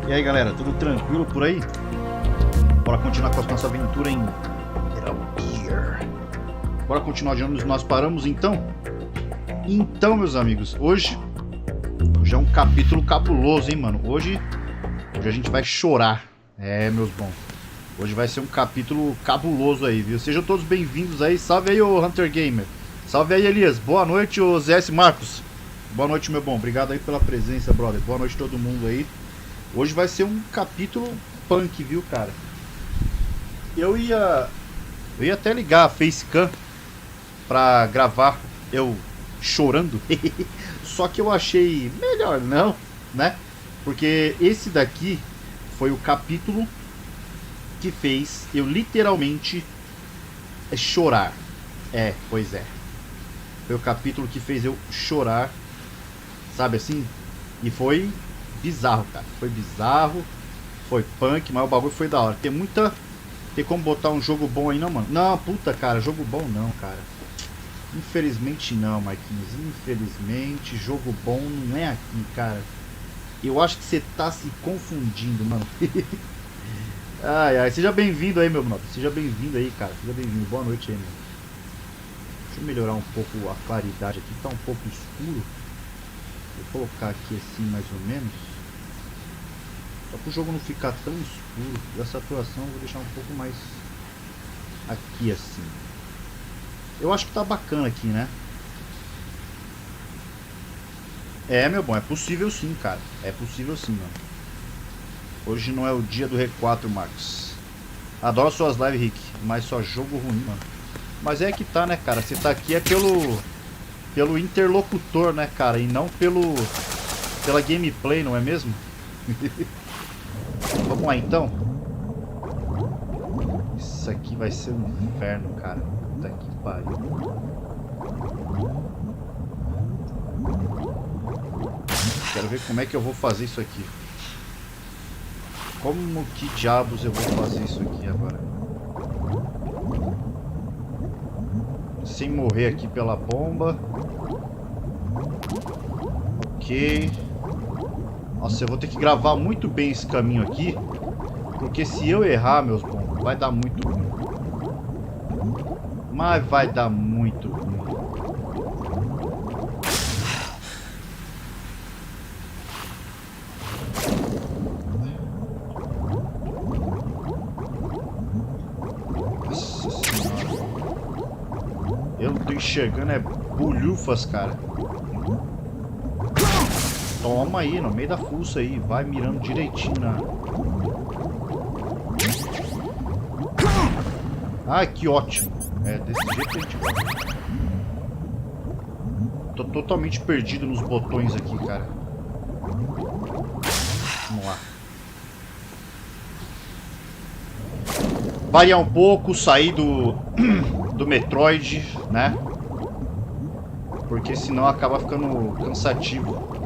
E aí galera, tudo tranquilo por aí? Bora continuar com a nossa aventura em Metal Gear. Bora continuar de onde nós paramos então? Então, meus amigos, hoje é um capítulo cabuloso, hein, mano? Hoje a gente vai chorar. É, meus bons. Hoje vai ser um capítulo cabuloso aí, viu? Sejam todos bem-vindos aí. Salve aí, ô Hunter Gamer. Salve aí, Elias. Boa noite, ô ZS Marcos. Boa noite, meu bom. Obrigado aí pela presença, brother. Boa noite a todo mundo aí. Hoje vai ser um capítulo punk, viu, cara? Eu ia até ligar a facecam pra gravar eu chorando. Só que eu achei melhor não, né? Porque esse daqui foi o capítulo que fez eu literalmente chorar. É, pois é. Foi o capítulo que fez eu chorar, sabe assim? E foi bizarro, cara. Foi bizarro, foi punk, mas o bagulho foi da hora. Tem como botar um jogo bom aí não, mano? Não, puta, cara, jogo bom não, cara. Infelizmente não, Marquinhos. Infelizmente, jogo bom não é aqui, cara. Eu acho que você tá se confundindo, mano. Ai, ai, seja bem-vindo aí, meu mano. Seja bem-vindo aí, cara. Seja bem-vindo. Boa noite aí, mano. Deixa eu melhorar um pouco a claridade aqui. Tá um pouco escuro. Vou colocar aqui assim, mais ou menos. Só para o jogo não ficar tão escuro. E a saturação eu vou deixar um pouco mais aqui assim. Eu acho que tá bacana aqui, né? É, meu bom, é possível sim, cara. É possível sim, mano. Hoje não é o dia do R4, Marcos. Adoro suas lives, Rick. Mas só jogo ruim, mano. Mas é que tá, né, cara? Você tá aqui é pelo interlocutor, né, cara? E não pela gameplay, não é mesmo? Vamos lá, então. Isso aqui vai ser um inferno, cara. Puta que pariu. Quero ver como é que eu vou fazer isso aqui. Como que diabos eu vou fazer isso aqui agora? Sem morrer aqui pela bomba. Ok. Nossa, eu vou ter que gravar muito bem esse caminho aqui. Porque se eu errar, meus bons, vai dar muito ruim. Mas vai dar muito ruim. Nossa senhora. Eu não tô enxergando, é bolhufas, cara. Toma aí, no meio da fuça aí. Vai mirando direitinho na... Ai, que ótimo. É, desse jeito que a gente vai. Tô totalmente perdido nos botões aqui, cara. Vamos lá. Variar um pouco, sair do Metroid, né? Porque senão acaba ficando cansativo.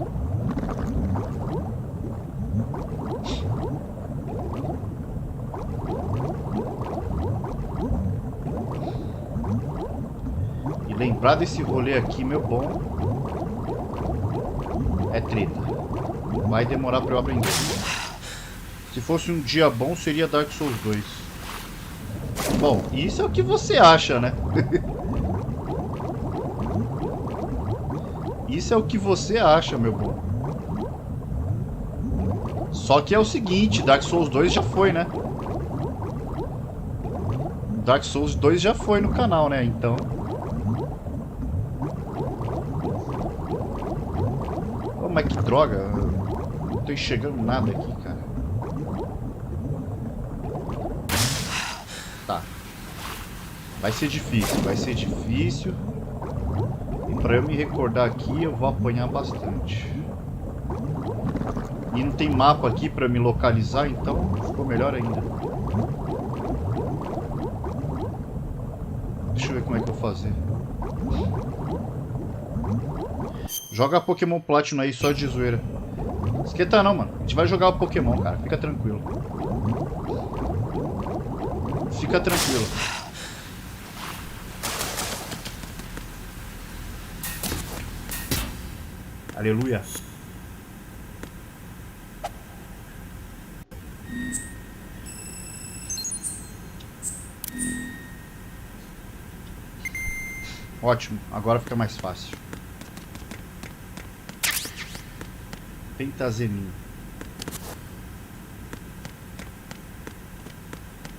E lembrar desse rolê aqui, meu bom, é treta. Vai demorar pra eu aprender. Se fosse um dia bom, seria Dark Souls 2. Bom, isso é o que você acha, né? Isso é o que você acha, meu bom. Só que é o seguinte, Dark Souls 2 já foi, né? Dark Souls 2 já foi no canal, né? Então... Oh, mas que droga. Eu não tô enxergando nada aqui, cara. Tá. Vai ser difícil, vai ser difícil. E pra eu me recordar aqui, eu vou apanhar bastante. E não tem mapa aqui pra me localizar, então ficou melhor ainda. Deixa eu ver como é que eu vou fazer. Joga Pokémon Platinum aí só de zoeira. Esquenta não, mano. A gente vai jogar o Pokémon, cara. Fica tranquilo. Fica tranquilo. Aleluia. Ótimo, agora fica mais fácil. Pentazeminho.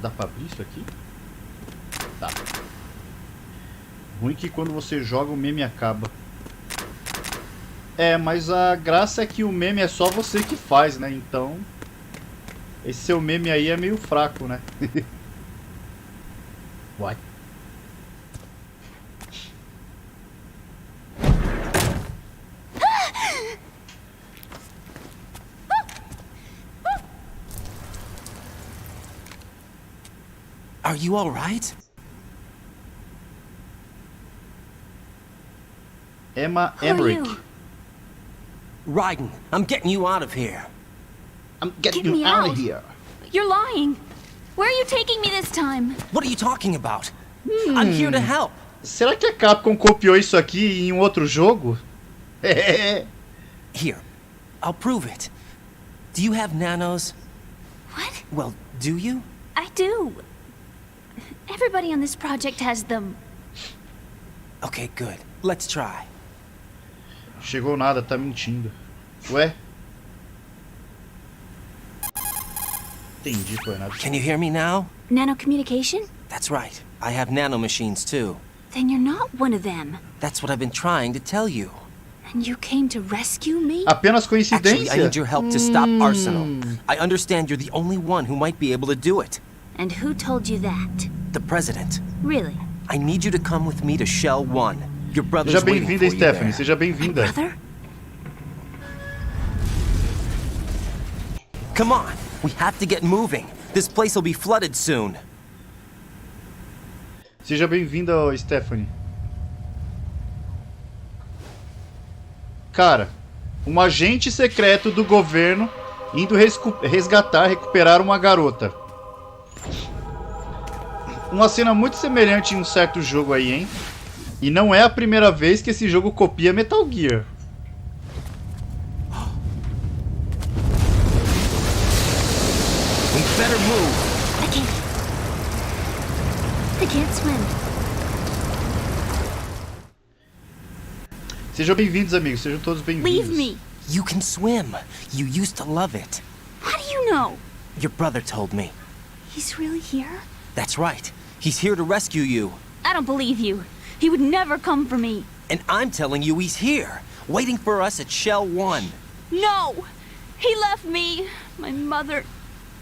Dá pra abrir isso aqui? Dá. Ruim que quando você joga o meme acaba. É, mas a graça é que o meme é só você que faz, né? Então... esse seu meme aí é meio fraco, né? What? Are you all right? Emma Who are Emmerich. you? Raiden, I'm getting you out of here. I'm getting Get you me out out. of here. You're lying. Where are you taking me this time? What are you talking about? I'm here to help. Será que a Capcom copiou isso aqui em um outro jogo? Here, I'll prove it. Do you have nanos? What? Well, do you? I do. Everybody on this project has them. Okay, good. Let's try. Chegou nada, tá mentindo. Ué? Entendi, foi nada. Can you hear me now? Nanocommunication? That's right. I have nanomachines too. Then you're not one of them. That's what I've been trying to tell you. And you came to rescue me? Apenas Actually, coincidência? I need your help to stop Arsenal. I understand you're the only one who might be able to do it. And who told you that? The president. Really? I need you to come with me to Shell 1. Your brother's Seja waiting bem-vinda, for you Stephanie. there. Seja bem-vinda. Brother? Come on, we have to get moving. This place will be flooded soon. Seja bem-vinda, Stephanie. Cara, um agente secreto do governo indo recuperar uma garota. Uma cena muito semelhante em um certo jogo aí, hein? E não é a primeira vez que esse jogo copia Metal Gear. We better move. I can't swim. Sejam bem-vindos, amigos. Sejam todos bem-vindos. Leave me. You can swim. You used to love it. How do you know? Your brother told me. He's really here? That's right. He's here to rescue you. I don't believe you. He would never come for me. And I'm telling you he's here, waiting for us at Shell 1. No! He left me, my mother,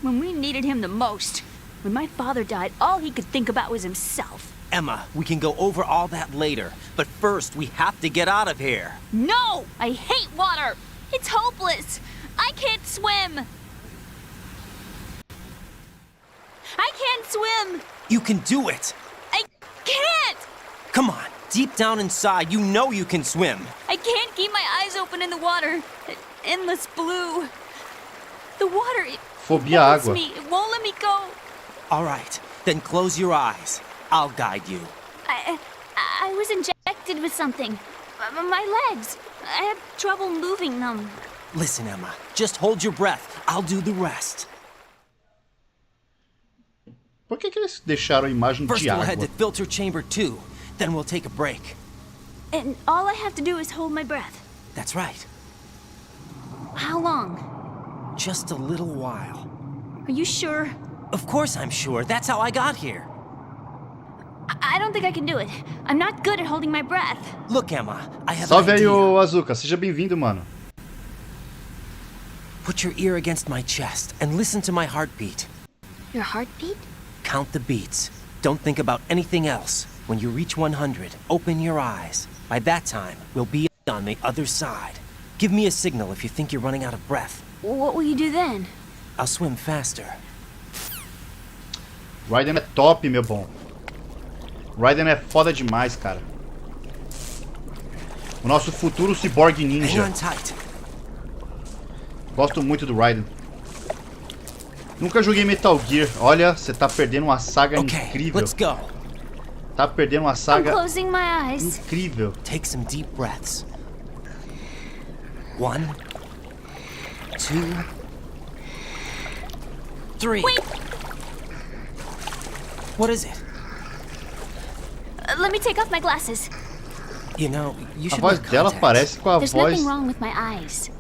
when we needed him the most. When my father died, all he could think about was himself. Emma, we can go over all that later. But first, we have to get out of here. No! I hate water! It's hopeless! I can't swim! I can't swim! You can do it. I can't! Come on, deep down inside, you know you can swim. I can't keep my eyes open in the water. Endless blue. The water, it Fobia holds água. me. It won't let me go. All right, then close your eyes. I'll guide you. I was injected with something. My legs. I have trouble moving them. Listen, Emma, just hold your breath. I'll do the rest. Por que eles deixaram a imagem First, de we'll head água? to filter chamber 2. Then we'll take a break. And all I have to do is hold my breath. That's right. How long? Just a little while. Are you sure? Of course I'm sure. That's how I got here. I don't think I can do it. I'm not good at holding my breath. Look, Emma, I have Salve an aí, idea. ô Azuka. Seja bem-vindo, mano. Put your ear against my chest and listen to my heartbeat. Your heartbeat? Count the beats. Don't think about anything else. When you reach 100, open your eyes. By that time, we'll be on the other side. Give me a signal if you think you're running out of breath. What will you do then? I'll swim faster. Raiden é top, meu bom. Raiden é foda demais, cara. O nosso futuro cyborg Hang ninja. on tight. Gosto muito do Raiden. Nunca joguei Metal Gear. Olha, você tá perdendo uma saga Okay, incrível. let's go. Tá perdendo uma I'm saga closing my eyes. incrível. Take some deep breaths. 1, 2, 3. Wait! What is it? Let me take off my glasses. You know, you A should voz wear dela contacts. parece com a There's voz... nothing wrong with my eyes.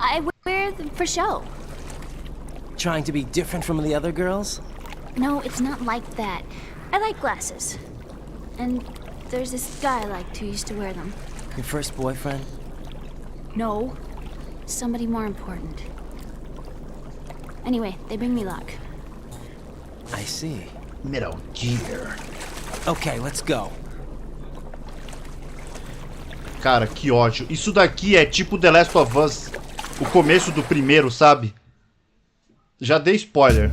I wear them for show. Trying to be different from the other girls? No, it's not like that. I like glasses. And there's this guy I liked who used to wear them. Your first boyfriend? No, somebody more important. Anyway, they bring me luck. I see. Metal Gear. Okay, let's go. Cara, que ódio. Isso daqui é tipo The Last of Us. O começo do primeiro, sabe? Já dei spoiler.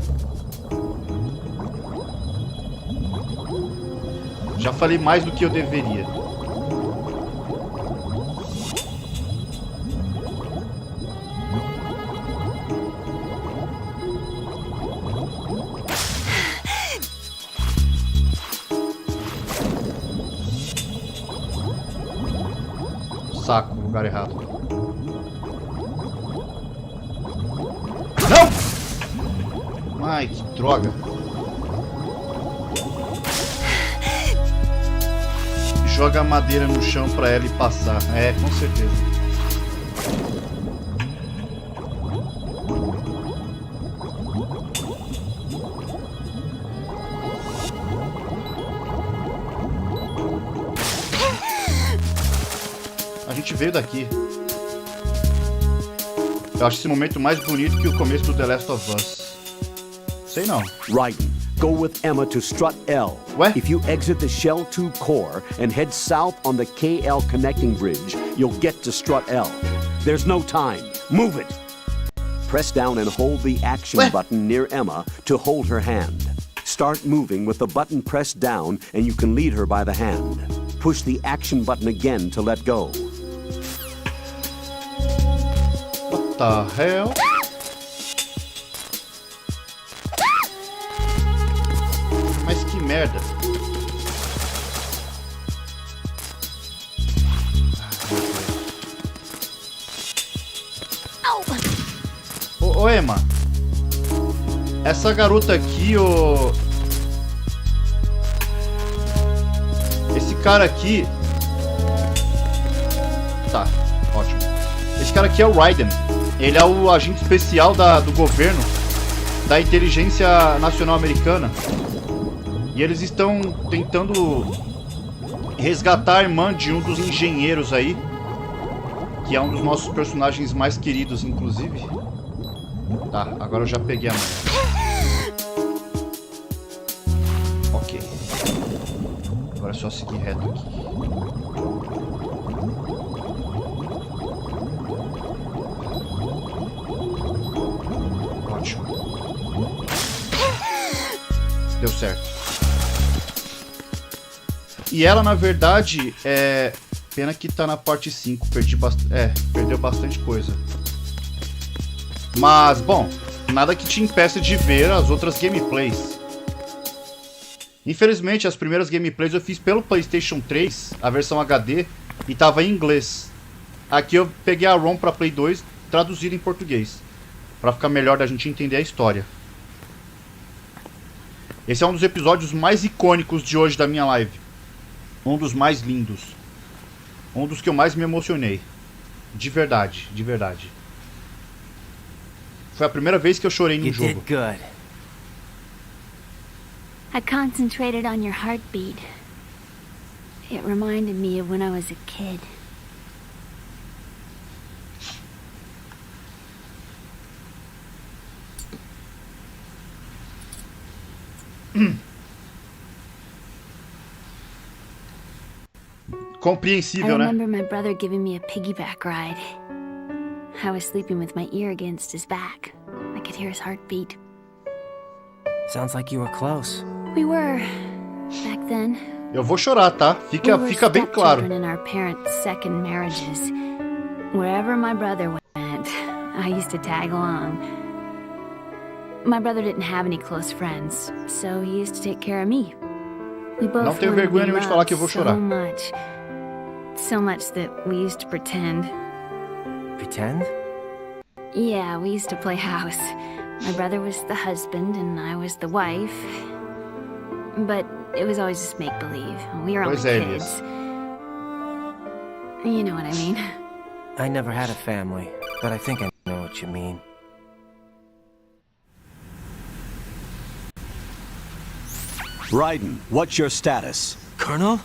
Já falei mais do que eu deveria. Saco, lugar errado. Não! Ai, que droga. Joga a madeira no chão pra ela e passar. É, com certeza. A gente veio daqui. Eu acho esse momento mais bonito que o começo do The Last of Us. Sei não. Raiden, go with Emma to strut L. What? If you exit the Shell 2 core and head south on the KL connecting bridge, you'll get to strut L. There's no time. Move it. Press down and hold the action What? button near Emma to hold her hand. Start moving with the button pressed down and you can lead her by the hand. Push the action button again to let go. What the hell? Mas que merda. Ô Emma. Essa garota aqui, ô... Esse cara aqui... Tá, ótimo. Esse cara aqui é o Raiden. Ele é o agente especial do governo, da inteligência nacional americana. E eles estão tentando resgatar a irmã de um dos engenheiros aí, que é um dos nossos personagens mais queridos, inclusive. Tá, agora eu já peguei a mão. Ok. Agora é só seguir reto aqui. Ótimo. Deu certo. E ela, na verdade, é... Pena que tá na parte 5. Perdeu bastante coisa. Mas, bom, nada que te impeça de ver as outras gameplays. Infelizmente, as primeiras gameplays eu fiz pelo PlayStation 3, a versão HD, e tava em inglês. Aqui eu peguei a ROM pra Play 2, traduzida em português, pra ficar melhor da gente entender a história. Esse é um dos episódios mais icônicos de hoje da minha live. Um dos mais lindos. Um dos que eu mais me emocionei. De verdade, de verdade. Foi a primeira vez que eu chorei num You jogo. did good. I concentrated on your heartbeat. It reminded me of when I was a kid. I Compreensível, né? remember my brother giving me a piggyback ride. I was sleeping with my ear against his back. I could hear his heartbeat. Sounds like you were close. We were, back then. Eu vou chorar, tá? We were Fica bem claro. stepchildren in our parents' second marriages. Wherever my brother went, I used to tag along. My brother didn't have any close friends, so he used to take care of me. We both Não tenho wanted to vergonha be nenhuma de falar que eu vou loved chorar. so much. So much that we used to pretend. Pretend? Yeah, we used to play house. My brother was the husband and I was the wife. But it was always just make-believe. We were only Pois é, kids. Elias. You know what I mean. I never had a family, but I think I know what you mean. Raiden, what's your status? Colonel,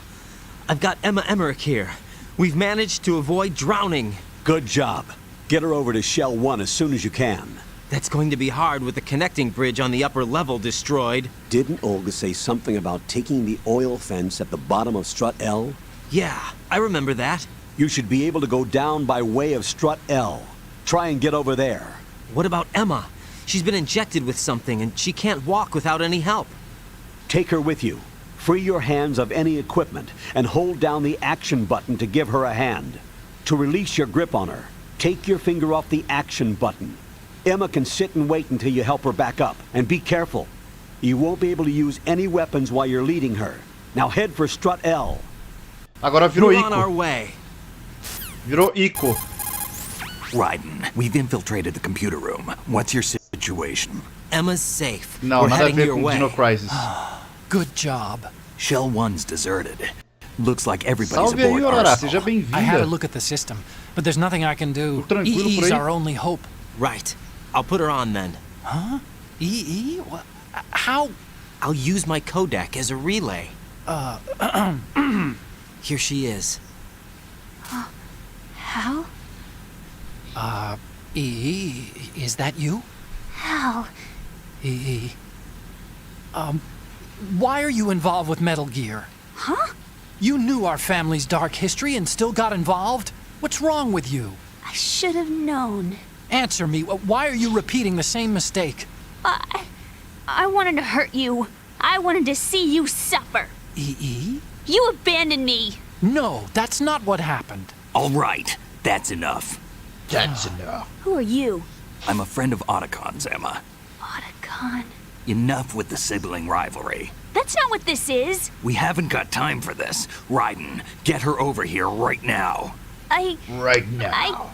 I've got Emma Emmerich here. We've managed to avoid drowning. Good job. Get her over to Shell 1 as soon as you can. That's going to be hard with the connecting bridge on the upper level destroyed. Didn't Olga say something about taking the oil fence at the bottom of Strut L? Yeah, I remember that. You should be able to go down by way of Strut L. Try and get over there. What about Emma? She's been injected with something and she can't walk without any help. Take her with you. Free your hands of any equipment and hold down the action button to give her a hand. To release your grip on her, take your finger off the action button. Emma can sit and wait until you help her back up. And be careful. You won't be able to use any weapons while you're leading her. Now head for Strut L. Agora virou We're on our Ico. way. Virou Ico. Raiden, we've infiltrated the computer room. What's your situation? Emma's safe. Não, We're nada a heading ver your com way. Dino Crisis. Good job. Shell 1's deserted. Looks like everybody's Salve aí, aboard Aurora. Arsenal. Seja I had a bem-vinda. look at the system, but there's nothing I can do. Tudo tranquilo por EE's aí? our only hope. Right. I'll put her on then. EE? What? How? I'll use my codec as a relay. Here she is. Hal? EE? Is that you? Hal? EE? Why are you involved with Metal Gear? Huh? You knew our family's dark history and still got involved? What's wrong with you? I should have known. Answer me. Why are you repeating the same mistake? I wanted to hurt you. I wanted to see you suffer. EE? You abandoned me. No, that's not what happened. All right, that's enough. That's enough. Who are you? I'm a friend of Otacon's, Emma. Otacon. Enough with the sibling rivalry. That's not what this is. We haven't got time for this. Raiden, get her over here right now. Right now.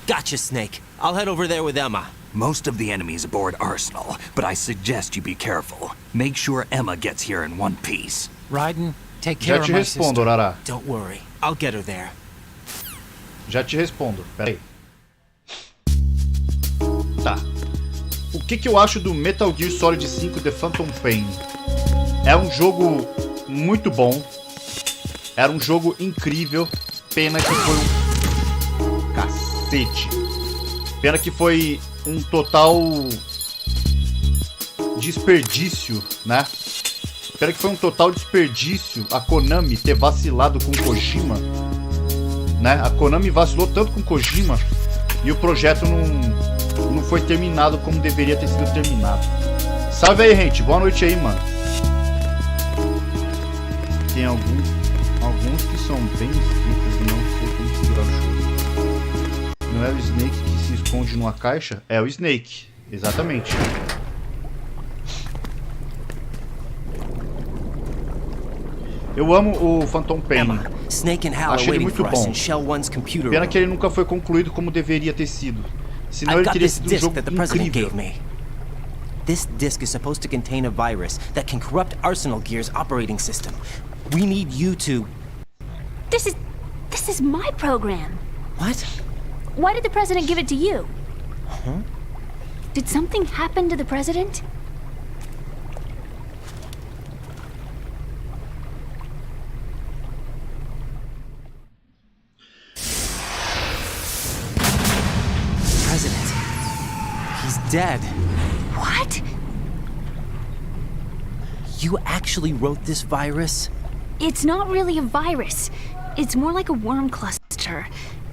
Gotcha, Snake. I'll head over there with Emma. Most of the enemy's aboard Arsenal, but I suggest you be careful. Make sure Emma gets here in one piece. Raiden, take care Já of te my respondo, sister. Arara. Don't worry. I'll get her there. Já te respondo. Pera aí. Tá. O que eu acho do Metal Gear Solid 5 The Phantom Pain? É um jogo muito bom. Era um jogo incrível. Pena que foi um cacete. Pena que foi um total desperdício, né? Pena que foi um total desperdício a Konami ter vacilado com Kojima, né? A Konami vacilou tanto com Kojima e o projeto não foi terminado como deveria ter sido terminado. Salve aí, gente. Boa noite aí, mano. Tem alguns que são bem escritos e não sei como segurar o jogo. Não é o Snake que se esconde numa caixa? É o Snake, exatamente. Eu amo o Phantom Pain. Emma, Snake and Hal are Achei ele waiting muito for us bom. in Shell 1's computer Pena room. que ele nunca foi concluído como deveria ter sido. Senão I've ele got teria this sido um disk jogo that the president incrível. gave me. This disk is supposed to contain a virus that can corrupt Arsenal Gear's operating system. We need you to... This is my program. What? Why did the president give it to you? Did something happen to the president? President. He's dead. What? You actually wrote this virus? It's not really a virus. It's more like a worm cluster.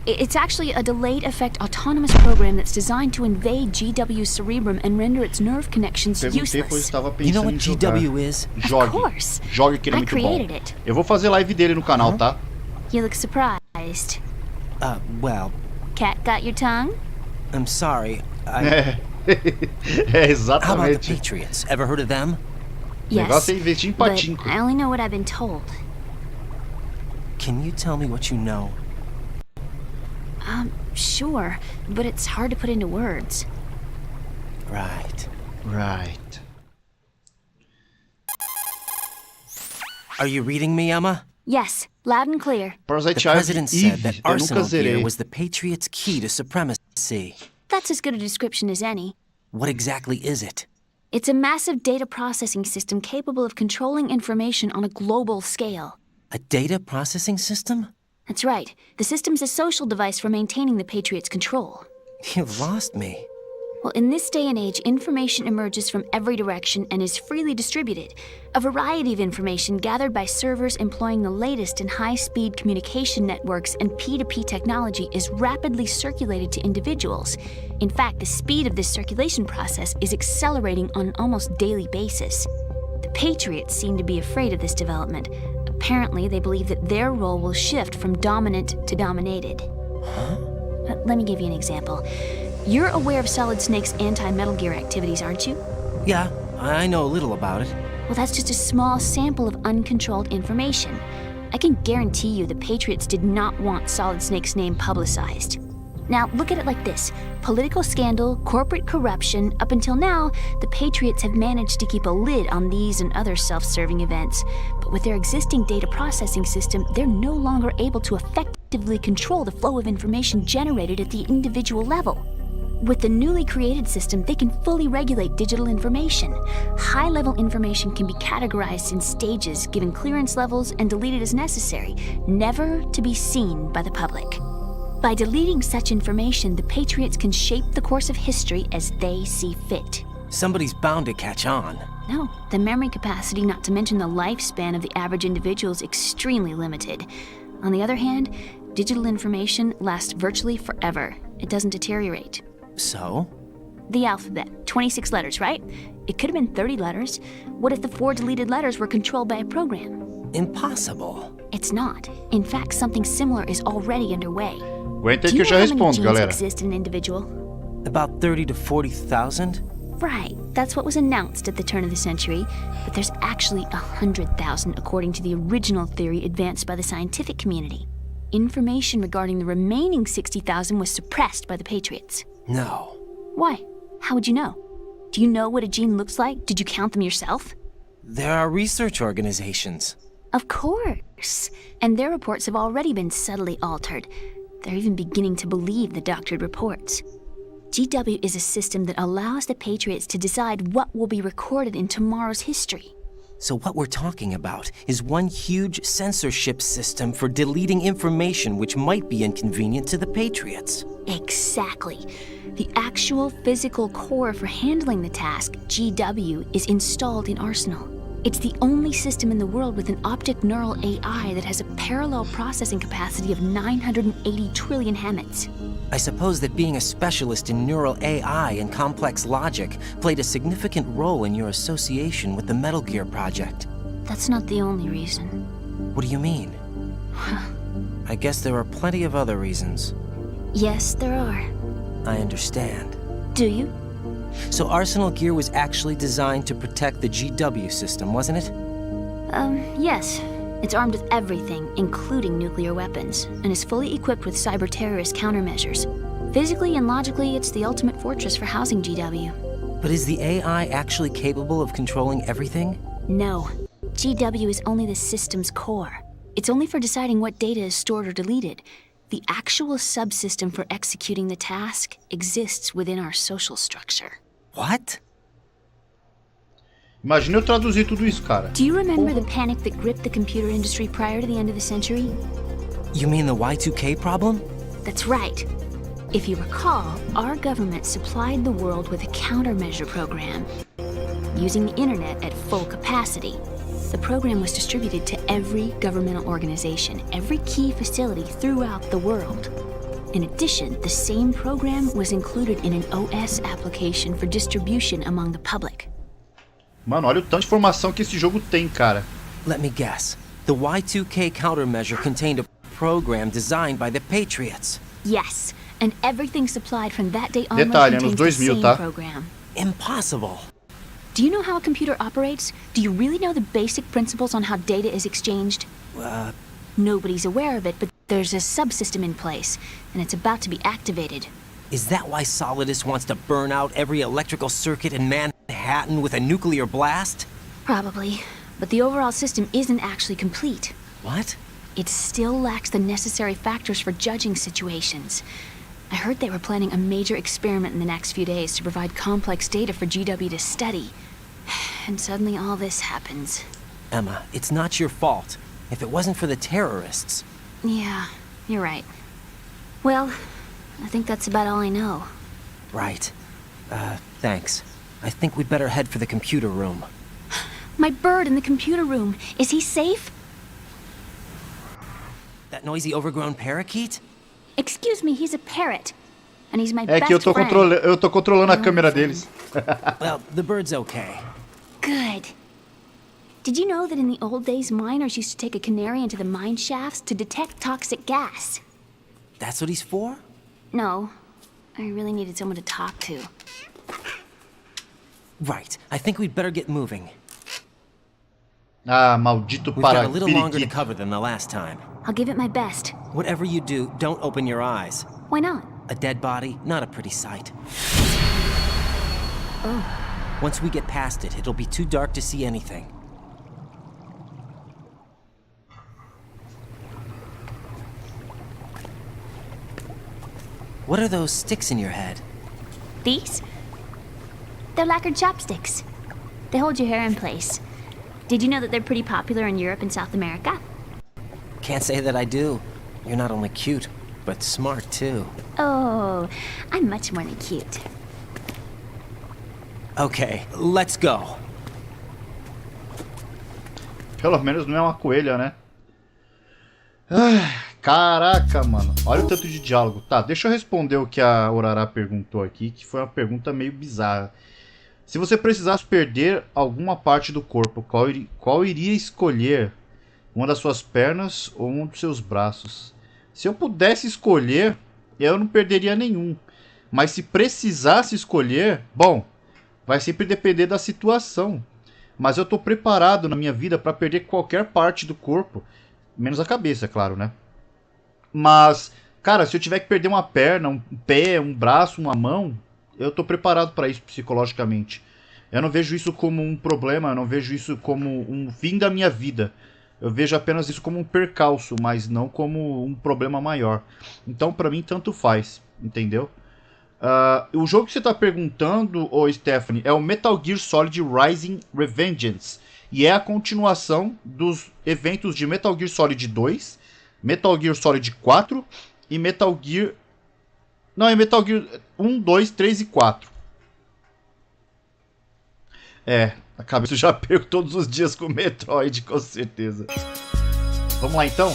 It's actually a delayed effect autonomous program that's designed to invade GW's cerebrum and render its nerve connections Perguntei pois useless. estava You know pensando what em jogar. GW is? Jogue. course. Jogue que ele é I muito bom. created it. Eu vou fazer live dele no canal, tá? You look surprised. Well, Cat got your tongue? I'm sorry. É, É How about the exatamente. Patriots? Ever heard of them? O negócio é investir em but patinco. I only know what I've been told. Can you tell me what you know? Sure, but it's hard to put into words. Right. Right. Are you reading me, Emma? Yes, loud and clear. The Parasite president said that Eve, eu nunca Arsenal gear zerei. was the Patriots' key to supremacy. That's as good a description as any. What exactly is it? It's a massive data processing system capable of controlling information on a global scale. A data processing system? That's right. The system's a social device for maintaining the Patriots' control. You've lost me. Well, in this day and age, information emerges from every direction and is freely distributed. A variety of information gathered by servers employing the latest in high-speed communication networks and P2P technology is rapidly circulated to individuals. In fact, the speed of this circulation process is accelerating on an almost daily basis. The Patriots seem to be afraid of this development. Apparently, they believe that their role will shift from dominant to dominated. Let me give you an example. You're aware of Solid Snake's anti-Metal Gear activities, aren't you? Yeah, I know a little about it. Well, that's just a small sample of uncontrolled information. I can guarantee you the Patriots did not want Solid Snake's name publicized. Now, look at it like this. Political scandal, corporate corruption, up until now, the Patriots have managed to keep a lid on these and other self-serving events. But with their existing data processing system, they're no longer able to effectively control the flow of information generated at the individual level. With the newly created system, they can fully regulate digital information. High-level information can be categorized in stages, given clearance levels, and deleted as necessary, never to be seen by the public. By deleting such information, the Patriots can shape the course of history as they see fit. Somebody's bound to catch on. No, the memory capacity, not to mention the lifespan of the average individual, is extremely limited. On the other hand, digital information lasts virtually forever. It doesn't deteriorate. So? The alphabet, 26 letters, right? It could have been 30 letters. What if the 4 deleted letters were controlled by a program? Impossible. It's not. In fact, something similar is already underway. Aguenta aí Do que you eu já know how many respondo, genes galera. exist in an individual? About 30 to 40,000? Right, that's what was announced at the turn of the century, but there's actually 100,000 according to the original theory advanced by the scientific community. Information regarding the remaining 60,000 was suppressed by the Patriots. No. Why? How would you know? Do you know what a gene looks like? Did you count them yourself? There are research organizations. Of course. And their reports have already been subtly altered. They're even beginning to believe the doctored reports. GW is a system that allows the Patriots to decide what will be recorded in tomorrow's history. So what we're talking about is one huge censorship system for deleting information which might be inconvenient to the Patriots. Exactly. The actual physical core for handling the task, GW, is installed in Arsenal. It's the only system in the world with an optic neural AI that has a parallel processing capacity of 980 trillion Hammets. I suppose that being a specialist in neural AI and complex logic played a significant role in your association with the Metal Gear project. That's not the only reason. What do you mean? I guess there are plenty of other reasons. Yes, there are. I understand. Do you? So Arsenal Gear was actually designed to protect the GW system, wasn't it? Yes. It's armed with everything, including nuclear weapons, and is fully equipped with cyber-terrorist countermeasures. Physically and logically, it's the ultimate fortress for housing GW. But is the AI actually capable of controlling everything? No. GW is only the system's core. It's only for deciding what data is stored or deleted. The actual subsystem for executing the task exists within our social structure. What? Imagina eu traduzir tudo isso, cara. Do you remember the panic that gripped the computer industry prior to the end of the century? You mean the Y2K problem? That's right. If you recall, our government supplied the world with a countermeasure program. Using the internet at full capacity, the program was distributed to every governmental organization, every key facility throughout the world. In addition, the same program was included in an OS application for distribution among the public. Mano, olha o tanto de informação que esse jogo tem, cara. Let me guess. The Y2K countermeasure contained a program designed by the Patriots. Yes, and everything supplied from that day onward Detalhe, contains anos the 2000, same tá? program. Impossible. Do you know how a computer operates? Do you really know the basic principles on how data is exchanged? Nobody's aware of it, but there's a subsystem in place, and it's about to be activated. Is that why Solidus wants to burn out every electrical circuit in Manhattan with a nuclear blast? Probably. but the overall system isn't actually complete. What? It still lacks the necessary factors for judging situations. I heard they were planning a major experiment in the next few days to provide complex data for GW to study. And suddenly all this happens. Emma, it's not your fault. If it wasn't for the terrorists... Yeah, you're right. Well, I think that's about all I know. Right. Thanks. I think we'd better head for the computer room. My bird in the computer room. Is he safe? That noisy overgrown parakeet? Excuse me, he's a parrot. And he's my É que eu best friend. eu tô controlando a câmera deles. Well, the bird's okay. Good. Did you know that in the old days, miners used to take a canary into the mine shafts to detect toxic gas? That's what he's for? No. I really needed someone to talk to. Right. I think we'd better get moving. Ah, maldito We've got a little longer to paraquito. cover than the last time. I'll give it my best. Whatever you do, don't open your eyes. Why not? A dead body, not a pretty sight. Oh. Once we get past it, it'll be too dark to see anything. What are those sticks in your head? These? They're lacquered chopsticks. They hold your hair in place. Did you know that they're pretty popular in Europe and South America? Can't say that I do. You're not only cute, but smart too. Oh, I'm much more than cute. Okay, let's go. Pelo menos não é uma coelha, né? Ai, caraca, mano. Olha o tanto de diálogo. Tá, deixa eu responder o que a Orará perguntou aqui, que foi uma pergunta meio bizarra. Se você precisasse perder alguma parte do corpo, qual iria escolher? Uma das suas pernas ou um dos seus braços? Se eu pudesse escolher, eu não perderia nenhum. Mas se precisasse escolher, bom, vai sempre depender da situação. Mas eu tô preparado na minha vida para perder qualquer parte do corpo. Menos a cabeça, é claro, né? Mas, cara, se eu tiver que perder uma perna, um pé, um braço, uma mão, eu tô preparado para isso psicologicamente. Eu não vejo isso como um problema, eu não vejo isso como um fim da minha vida. Eu vejo apenas isso como um percalço, mas não como um problema maior. Então, pra mim, tanto faz, entendeu? O jogo que você tá perguntando, ô Stephanie, é o Metal Gear Solid Rising Revengeance. E é a continuação dos eventos de Metal Gear Solid 2, Metal Gear Solid 4 e Metal Gear... Não, é Metal Gear 1, 2, 3 e 4. É, a cabeça eu já perco todos os dias com o Metroid, com certeza. Vamos lá então?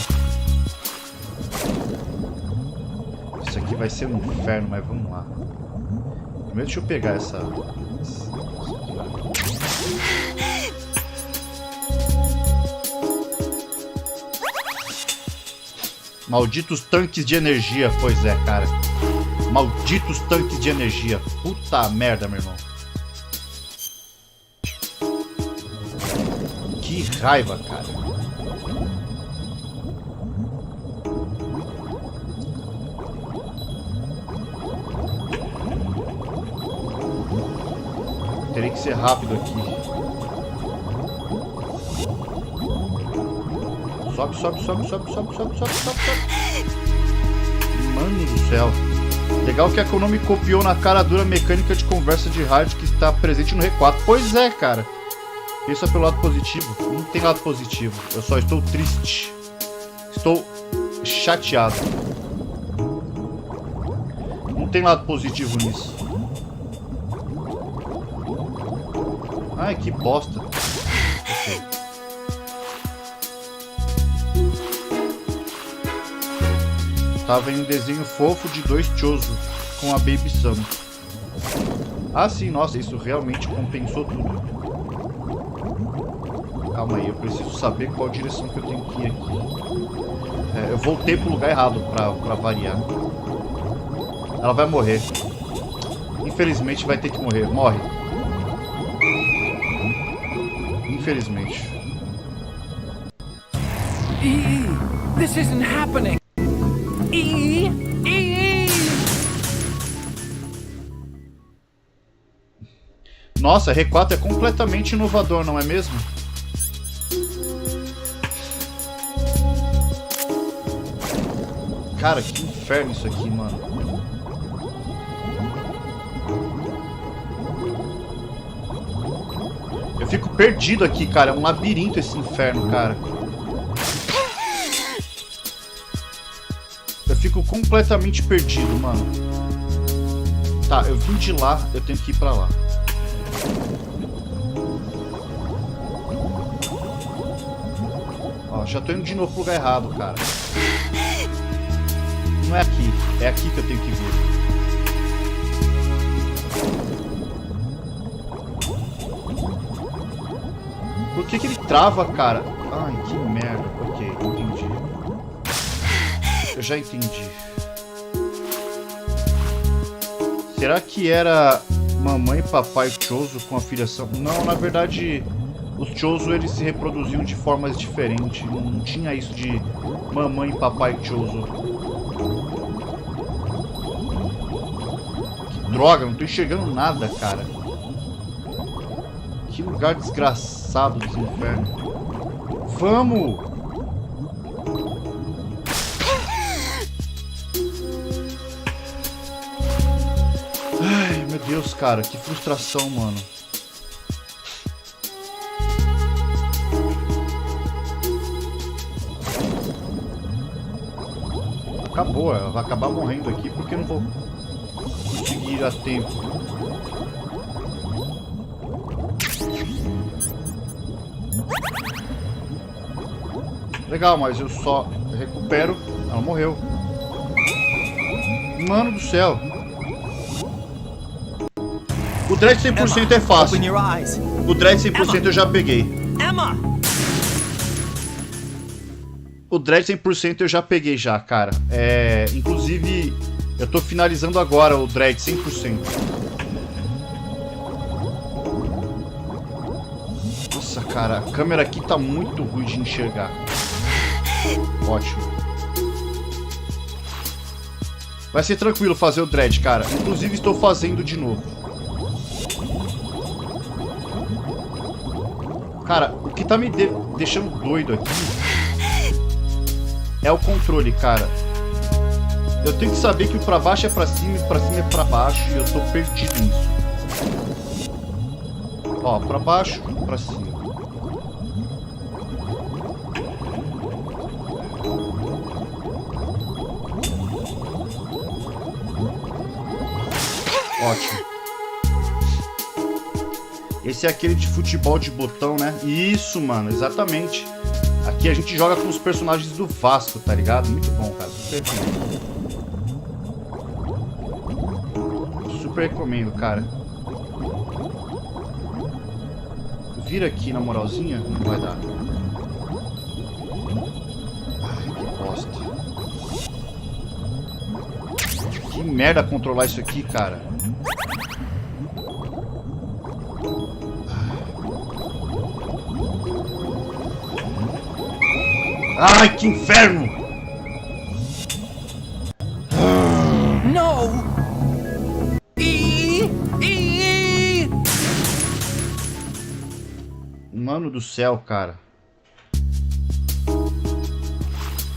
Isso aqui vai ser um inferno, mas vamos lá. Primeiro deixa eu pegar essa... Malditos tanques de energia. Pois é, cara. Malditos tanques de energia. Puta merda, meu irmão. Que raiva, cara. Terei que ser rápido aqui. Sobe, sobe, sobe, sobe, sobe, sobe, sobe, sobe, sobe. Mano do céu. Legal que a Konami copiou na cara dura a mecânica de conversa de rádio que está presente no R4. Pois é, cara. Pensa pelo lado positivo. Não tem lado positivo. Eu só estou triste. Estou chateado. Não tem lado positivo nisso. Ai, que bosta. Okay. Tava em um desenho fofo de dois Chozo com a Baby Sam. Ah, sim, nossa, isso realmente compensou tudo. Calma aí, eu preciso saber qual direção que eu tenho que ir aqui. É, eu voltei pro lugar errado pra variar. Ela vai morrer. Infelizmente vai ter que morrer. Morre. Infelizmente. This isn't happening. Nossa, R4 é completamente inovador, não é mesmo? Cara, que inferno isso aqui, mano. Eu fico perdido aqui, cara. É um labirinto esse inferno, cara. Eu fico completamente perdido, mano. Tá, eu vim de lá, eu tenho que ir pra lá. Ó, já tô indo de novo pro lugar errado, cara. Não é aqui. É aqui que eu tenho que vir. Por que ele trava, cara? Ai, que merda. Ok, entendi. Eu já entendi. Será que era mamãe e papai Chozo com a filiação? Não, na verdade, os Chozo eles se reproduziam de formas diferentes. Não tinha isso de mamãe e papai Chozo. Que droga, não tô enxergando nada, cara. Que lugar desgraçado desse inferno. Vamos! Ai, meu Deus, cara. Que frustração, mano. Acabou, ela vai acabar morrendo aqui porque eu não vou conseguir ir a tempo. Legal, mas eu só recupero. Ela morreu. Mano do céu. O dread 100% é fácil. O dread 100% eu já peguei. Emma! O dread 100% eu já peguei já, cara. Inclusive, eu tô finalizando agora o dread 100%. Nossa, cara, a câmera aqui tá muito ruim de enxergar. Ótimo. Vai ser tranquilo fazer o dread, cara. Inclusive estou fazendo de novo. Cara, o que tá me deixando doido aqui é o controle, cara. Eu tenho que saber que o pra baixo é pra cima e pra cima é pra baixo. E eu tô perdido nisso. Ó, pra baixo, pra cima. Ótimo. Esse é aquele de futebol de botão, né? Isso, mano, exatamente. Aqui a gente joga com os personagens do Vasco, tá ligado? Muito bom, cara. Super recomendo, cara. Vira aqui na moralzinha, não vai dar. Ai, que bosta. Que merda controlar isso aqui, cara. Ai, que inferno! No! Mano do céu, cara.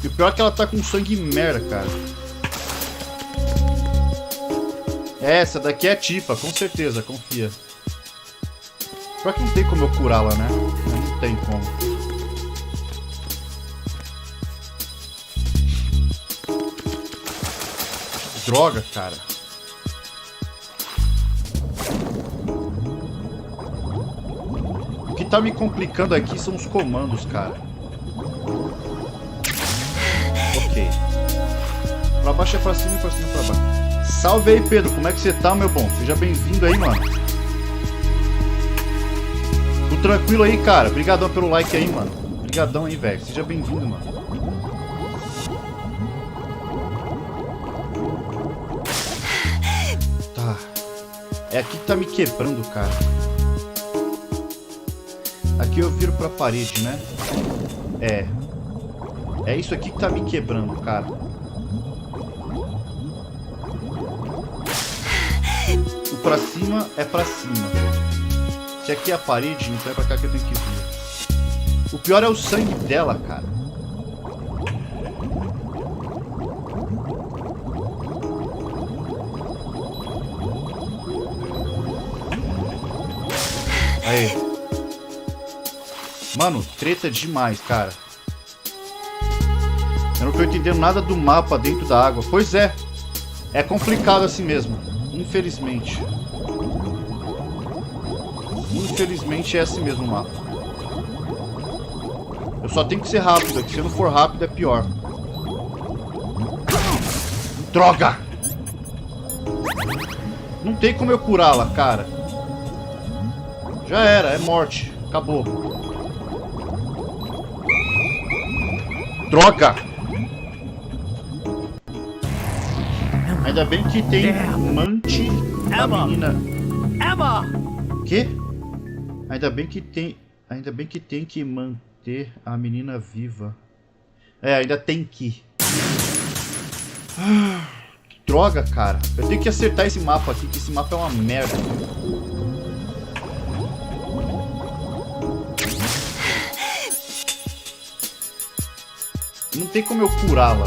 E o pior é que ela tá com sangue merda, cara. Essa daqui é a Tifa, com certeza, confia. Pior que não tem como eu curá-la, né? Não tem como. Droga, cara. O que tá me complicando aqui são os comandos, cara. Ok. Pra baixo é pra cima e pra cima é pra baixo. Salve aí, Pedro. Como é que você tá, meu bom? Seja bem-vindo aí, mano. Tudo tranquilo aí, cara. Obrigadão pelo like aí, mano. Obrigadão aí, velho. Seja bem-vindo, mano. É aqui que tá me quebrando, cara. Aqui eu viro pra parede, né? É isso aqui que tá me quebrando, cara. O pra cima é pra cima. Se aqui é a parede, então é pra cá que eu tenho que vir. O pior é o sangue dela, cara. Aí. Mano, treta demais, cara. Eu não tô entendendo nada do mapa dentro da água. Pois é. É complicado assim mesmo. Infelizmente. Infelizmente é assim mesmo o mapa. Eu só tenho que ser rápido aqui. Se eu não for rápido é pior. Droga! Não tem como eu curá-la, cara. Já era, é morte. Acabou. Droga! Ainda bem que tem mante a menina. Emma! Quê? Ainda bem que tem que manter a menina viva. É, ainda tem que. Droga, cara. Eu tenho que acertar esse mapa aqui, que esse mapa é uma merda. Não tem como eu curá-la.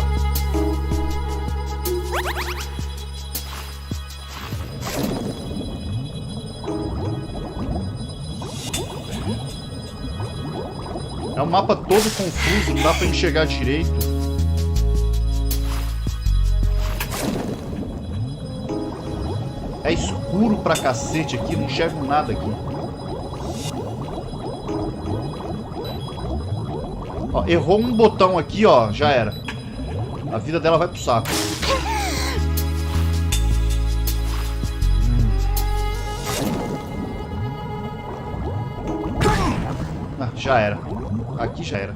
É um mapa todo confuso, não dá pra enxergar direito. É escuro pra cacete aqui, não enxergo nada aqui. Ó, errou um botão aqui, ó, já era. A vida dela vai pro saco. Ah, já era. Aqui já era.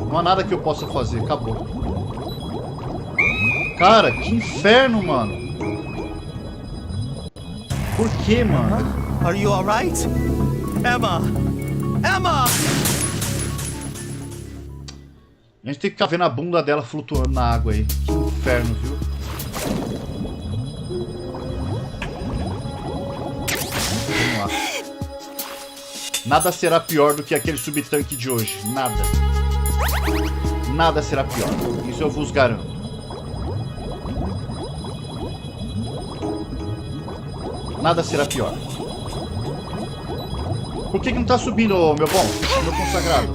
Não há nada que eu possa fazer, acabou. Cara, que inferno, mano. Por que, mano? Are you alright? Emma! Emma! A gente tem que ficar vendo a bunda dela flutuando na água aí. Que inferno, viu? Vamos lá. Nada será pior do que aquele subtanque de hoje. Nada. Nada será pior. Isso eu vos garanto. Nada será pior. Por que não tá subindo, meu bom? Meu consagrado.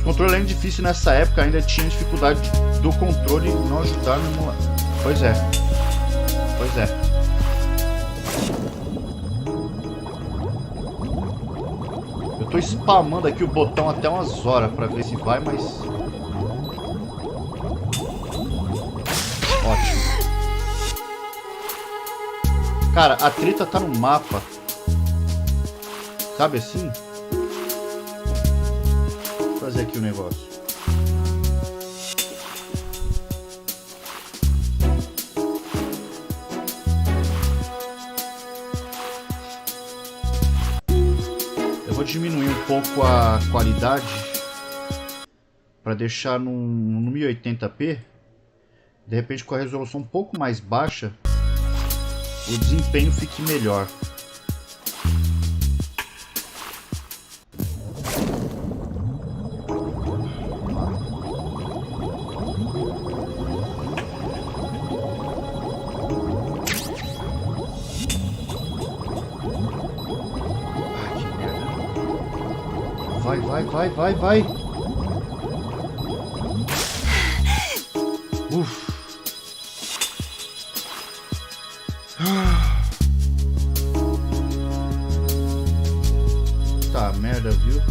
O controle era difícil nessa época, ainda tinha dificuldade do controle não ajudar no emulador. Pois é. Pois é. Eu tô spamando aqui o botão até umas horas pra ver se vai, mas... Ótimo. Cara, a treta tá no mapa. Sabe assim? Vou fazer aqui o negócio. Eu vou diminuir um pouco a qualidade para deixar no 1080p. De repente, com a resolução um pouco mais baixa, o desempenho fique melhor. Vai. Uf. Tá, merda, viu?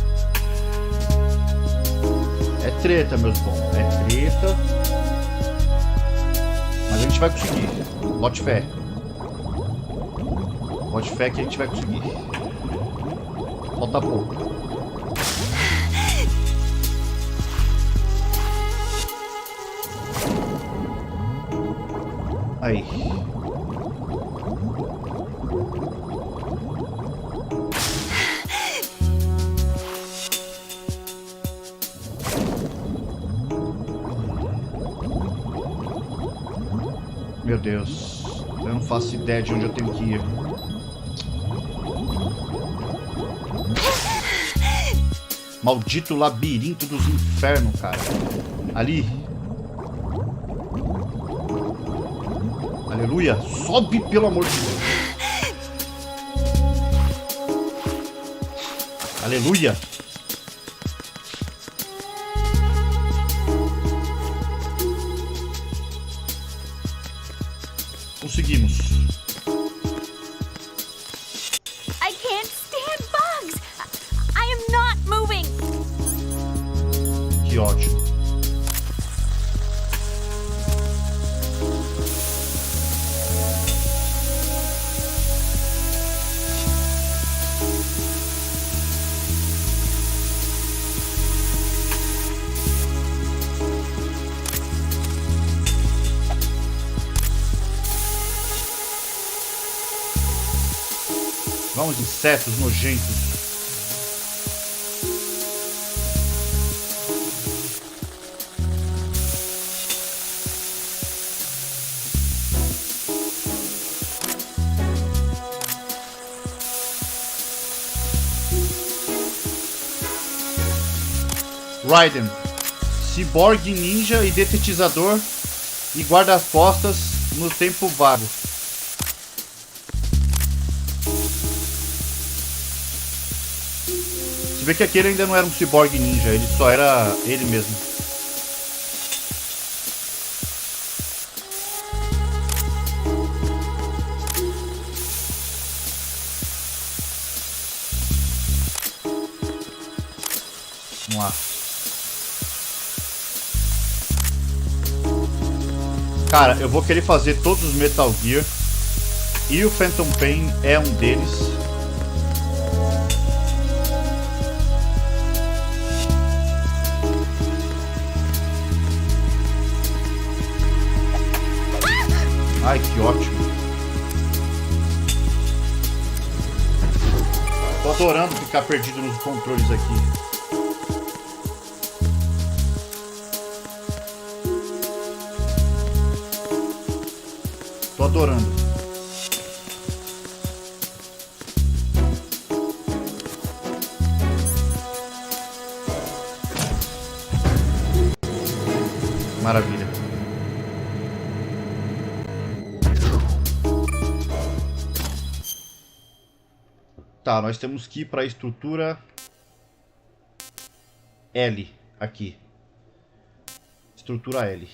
É treta, meus bons. É treta. Mas a gente vai conseguir. Bote fé. Bote fé que a gente vai conseguir. Falta pouco. Aí. Meu Deus. Eu não faço ideia de onde eu tenho que ir. Maldito labirinto dos infernos, cara. Ali. Aleluia. Sobe, pelo amor de Deus. Aleluia. Conseguimos. I can't stand bugs. I am not moving. Que ótimo. Vamos, insetos nojentos. Raiden, ciborgue, ninja e detetizador e guarda-costas no tempo vago. Você vê que aquele ainda não era um ciborgue ninja, ele só era ele mesmo. Vamos lá. Cara, eu vou querer fazer todos os Metal Gear. E o Phantom Pain é um deles. Ai, que ótimo. Tô adorando ficar perdido nos controles aqui. Tô adorando. Maravilha. Tá, nós temos que ir para a estrutura L aqui. Estrutura L.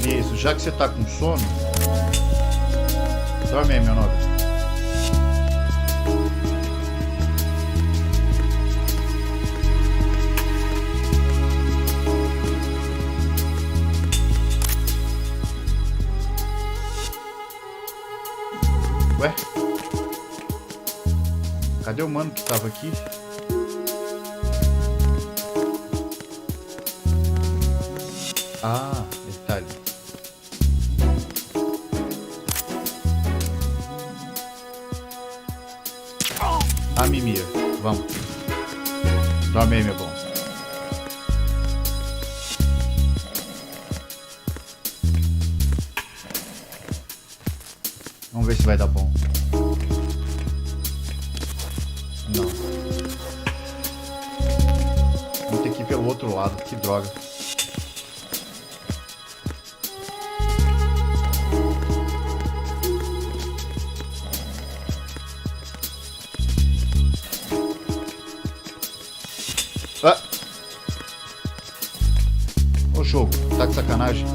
Isso, já que você tá com sono, dorme aí, meu nobre. Ué? Cadê o mano que tava aqui? Ah, ele tá ali. A mimir, vamos. Dorme aí, meu bom. Vamos ver se vai dar bom. Não. Vamos ter que ir pelo outro lado, que droga. Ah. Ô jogo, tá de sacanagem.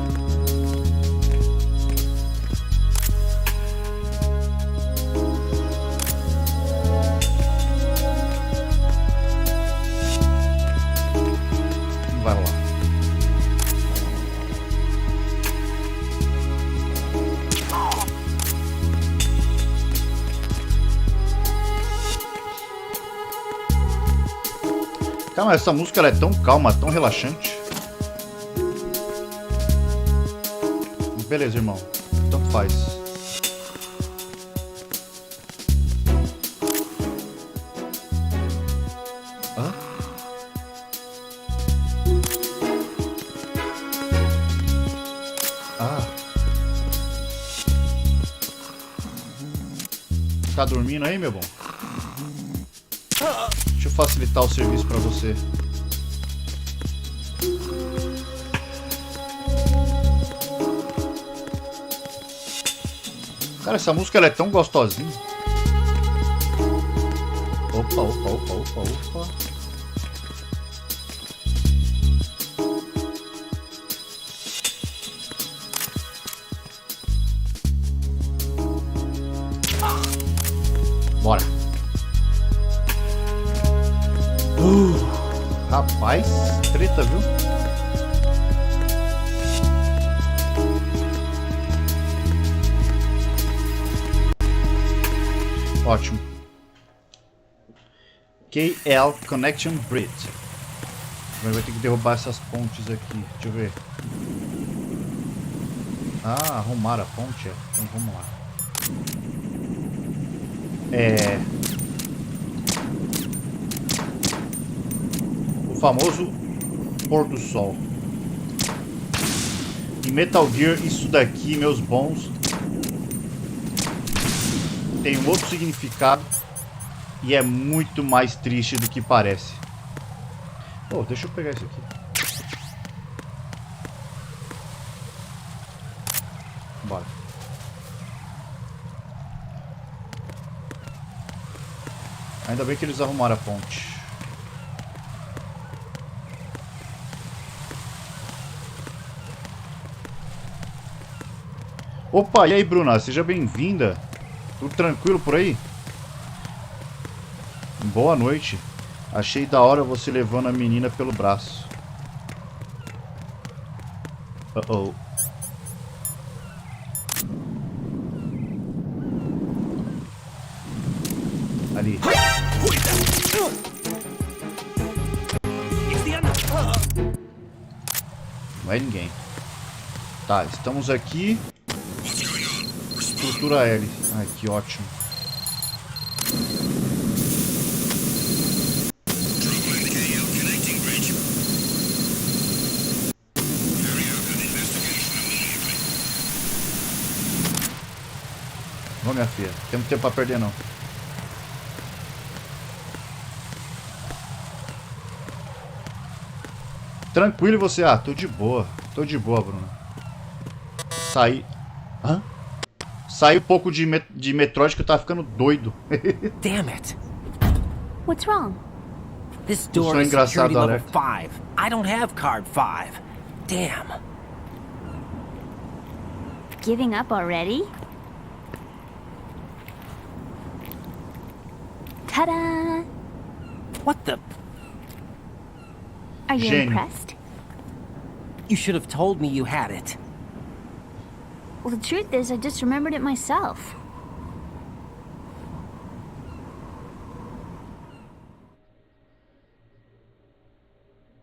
Não vai rolar. Calma, essa música ela é tão calma, tão relaxante. Beleza, irmão. Tanto faz. Tá dormindo aí, meu bom? Deixa eu facilitar o serviço pra você. Cara, essa música ela é tão gostosinha. Opa, opa, opa, opa, opa. Bora. Rapaz, treta, viu? Ótimo. KL Connection Bridge. Vai ter que derrubar essas pontes aqui. Deixa eu ver. Ah, arrumaram a ponte. Então vamos lá. O famoso pôr do sol. Em Metal Gear, isso daqui, meus bons, tem um outro significado e é muito mais triste do que parece. Oh, deixa eu pegar isso aqui. Bora. Ainda bem que eles arrumaram a ponte. Opa, e aí, Bruna? Seja bem-vinda. Tudo tranquilo por aí? Boa noite. Achei da hora você levando a menina pelo braço. Uh-oh. Ali. Não é ninguém. Tá, estamos aqui. Estrutura L. Ai, que ótimo. Vamos, minha filha. Não temos tempo pra perder, não. Tranquilo e você? Ah, tô de boa. Tô de boa, Bruno. Saí... Hã? Saí um pouco de Metroid que eu tava ficando doido. Damn it. What's wrong? This door is engraçado, security level Alex. 5. I don't have card 5. Damn. Giving up already? Ta-da! What the... Are you Gênio. impressed? You should have told me you had it. Well, the truth is, I just remembered it myself.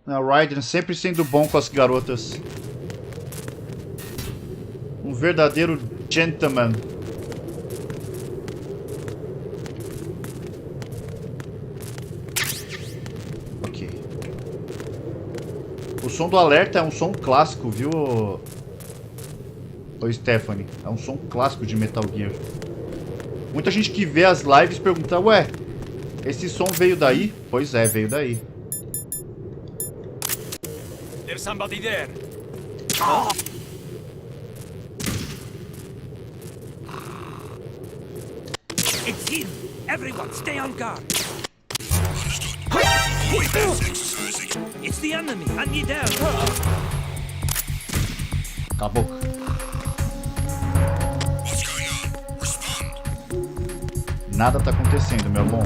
A Raiden sempre sendo bom com as garotas. Um verdadeiro gentleman. Ok. O som do alerta é um som clássico, viu, ô Stephanie? É um som clássico de Metal Gear. Muita gente que vê as lives pergunta, ué, esse som veio daí? Pois é, veio daí. There's somebody there. It's him. Everyone, stay on guard. It's the enemy. I need help. Acabou. Nada tá acontecendo, meu bom.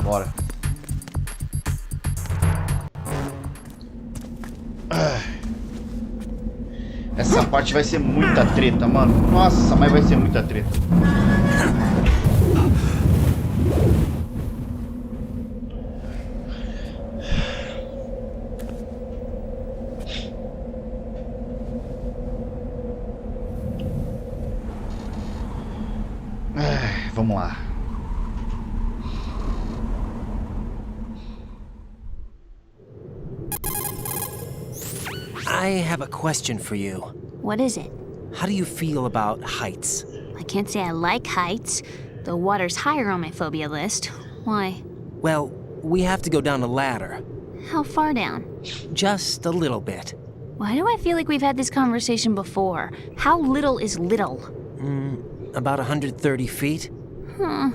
Bora. Essa parte vai ser muita treta, mano. Nossa, mas vai ser muita treta. Vamos lá. I have a question for you. What is it? How do you feel about heights? I can't say I like heights. The water's higher on my phobia list. Why? Well, we have to go down a ladder. How far down? Just a little bit. Why do I feel like we've had this conversation before? How little is little? About 130 feet. Huh.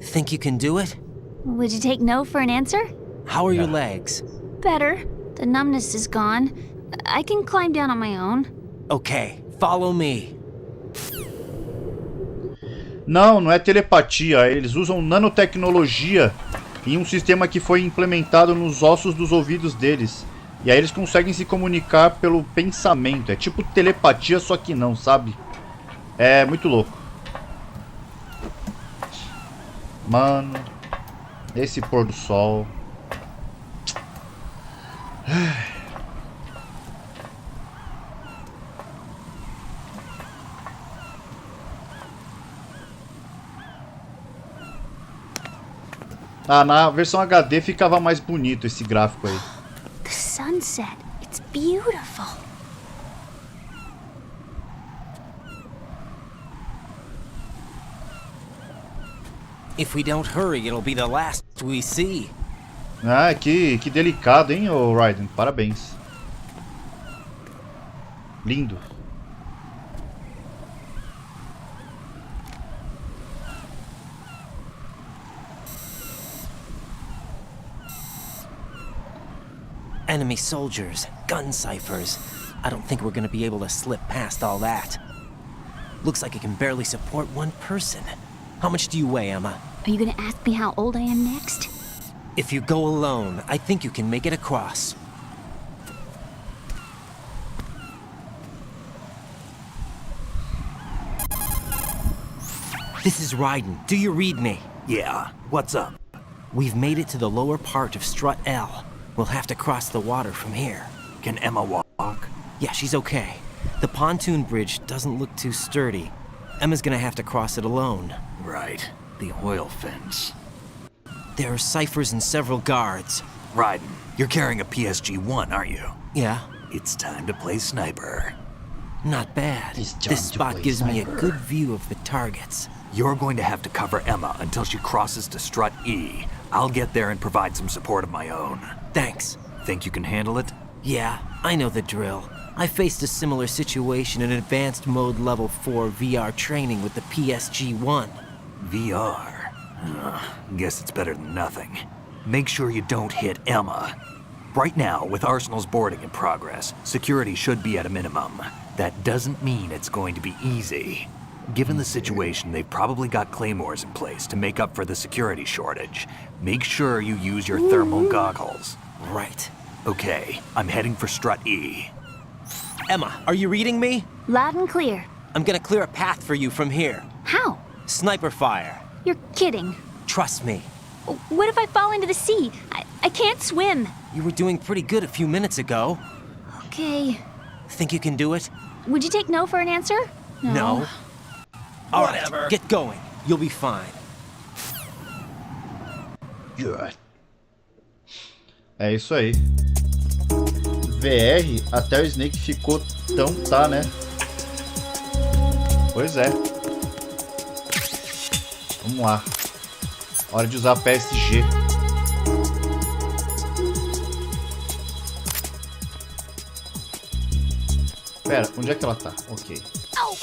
Think you can do it? Would you take no for an answer? How are your legs? Better. The numbness is gone. I can climb down on my own. Okay, follow me. Não, não é telepatia. Eles usam nanotecnologia em um sistema que foi implementado nos ossos dos ouvidos deles. E aí eles conseguem se comunicar pelo pensamento. É tipo telepatia, só que não, sabe? É muito louco. Mano, esse pôr do sol. Ah, na versão HD ficava mais bonito esse gráfico aí. The sunset. It's beautiful. If we don't hurry, it'll be the last we see. Ah, que delicado, hein, ô Raiden? Parabéns. Lindo. Enemy soldiers, gun ciphers. I don't think we're gonna be able to slip past all that. Looks like it can barely support one person. How much do you weigh, Emma? Are you gonna ask me how old I am next? If you go alone, I think you can make it across. This is Raiden. Do you read me? Yeah, what's up? We've made it to the lower part of Strut L. We'll have to cross the water from here. Can Emma walk? Yeah, she's okay. The pontoon bridge doesn't look too sturdy. Emma's gonna have to cross it alone. Right, the oil fence. There are ciphers and several guards. Raiden, you're carrying a PSG-1, aren't you? Yeah, It's time to play sniper. not bad. It's time This to spot play gives me a sniper. good view of the targets. You're going to have to cover Emma until she crosses to Strut E. I'll get there and provide some support of my own. Thanks. Think you can handle it? Yeah, I know the drill. I faced a similar situation in advanced mode level 4 VR training with the PSG-1. VR? Guess it's better than nothing. Make sure you don't hit Emma. Right now, with Arsenal's boarding in progress, security should be at a minimum. That doesn't mean it's going to be easy. Given the situation, they've probably got claymores in place to make up for the security shortage. Make sure you use your thermal goggles. Right. Okay, I'm heading for Strut E. Emma, are you reading me? Loud and clear. I'm gonna clear a path for you from here. How? Sniper fire. You're kidding. Trust me. What if I fall into the sea? I can't swim. You were doing pretty good a few minutes ago. Okay. Think you can do it? Would you take no for an answer? No. All right, get going. You'll be fine. Good. É isso aí. VR, até o Snake ficou tão tá, né? Pois é. Vamos lá. Hora de usar a PSG. Pera, onde é que ela tá? Ok. Au!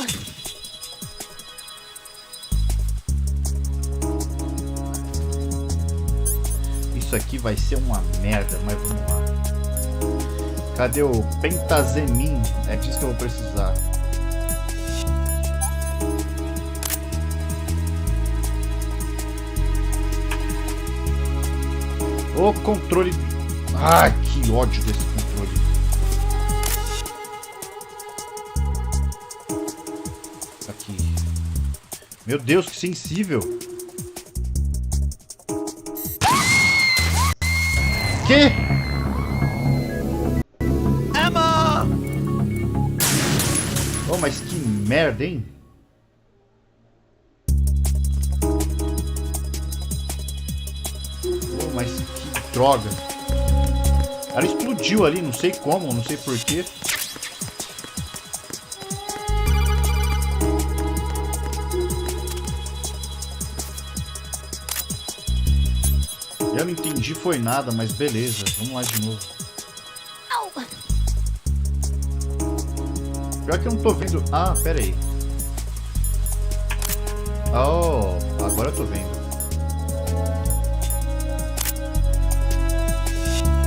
Isso aqui vai ser uma merda, mas vamos lá. Cadê o Pentazemin? É disso que eu vou precisar. O controle... Ai, que ódio desse controle. Aqui. Meu Deus, que sensível. Que? Emma! Oh, mas que merda, hein? Oh, mas que droga. Ela explodiu ali, não sei como, não sei porquê. entendi foi nada, mas beleza. Vamos lá de novo. Pior que eu não tô vendo... Ah, pera aí. Oh, agora eu tô vendo.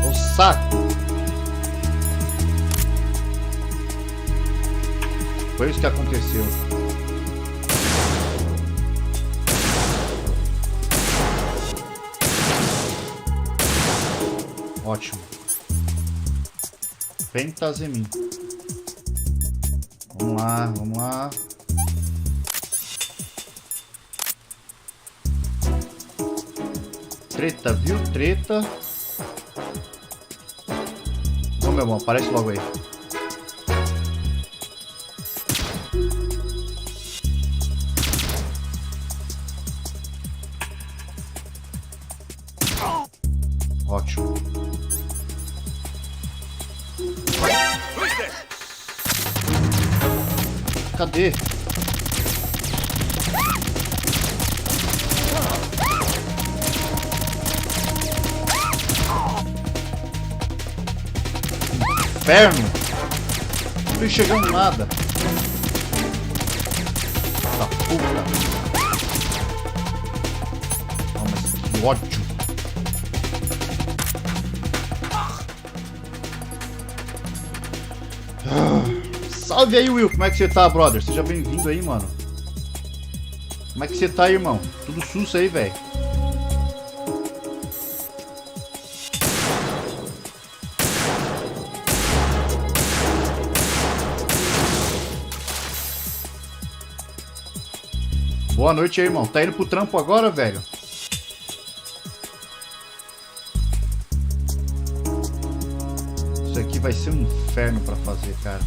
O saco. Foi isso que aconteceu. Ótimo. Pentas em mim. Vamos lá, vamos lá. Treta, viu? Treta. Ô, meu irmão, aparece logo aí. Ótimo. Cadê? Inferno! Não tô enxergando nada. Da puta. Oh, mas que ódio. Salve aí, Will. Como é que você tá, brother? Seja bem-vindo aí, mano. Como é que você tá aí, irmão? Tudo susso aí, velho. Boa noite aí, irmão. Tá indo pro trampo agora, velho? Isso aqui vai ser um inferno pra fazer, cara.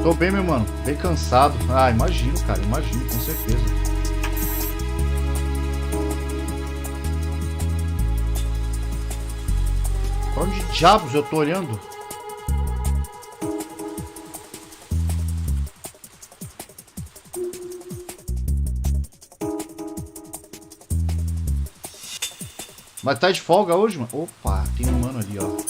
Tô bem, meu mano. Bem cansado. Ah, imagino, cara. Imagino, com certeza. Pra onde diabos eu tô olhando? Mas tá de folga hoje, mano? Opa, tem um mano ali, ó.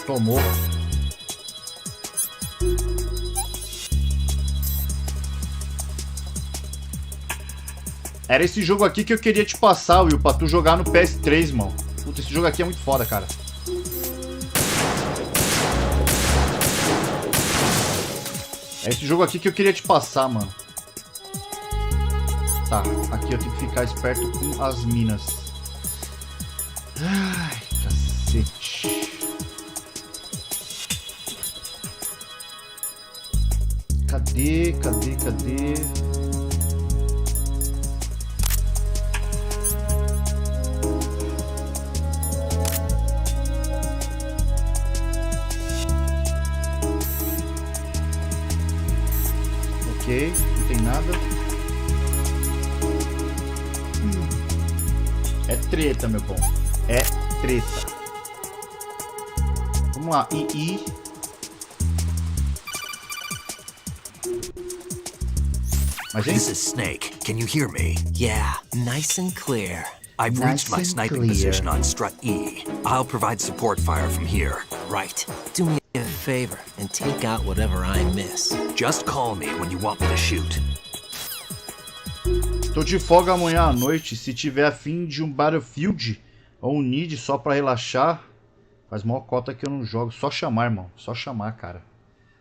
Tomou. Era esse jogo aqui que eu queria te passar, Will, pra tu jogar no PS3, mano. Puta, esse jogo aqui é muito foda, cara. É esse jogo aqui que eu queria te passar, mano. Tá, aqui eu tenho que ficar esperto com as minas. Ai, cacete. Cadê? Ok, não tem nada. É treta, meu bom. É treta. Vamos lá, II. This is Snake. Can you hear me? Yeah, nice and clear. I've reached my sniping position on strut E. I'll provide support fire from here. Right. Do me a favor and take out whatever I miss. Just call me when you want me to shoot. Tô de folga amanhã à noite. Se tiver afim de um Battlefield ou um Need só pra relaxar, faz mó cota que eu não jogo. Só chamar, irmão. Só chamar, cara.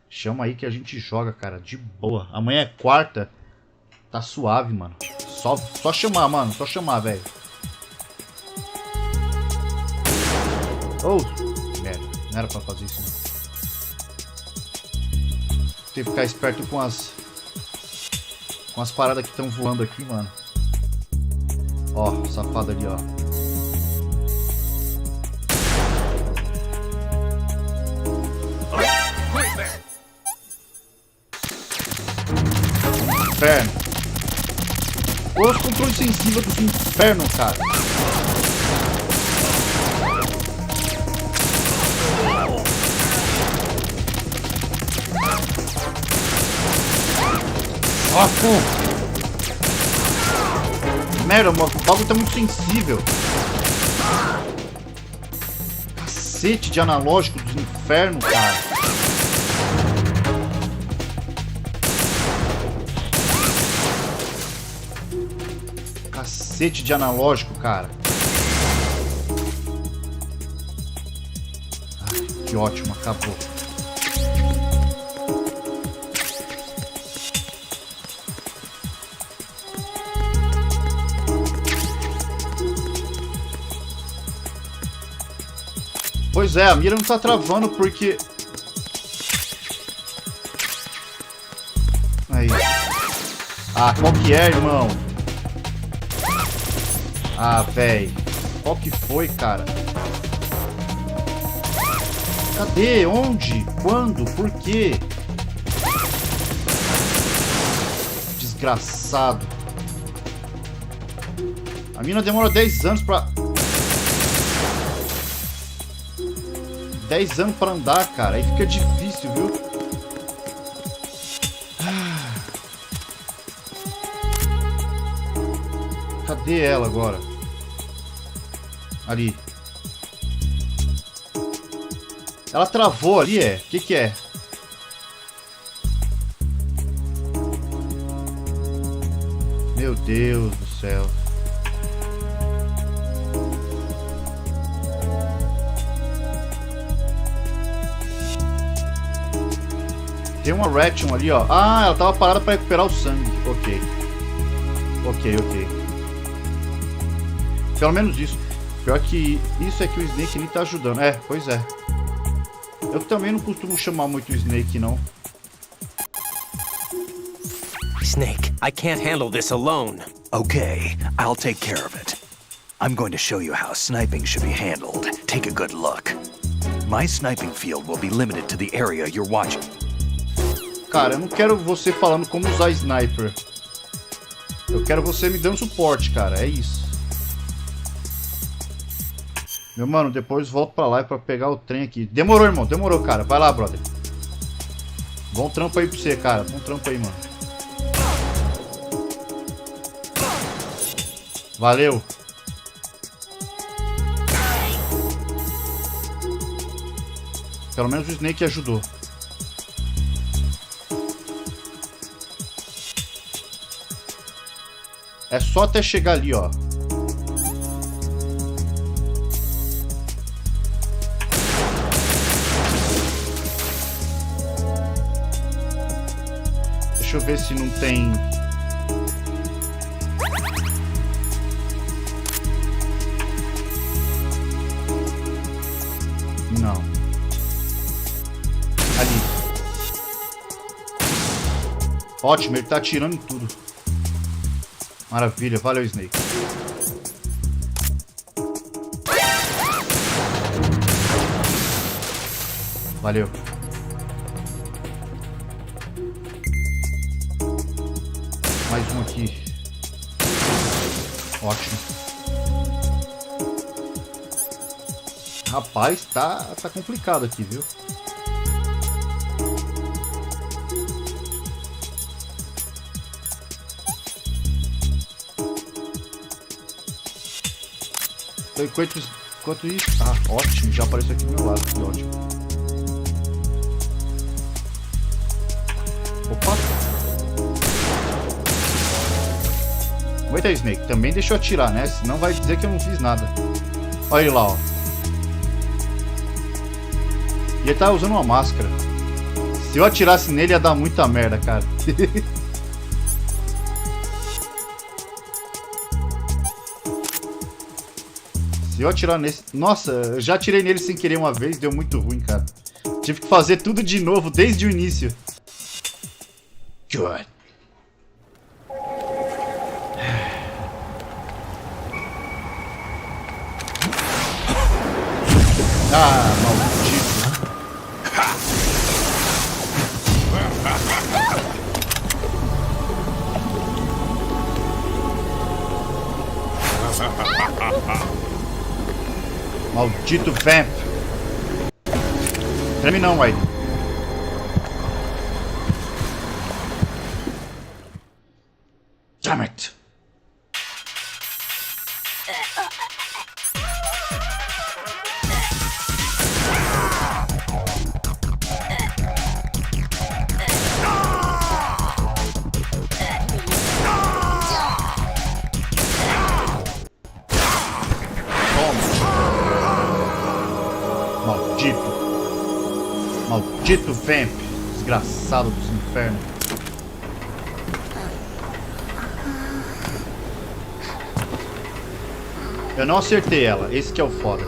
Chama aí que a gente joga, cara. De boa. Amanhã é quarta. Tá suave, mano. Só chamar, mano. Só chamar, velho. Oh, merda. Não era pra fazer isso, não. Tem que ficar esperto com as paradas que estão voando aqui, mano. Ó, safado ali, ó. Inferno. Os controles sensíveis dos infernos, cara. Merda, o bagulho tá muito sensível. Cacete de analógico dos infernos, cara. Cacete de analógico, cara. Ai, que ótimo, acabou. Pois é, a mira não tá travando porque... Aí. Ah, qual que é, irmão? Ah, véi. Qual que foi, cara? Cadê? Onde? Quando? Por quê? Desgraçado. A mina demora 10 anos pra... 10 anos pra andar, cara. Aí fica difícil, viu? Cadê ela agora? Ali. Ela travou ali, é? O que é? Meu Deus do céu. Tem uma Ration ali, ó. Ah, ela tava parada pra recuperar o sangue. Ok. Ok. Pelo menos isso. Pior que isso é que o Snake nem tá ajudando. É, pois é. Eu também não costumo chamar muito o Snake, não. Snake, I can't handle this alone. Okay, I'll take care of it. I'm going to show you how sniping should be handled. Take a good look. My sniping field will be limited to the area you're watching. Cara, eu não quero você falando como usar sniper. Eu quero você me dando suporte, cara. É isso. Meu mano, depois volto pra lá pra pegar o trem aqui. Demorou, irmão. Demorou, cara. Vai lá, brother. Bom trampo aí pra você, cara. Bom trampo aí, mano. Valeu. Pelo menos o Snake ajudou. É só até chegar ali, ó. Deixa eu ver se não tem... Não. Ali. Ótimo, ele tá atirando em tudo. Maravilha, valeu, Snake. Valeu. Mais um aqui. Ótimo. Rapaz, tá complicado aqui, viu? Enquanto isso... Ah, ótimo, já apareceu aqui do meu lado, que ótimo. Opa! Aguenta aí, Snake, também deixa eu atirar, né? Senão vai dizer que eu não fiz nada. Olha ele lá, ó. E ele tá usando uma máscara. Se eu atirasse nele ia dar muita merda, cara. Se eu atirar nesse... Nossa, eu já atirei nele sem querer uma vez, deu muito ruim, cara. Tive que fazer tudo de novo, desde o início. Good. Ah, maldito. Maldito vamp. Treme não, White. Maldito Vamp. Desgraçado dos infernos. Eu não acertei ela. Esse que é o foda.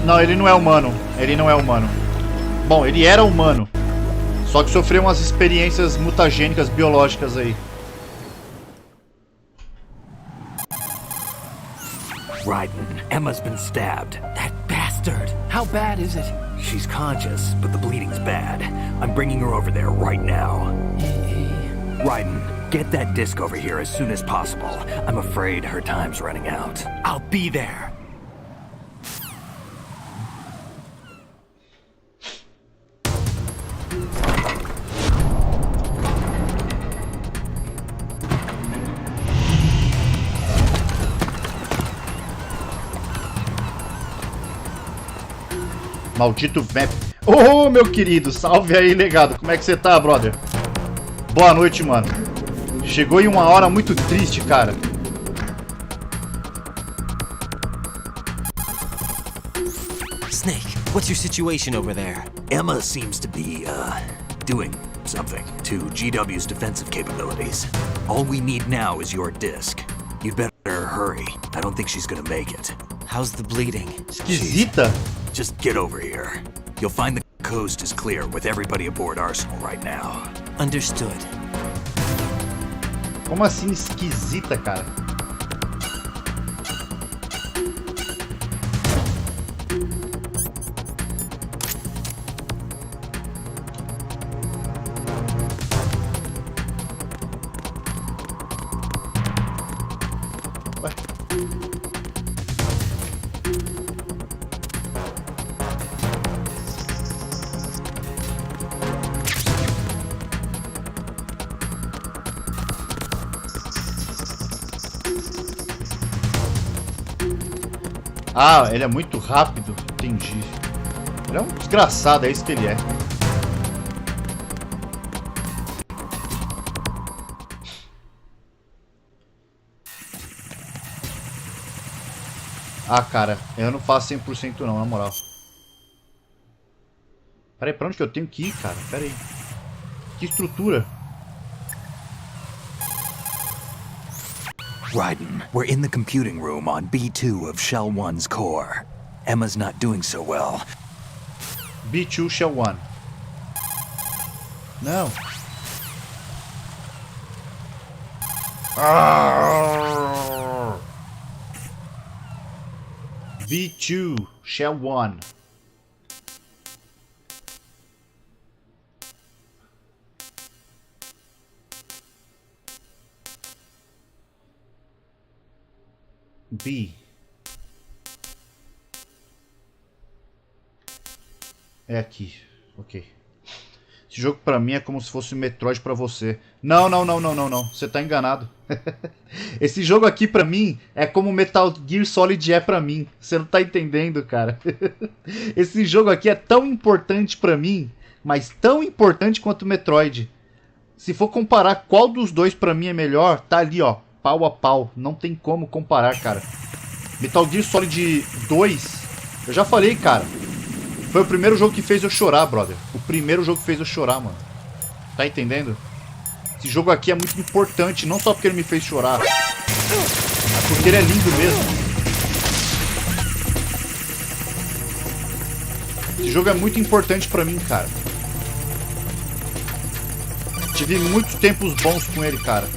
Não, ele não é humano. Ele não é humano. Bom, ele era humano. Só que sofreu umas experiências mutagênicas biológicas aí. Raiden, Emma's been stabbed. That bastard. How bad is it? She's conscious, but the bleeding's bad. I'm bringing her over there right now. Raiden, get that disc over here as soon as possible. I'm afraid her time's running out. I'll be there. Maldito Vamp. Ô, meu querido, salve aí, legado. Como é que você tá, brother? Boa noite, mano. Chegou em uma hora muito triste, cara. Snake, what's your situation over there? Emma seems to be, doing something to GW's defensive capabilities. All we need now is your disc. You'd better hurry. I don't think she's gonna make it. How's the bleeding? Esquisita. Just get over here. You'll find the coast is clear with everybody aboard Arsenal right now. Understood. Como assim esquisita, cara? Ah, ele é muito rápido. Entendi. Ele é um desgraçado, é isso que ele é. Ah, cara, eu não faço 100% não, na moral. Pera aí, pra onde que eu tenho que ir, cara? Pera aí. Que estrutura. Raiden, we're in the computing room on B2 of Shell 1's core. Emma's not doing so well. B2 Shell 1. Não. B2 Shell 1. B. É aqui. Ok. Esse jogo pra mim é como se fosse um Metroid pra você. Não. Você tá enganado. Esse jogo aqui pra mim é como Metal Gear Solid é pra mim. Você não tá entendendo, cara. Esse jogo aqui é tão importante pra mim, mas tão importante quanto o Metroid. Se for comparar qual dos dois pra mim é melhor, tá ali, ó. Pau a pau. Não tem como comparar, cara. Metal Gear Solid 2, eu já falei, cara. Foi o primeiro jogo que fez eu chorar, brother. O primeiro jogo que fez eu chorar, mano. Tá entendendo? Esse jogo aqui é muito importante, não só porque ele me fez chorar, mas porque ele é lindo mesmo. Esse jogo é muito importante pra mim, cara. Tive muitos tempos bons com ele, cara.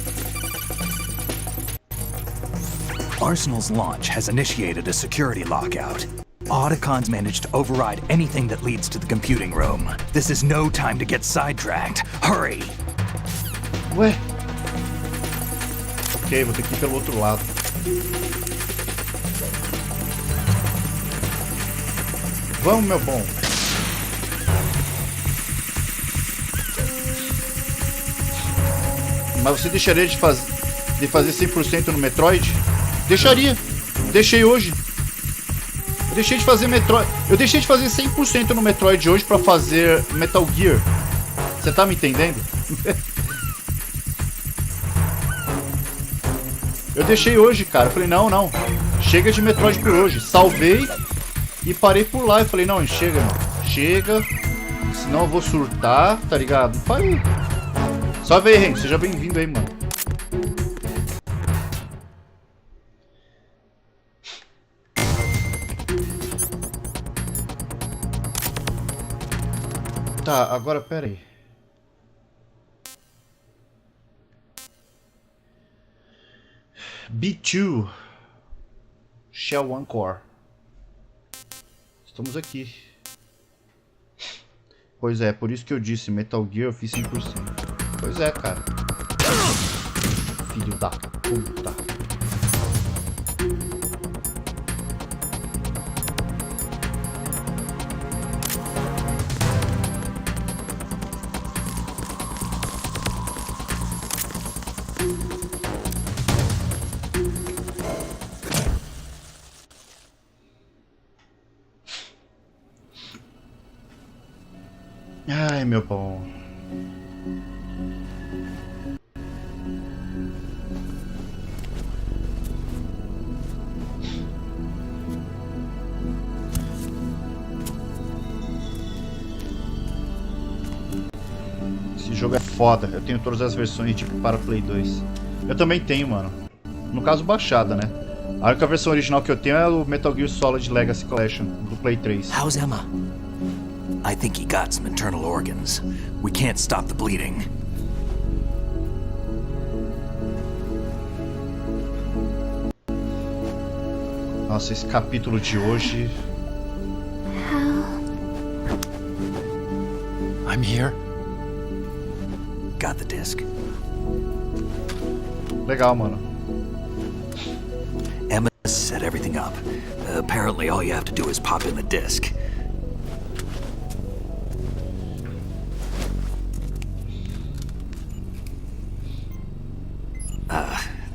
Arsenal's launch has initiated a security lockout. Autocon's managed to override anything that leads to the computing room. This is no time to get sidetracked. Hurry! Ué? Ok, vou ter que ir pelo outro lado. Vamos, meu bom. Mas você deixaria de fazer 100% no Metroid? Deixaria. Deixei hoje. Eu deixei de fazer Metroid. Eu deixei de fazer 100% no Metroid hoje pra fazer Metal Gear. Você tá me entendendo? Eu deixei hoje, cara. Eu falei, não. Chega de Metroid por hoje. Salvei e parei por lá. Eu falei, não, chega, mano. Chega. Senão eu vou surtar, tá ligado? Parei. Salve aí, Ren. Seja bem-vindo aí, mano. Tá, agora pera aí. B2 Shell One Core. Estamos aqui. Pois é, por isso que eu disse Metal Gear eu fiz 100%. Pois é, cara. Filho da puta. Ai, meu bom. Esse jogo é foda. Eu tenho todas as versões tipo para Play 2. Eu também tenho, mano. No caso, baixada, né? A única versão original que eu tenho é o Metal Gear Solid Legacy Collection do Play 3. How's Emma? I think he got some internal organs. We can't stop the bleeding. Nossa, esse capítulo de hoje... I'm here. Got the disc. Legal, mano. Emma set everything up. Apparently all you have to do is pop in the disc.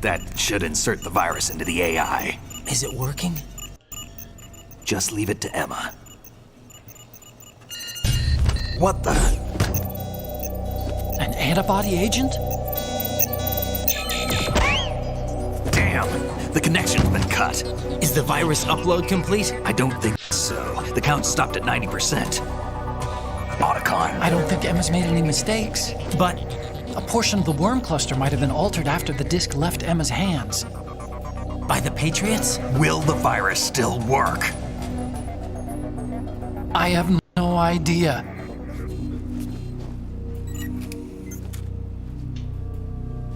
That should insert the virus into the AI. Is it working? Just leave it to Emma. What the? An antibody agent? Damn! The connection's been cut. Is the virus upload complete? I don't think so. The count stopped at 90%. Autocon. I don't think Emma's made any mistakes. But A portion of the worm cluster might have been altered after the disc left Emma's hands. by the Patriots? Will the virus still work? I have no idea.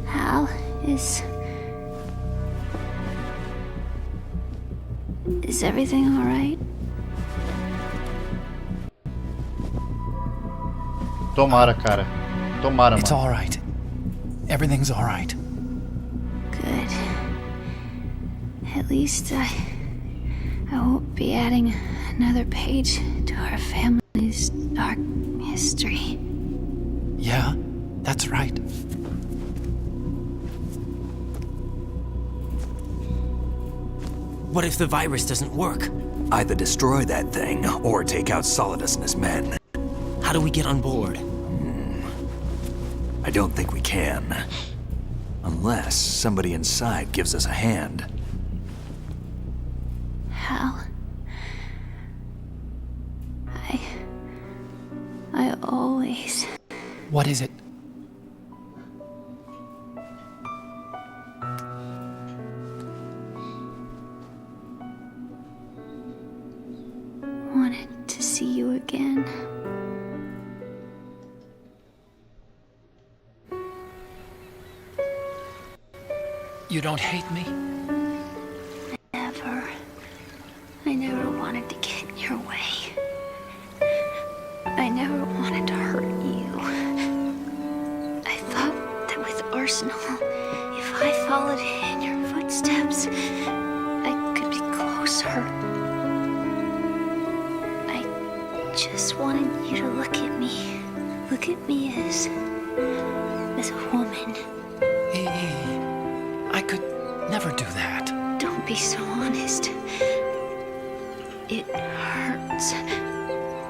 Hal, is everything all right? Tomara, cara. Tomara, It's mano. all right. Everything's all right. Good. At least I won't be adding another page to our family's dark history. Yeah, that's right. What if the virus doesn't work? Either destroy that thing, or take out Solidus and his men. How do we get on board? I don't think we can. Unless somebody inside gives us a hand. Hal, I always... What is it? wanted to see you again. You don't hate me? Never. I never wanted to kill I never wanted to hurt you. I thought that with Arsenal, if I followed in your footsteps, I could be closer. I just wanted you to look at me. Look at me as a woman. I could never do that. Don't be so honest. It hurts.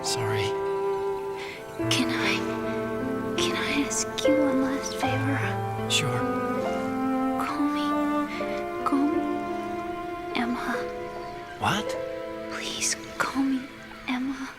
Sorry. Can I ask you one last favor? Sure. Call me Emma. What? Please call me Emma.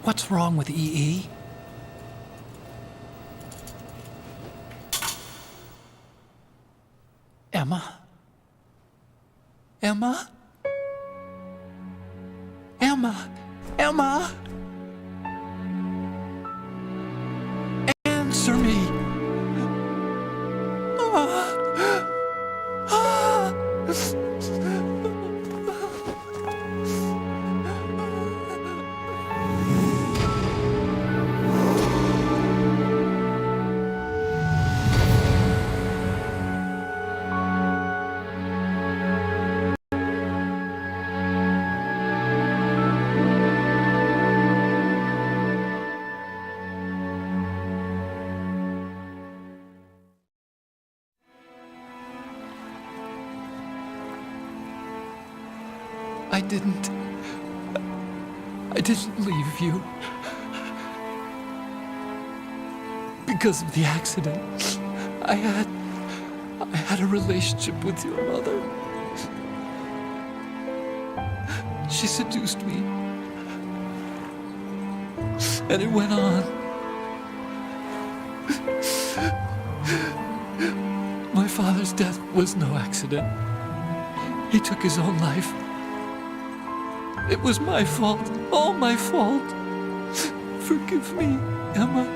What's wrong with EE? Emma? Emma? Emma? Emma? Answer me! I didn't leave you. Because of the accident, I had a relationship with your mother. She seduced me. And it went on. My father's death was no accident. He took his own life. It was my fault, all my fault. Forgive me, Emma.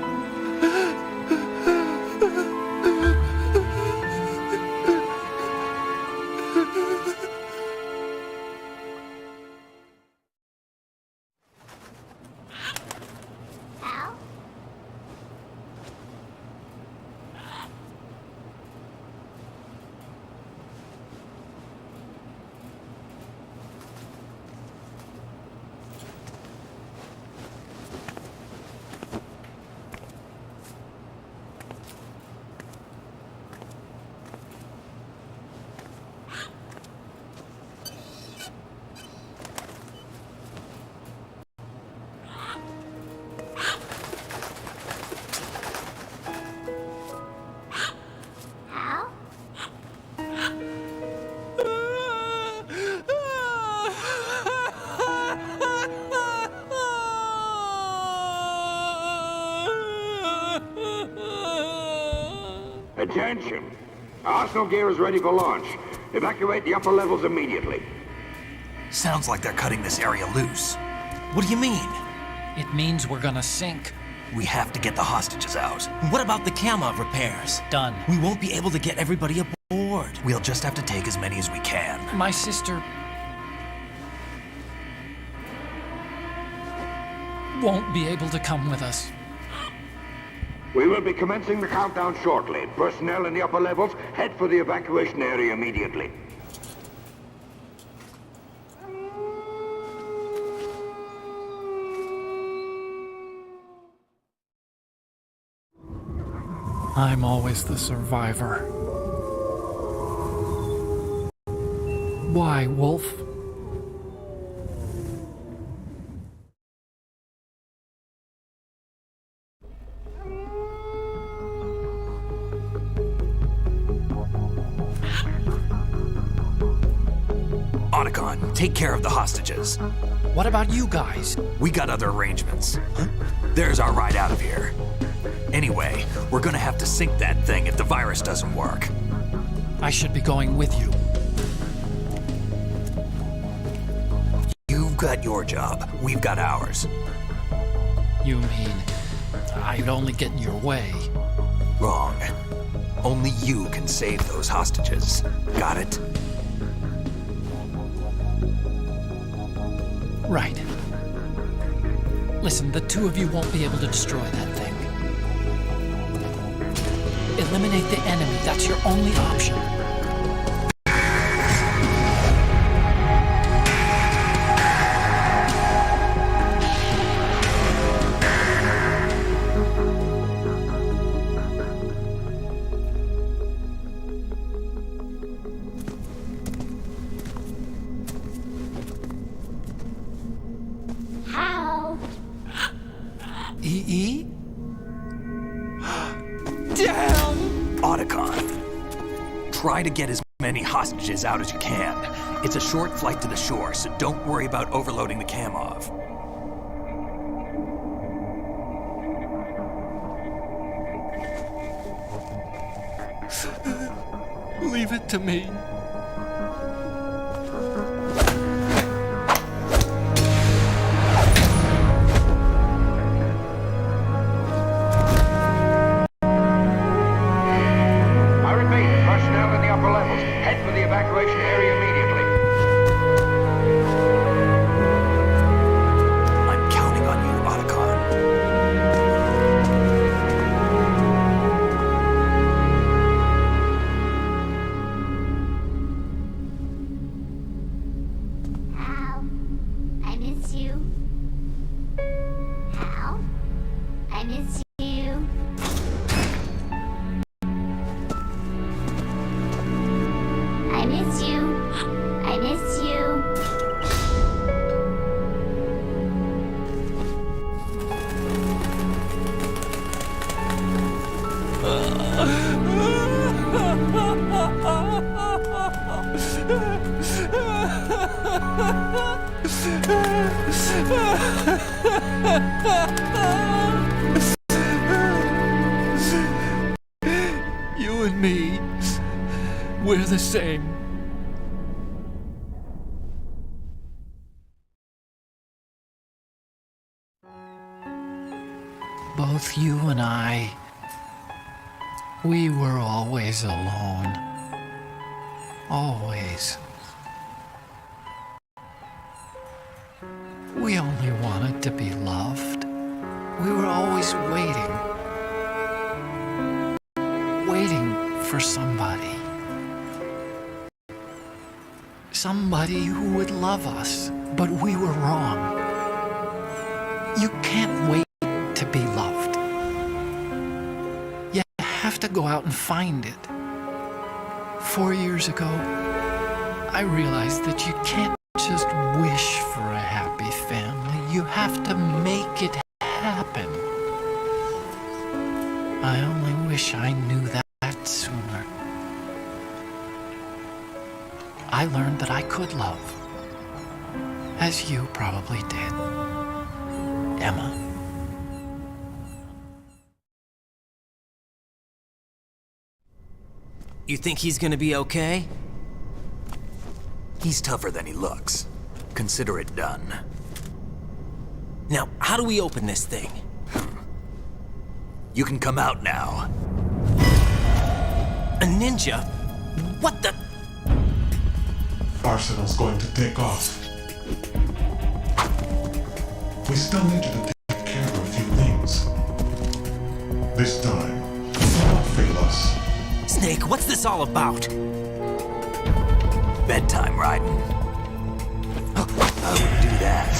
Attention! Arsenal gear is ready for launch. Evacuate the upper levels immediately. Sounds like they're cutting this area loose. What do you mean? It means we're gonna sink. We have to get the hostages out. What about the camera repairs? Done. We won't be able to get everybody aboard. We'll just have to take as many as we can. My sister won't be able to come with us. We will be commencing the countdown shortly. Personnel in the upper levels, head for the evacuation area immediately. I'm always the survivor. Why, Wolf? Otacon, take care of the hostages. What about you guys? We got other arrangements. There's our ride out of here. Anyway, we're gonna have to sink that thing if the virus doesn't work. I should be going with you. You've got your job. We've got ours. You mean I'd only get in your way? Wrong. Only you can save those hostages. Got it? Right. Listen, the two of you won't be able to destroy that thing. Eliminate the enemy. That's your only option. E? Damn! Otacon. Try to get as many hostages out as you can. It's a short flight to the shore, so don't worry about overloading the Kamov. Leave it to me. You and me, we're the same. Both you and I, we were always alone. Always. We only wanted to be loved. We were always waiting. Waiting for somebody. Somebody who would love us, but we were wrong. You can't wait to be loved. You have to go out and find it. 4 years ago, I realized that you can't just wish for a happy family. You have to make it happen. I only wish I knew that sooner. I learned that I could love, as you probably did, Emma. You think he's gonna be okay? He's tougher than he looks. Consider it done. Now, how do we open this thing? You can come out now. A ninja? What the? Arsenal's going to take off. We still need you to take care of a few things. This time, don't fail us. Snake, what's this all about? Bedtime riding. I wouldn't do that.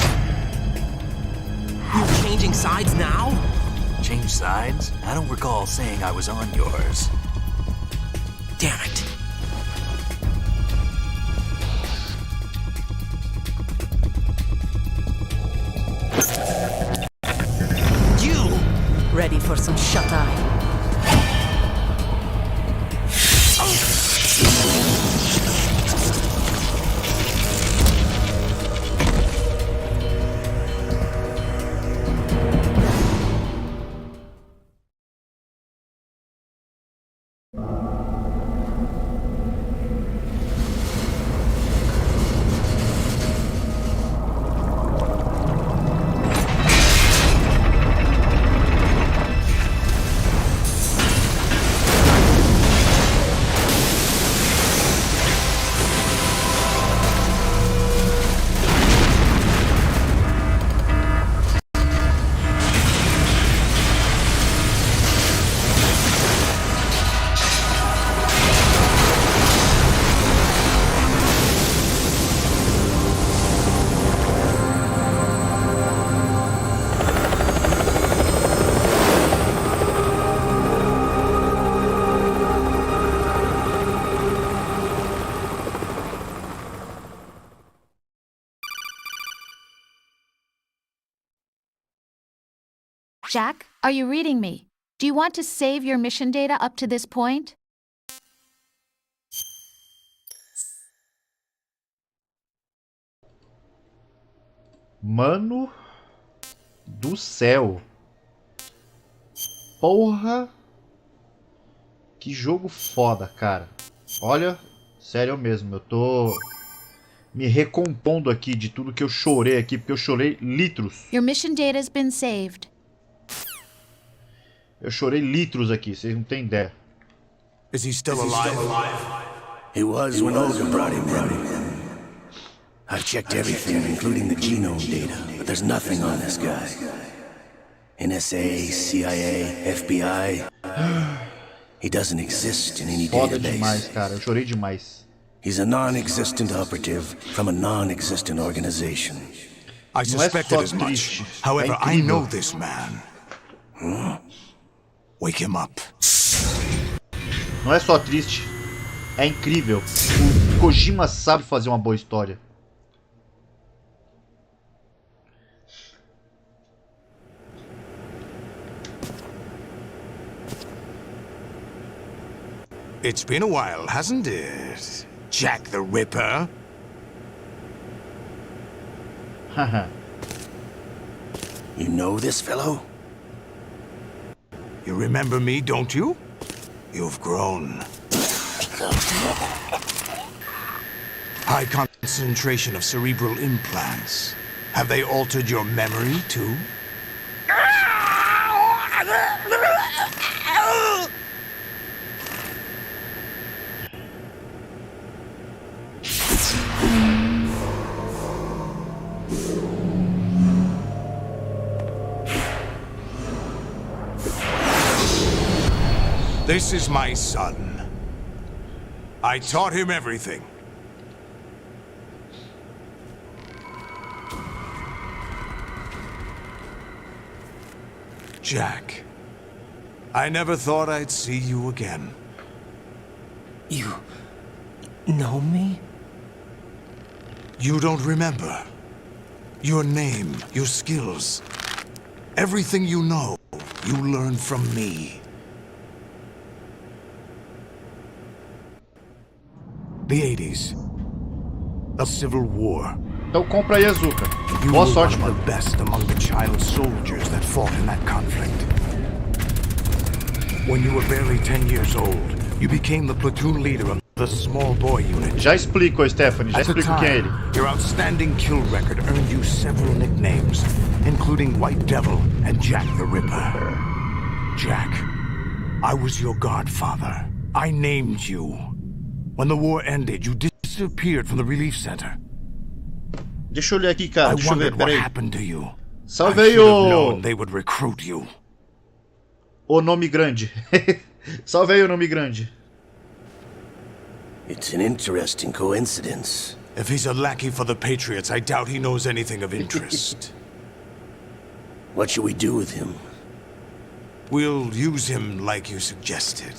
You're changing sides now? Change sides? I don't recall saying I was on yours. Damn it. You! Ready for some shut-eye? Jack, are you reading me? Do you want to save your mission data up to this point? Mano do céu. Porra. Que jogo foda, cara. Olha, sério mesmo, eu tô me recompondo aqui de tudo que eu chorei aqui, porque eu chorei litros. Your mission data has been saved. Eu chorei litros aqui, vocês não têm ideia. Is he still alive? He was when Olga brought him in. I've checked everything, including the genome data, but there's nothing on this guy. NSA, CIA, FBI. He doesn't exist in any Foda database. demais, cara. Eu chorei demais. He's a non-existent operative from a non-existent organization. I suspected as much. However, I know this man. Wake him up. Não é só triste, é incrível. O Kojima sabe fazer uma boa história. It's been a while, hasn't it? Jack the Ripper? Haha. You know this fellow? You remember me, don't you? You've grown. High concentration of cerebral implants. Have they altered your memory, too? This is my son. I taught him everything. Jack, I never thought I'd see you again. You know me? You don't remember. Your name, your skills. Everything you know, you learned from me. The 80s. A civil war. Então compra aí, Azuka. You Boa were sorte, one of mano. the best among the child soldiers that fought in that conflict. When you were barely 10 years old, you became the platoon leader of the small boy unit. Já explico, Stephanie. Já At the explico quem é ele. time, your outstanding kill record earned you several nicknames, including White Devil and Jack the Ripper. Jack, I was your godfather. I named you. When the war ended, you disappeared from the relief center. Deixa eu ler aqui, cara. I Deixa eu ver, wondered what peraí. happened to you. Salve I aí, should have ô... known they would recruit you. O nome grande. Salve aí, o nome grande. It's an interesting coincidence. If he's a lackey for the Patriots, I doubt he knows anything of interest. What should we do with him? We'll use him like you suggested.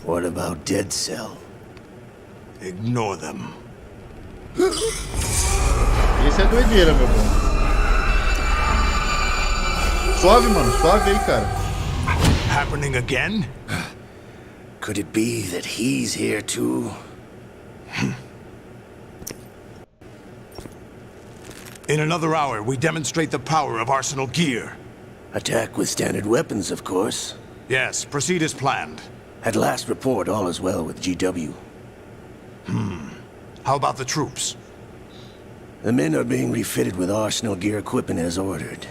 What about Dead Cell? Ignore them. Esse é doideira, meu bom. Suave, mano. Suave aí, cara. Happening again? Could it be that he's here too? In another hour, we demonstrate the power of Arsenal gear. Attack with standard weapons, of course. Yes, proceed as planned. At last report, all is well with GW. How about the troops? The men are being refitted with Arsenal gear equipment as ordered.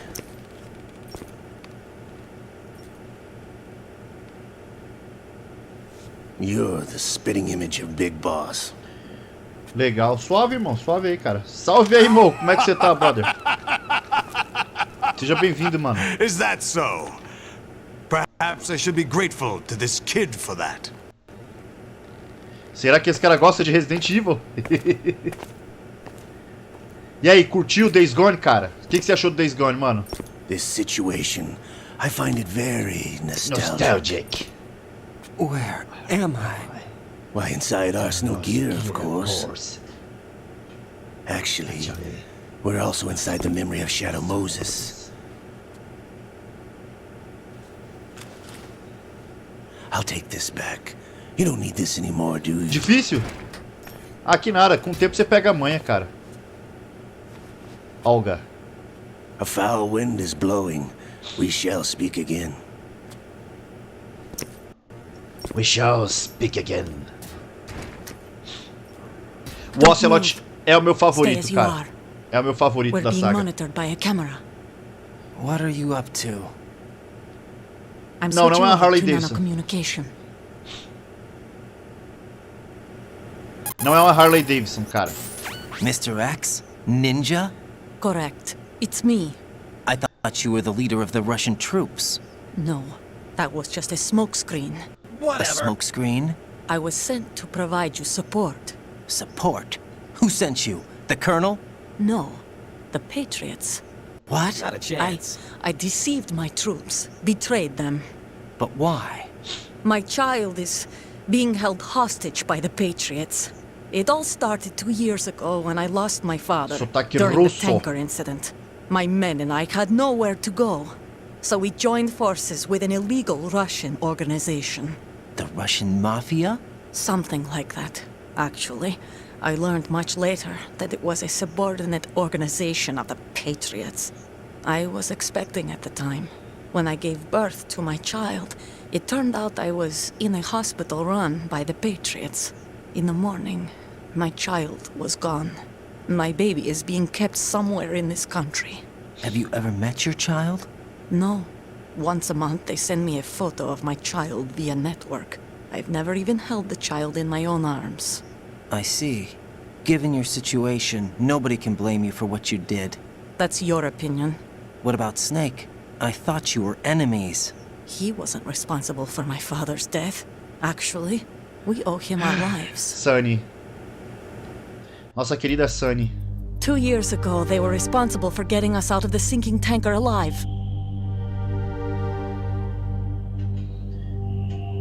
You're the spitting image of Big Boss. Legal. Suave, irmão. Suave aí, cara. Salve aí, irmão. Como é que você tá, brother? Seja bem-vindo, mano. Is that so? Perhaps I should be grateful to this kid for that. Será que esse cara gosta de Resident Evil? E aí, curtiu o Days Gone, cara? O que você achou do Days Gone, mano? This situation, I find it very nostalgic. Where am I? Why, inside Arsenal gear, of course. Actually, we're also inside the memory of Shadow Moses. I'll take this back. You don't need this anymore, do you? Difícil? Aqui nada, com o tempo você pega a manha, cara. Olga. A foul wind is blowing. We shall speak again. We shall speak again. O Ocelot é o meu favorito, cara. É o meu favorito da saga. What are you up to? Não, não é a Harley Davidson. Não é uma Harley Davidson, cara. Mr. X? Ninja? Correct. It's me. I thought you were the leader of the Russian troops. No, that was just a smokescreen. Whatever. A smokescreen? I was sent to provide you support. Support? Who sent you? The Colonel? No, the Patriots. What? Not a chance. I deceived my troops, betrayed them. But why? My child is being held hostage by the Patriots. It all started 2 years ago when I lost my father during the tanker incident. My men and I had nowhere to go, so we joined forces with an illegal Russian organization. The Russian Mafia? Something like that, actually. I learned much later that it was a subordinate organization of the Patriots. I was expecting at the time. When I gave birth to my child, it turned out I was in a hospital run by the Patriots. In the morning, my child was gone. My baby is being kept somewhere in this country. Have you ever met your child? No. Once a month, they send me a photo of my child via network. I've never even held the child in my own arms. I see. Given your situation, nobody can blame you for what you did. That's your opinion. What about Snake? I thought you were enemies. He wasn't responsible for my father's death. Actually, we owe him our lives. Sunny. Nossa querida Sunny. 2 years ago, they were responsible for getting us out of the sinking tanker alive.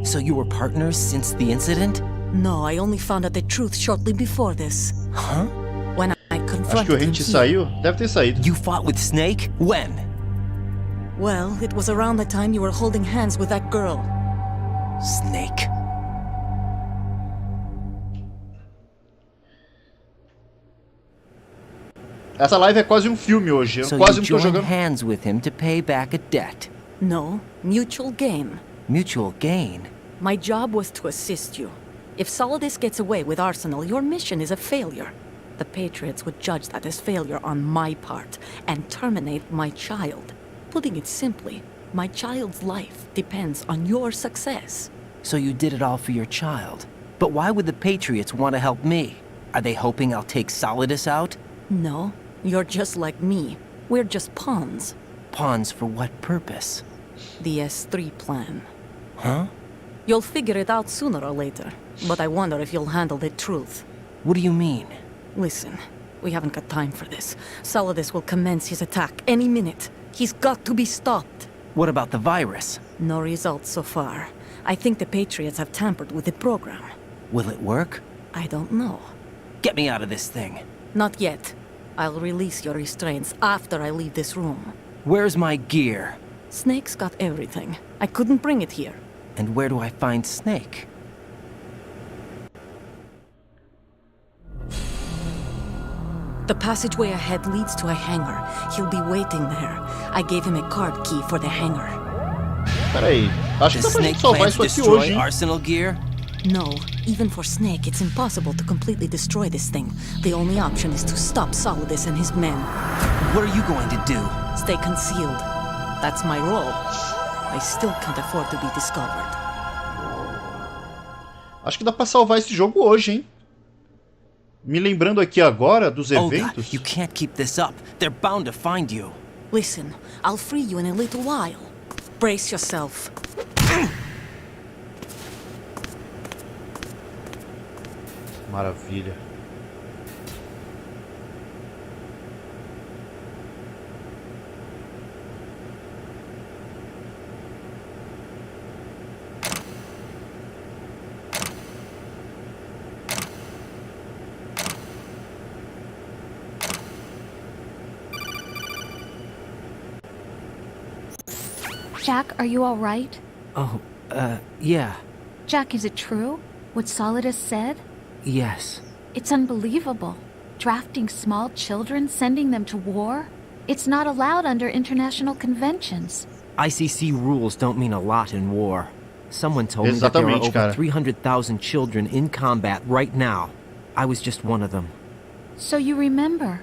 So you were partners since the incident? No, I only found out the truth shortly before this. Huh? When I confronted Acho que o Hint saiu. Deve ter saído. You fought with Snake? When? Well, it was around the time you were holding hands with that girl. Snake. Essa live é quase um filme hoje. Eu So quase you não tô joined jogando. hands with him to pay back a debt. No, mutual gain. Mutual gain? My job was to assist you. If Solidus gets away with Arsenal, your mission is a failure. The Patriots would judge that as failure on my part and terminate my child. Putting it simply, my child's life depends on your success. So you did it all for your child. But why would the Patriots want to help me? Are they hoping I'll take Solidus out? No, you're just like me. We're just pawns. Pawns for what purpose? The S3 plan. Huh? You'll figure it out sooner or later, but I wonder if you'll handle the truth. What do you mean? Listen, we haven't got time for this. Solidus will commence his attack any minute. He's got to be stopped. What about the virus? No results so far. I think the Patriots have tampered with the program. Will it work? I don't know. Get me out of this thing. Not yet. I'll release your restraints after I leave this room. Where's my gear? Snake's got everything. I couldn't bring it here. And where do I find Snake? The passageway ahead leads to a hangar. He'll be waiting there. I gave him a card key for the hangar. Peraí, acho que Does dá pra Snake gente salvar plan isso to aqui destroy hoje, hein? Arsenal gear? No, even for Snake, it's impossible to completely destroy this thing. The only option is to stop Solidus and his men. What are you going to do? Stay concealed. That's my role. I still can't afford to be discovered. Acho que dá pra salvar esse jogo hoje, hein? Me lembrando aqui agora dos Olga, eventos. you can't keep this up. They're bound to find you. Listen, I'll free you in a little while. Brace yourself. Maravilha. Jack, are you all right? Oh, Yeah. Jack, is it true? What Solidus said? Yes. It's unbelievable. Drafting small children, sending them to war? It's not allowed under international conventions. ICC rules don't mean a lot in war. Someone told me that there are over 300,000 children in combat right now. I was just one of them. So you remember?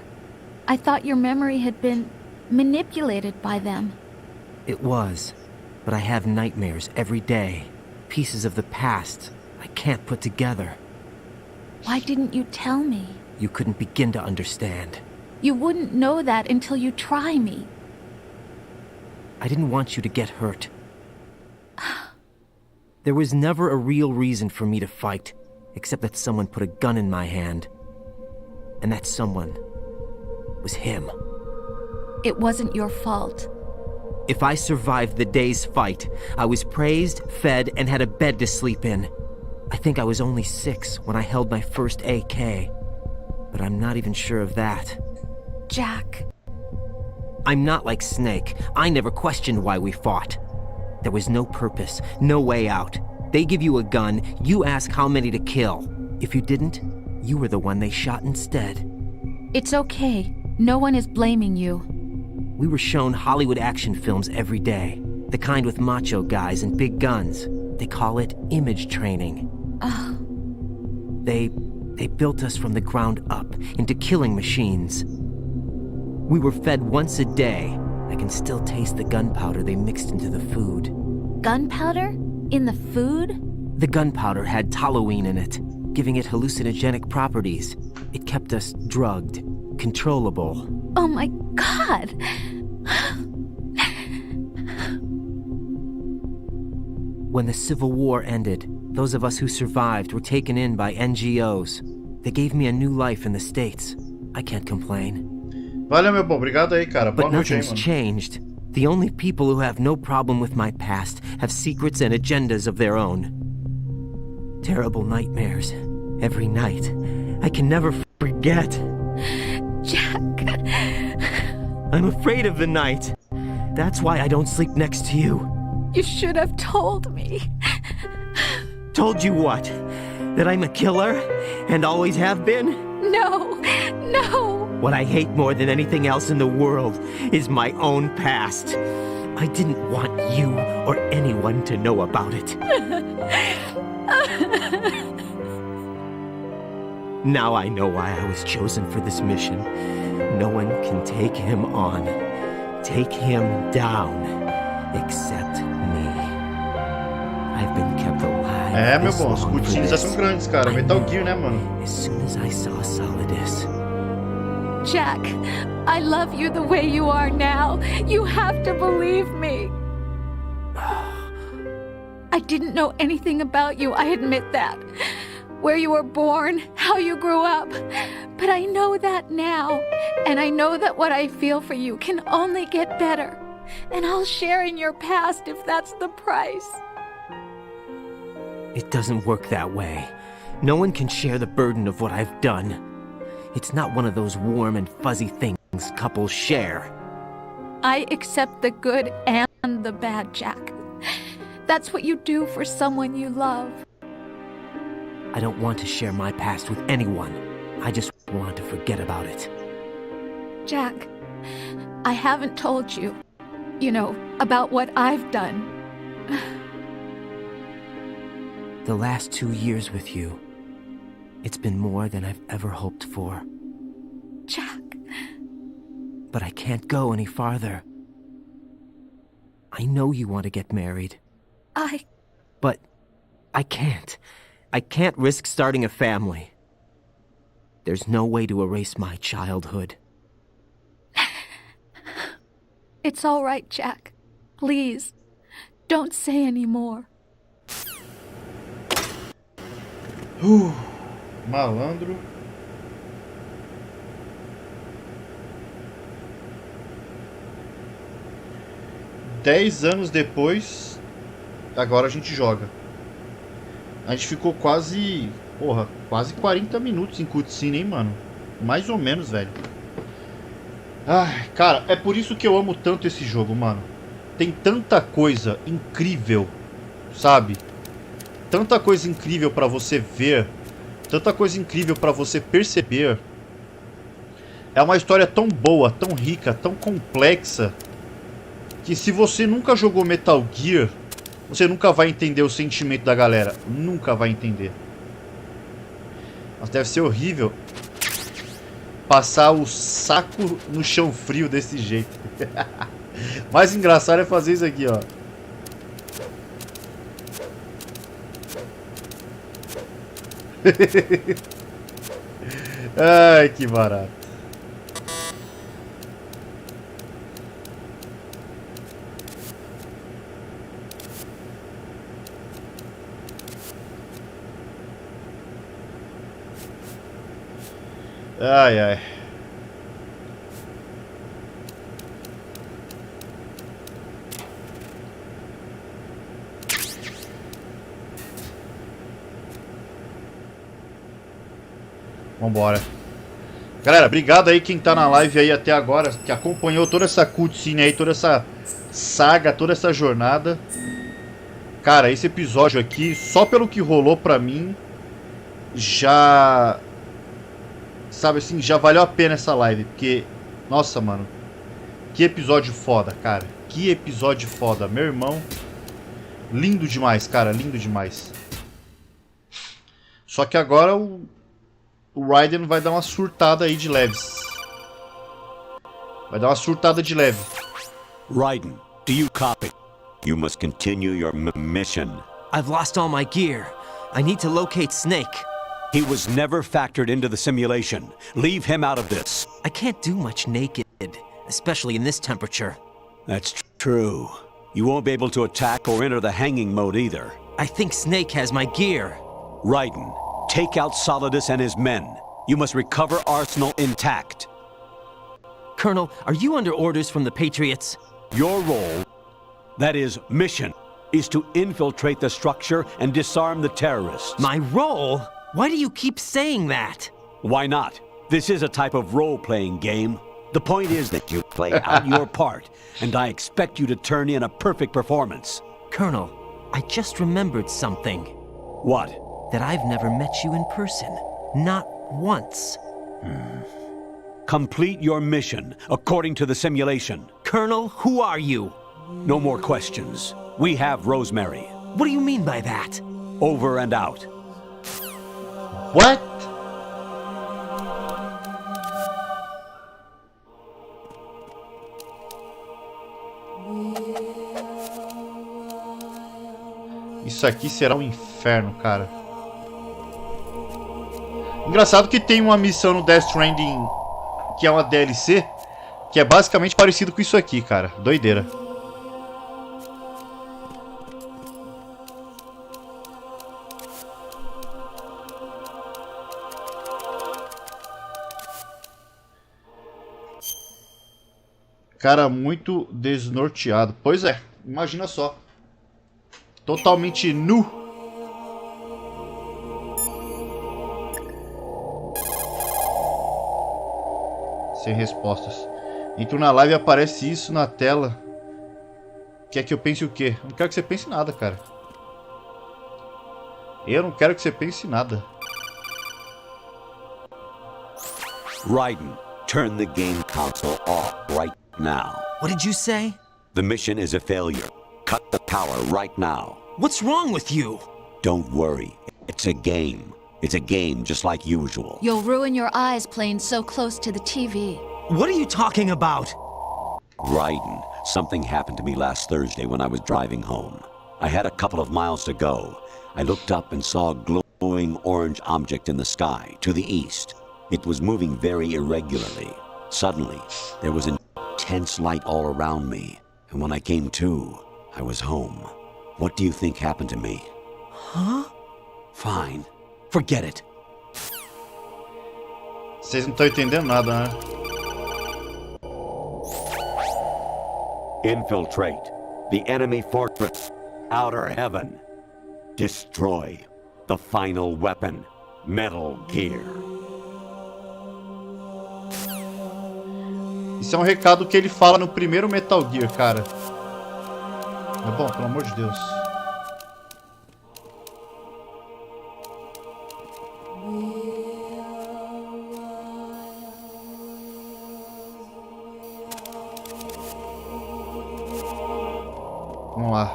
I thought your memory had been manipulated by them. It was, but I have nightmares every day. Pieces of the past I can't put together. Why didn't you tell me? You couldn't begin to understand. You wouldn't know that until you try me. I didn't want you to get hurt. There was never a real reason for me to fight, except that someone put a gun in my hand. And that someone was him. It wasn't your fault. If I survived the day's fight, I was praised, fed, and had a bed to sleep in. I think I was only 6 when I held my first AK. But I'm not even sure of that. Jack. I'm not like Snake. I never questioned why we fought. There was no purpose, no way out. They give you a gun, you ask how many to kill. If you didn't, you were the one they shot instead. It's okay. No one is blaming you. We were shown Hollywood action films every day. The kind with macho guys and big guns. They call it image training. They built us from the ground up into killing machines. We were fed once a day. I can still taste the gunpowder they mixed into the food. Gunpowder? In the food? The gunpowder had toluene in it, giving it hallucinogenic properties. It kept us drugged, controllable. Oh my God! When the Civil War ended, those of us who survived were taken in by NGOs. They gave me a new life in the States. I can't complain. Valeu, meu bom. Obrigado aí, cara. But nothing's changed. The only people who have no problem with my past have secrets and agendas of their own. Terrible nightmares. Every night. I can never forget. Jack. I'm afraid of the night. That's why I don't sleep next to you. You should have told me. Told you what? That I'm a killer? And always have been? No. What I hate more than anything else in the world is my own past. I didn't want you or anyone to know about it. Now I know why I was chosen for this mission. No one can take him on, take him down, except me. I've been kept alive. É, meu bom, os cutscenes já são grandes, cara. Metal Gear, né, mano? As soon as I saw Solidus. Jack, I love you the way you are now. You have to believe me. I didn't know anything about you, I admit that. Where you were born, how you grew up. But I know that now. And I know that what I feel for you can only get better. And I'll share in your past if that's the price. It doesn't work that way. No one can share the burden of what I've done. It's not one of those warm and fuzzy things couples share. I accept the good and the bad, Jack. That's what you do for someone you love. I don't want to share my past with anyone. I just want to forget about it. Jack, I haven't told you, about what I've done. The last 2 years with you, it's been more than I've ever hoped for. Jack. But I can't go any farther. I know you want to get married. But I can't. I can't risk starting a family. There's no way to erase my childhood. It's all right, Jack. Please, don't say any more. Malandro. Dez anos depois, agora a gente joga. A gente ficou quase 40 minutos em cutscene, hein, mano? Mais ou menos, velho. Ai, cara, é por isso que eu amo tanto esse jogo, mano. Tem tanta coisa incrível sabe? Tanta coisa incrível pra você ver, tanta coisa incrível pra você perceber. É uma história tão boa, tão rica, tão complexa, que se você nunca jogou Metal Gear, você nunca vai entender o sentimento da galera. Nunca vai entender. Mas deve ser horrível passar o saco no chão frio desse jeito. Mais engraçado é fazer isso aqui, ó. Ai, que barato. Ai, ai. Vambora. Galera, obrigado aí quem tá na live aí até agora, que acompanhou toda essa cutscene aí, toda essa saga, toda essa jornada. Cara, esse episódio aqui, só pelo que rolou pra mim, já... sabe assim, já valeu a pena essa live, porque... nossa, mano. Que episódio foda, cara. Que episódio foda, meu irmão. Lindo demais, cara, lindo demais. Só que agora o Raiden vai dar uma surtada aí de leves. Vai dar uma surtada de leve. Raiden, do you copy? You must continue your mission. I've lost all my gear. I need to locate Snake. He was never factored into the simulation. Leave him out of this. I can't do much naked, especially in this temperature. That's true. You won't be able to attack or enter the hanging mode either. I think Snake has my gear. Raiden, take out Solidus and his men. You must recover Arsenal intact. Colonel, are you under orders from the Patriots? Your role, that is, mission, is to infiltrate the structure and disarm the terrorists. My role? Why do you keep saying that? Why not? This is a type of role-playing game. The point is that you play out your part, and I expect you to turn in a perfect performance. Colonel, I just remembered something. What? That I've never met you in person. Not once. Complete your mission, according to the simulation. Colonel, who are you? No more questions. We have Rosemary. What do you mean by that? Over and out. What? Isso aqui será um inferno, cara. Engraçado que tem uma missão no Death Stranding que é uma DLC, que é basicamente parecido com isso aqui, cara. Doideira. Cara, muito desnorteado. Pois é, imagina só. Totalmente nu. Sem respostas. Entro na live e aparece isso na tela. Quer que eu pense o quê? Não quero que você pense nada, cara. Eu não quero que você pense nada. Raiden, turn the game console off right now. What did you say? The mission is a failure. Cut the power right now. What's wrong with you? Don't worry. It's a game. It's a game just like usual. You'll ruin your eyes playing so close to the TV. What are you talking about? Raiden, something happened to me last Thursday when I was driving home. I had a couple of miles to go. I looked up and saw a glowing orange object in the sky to the east. It was moving very irregularly. Suddenly, there was intense light all around me. And when I came to, I was home. What do you think happened to me? Huh? Fine. Forget it. Vocês não estão entendendo nada, né? Infiltrate the enemy fortress, Outer Heaven. Destroy the final weapon, Metal Gear. Isso é um recado que ele fala no primeiro Metal Gear, cara. É bom, pelo amor de Deus. Vamos lá.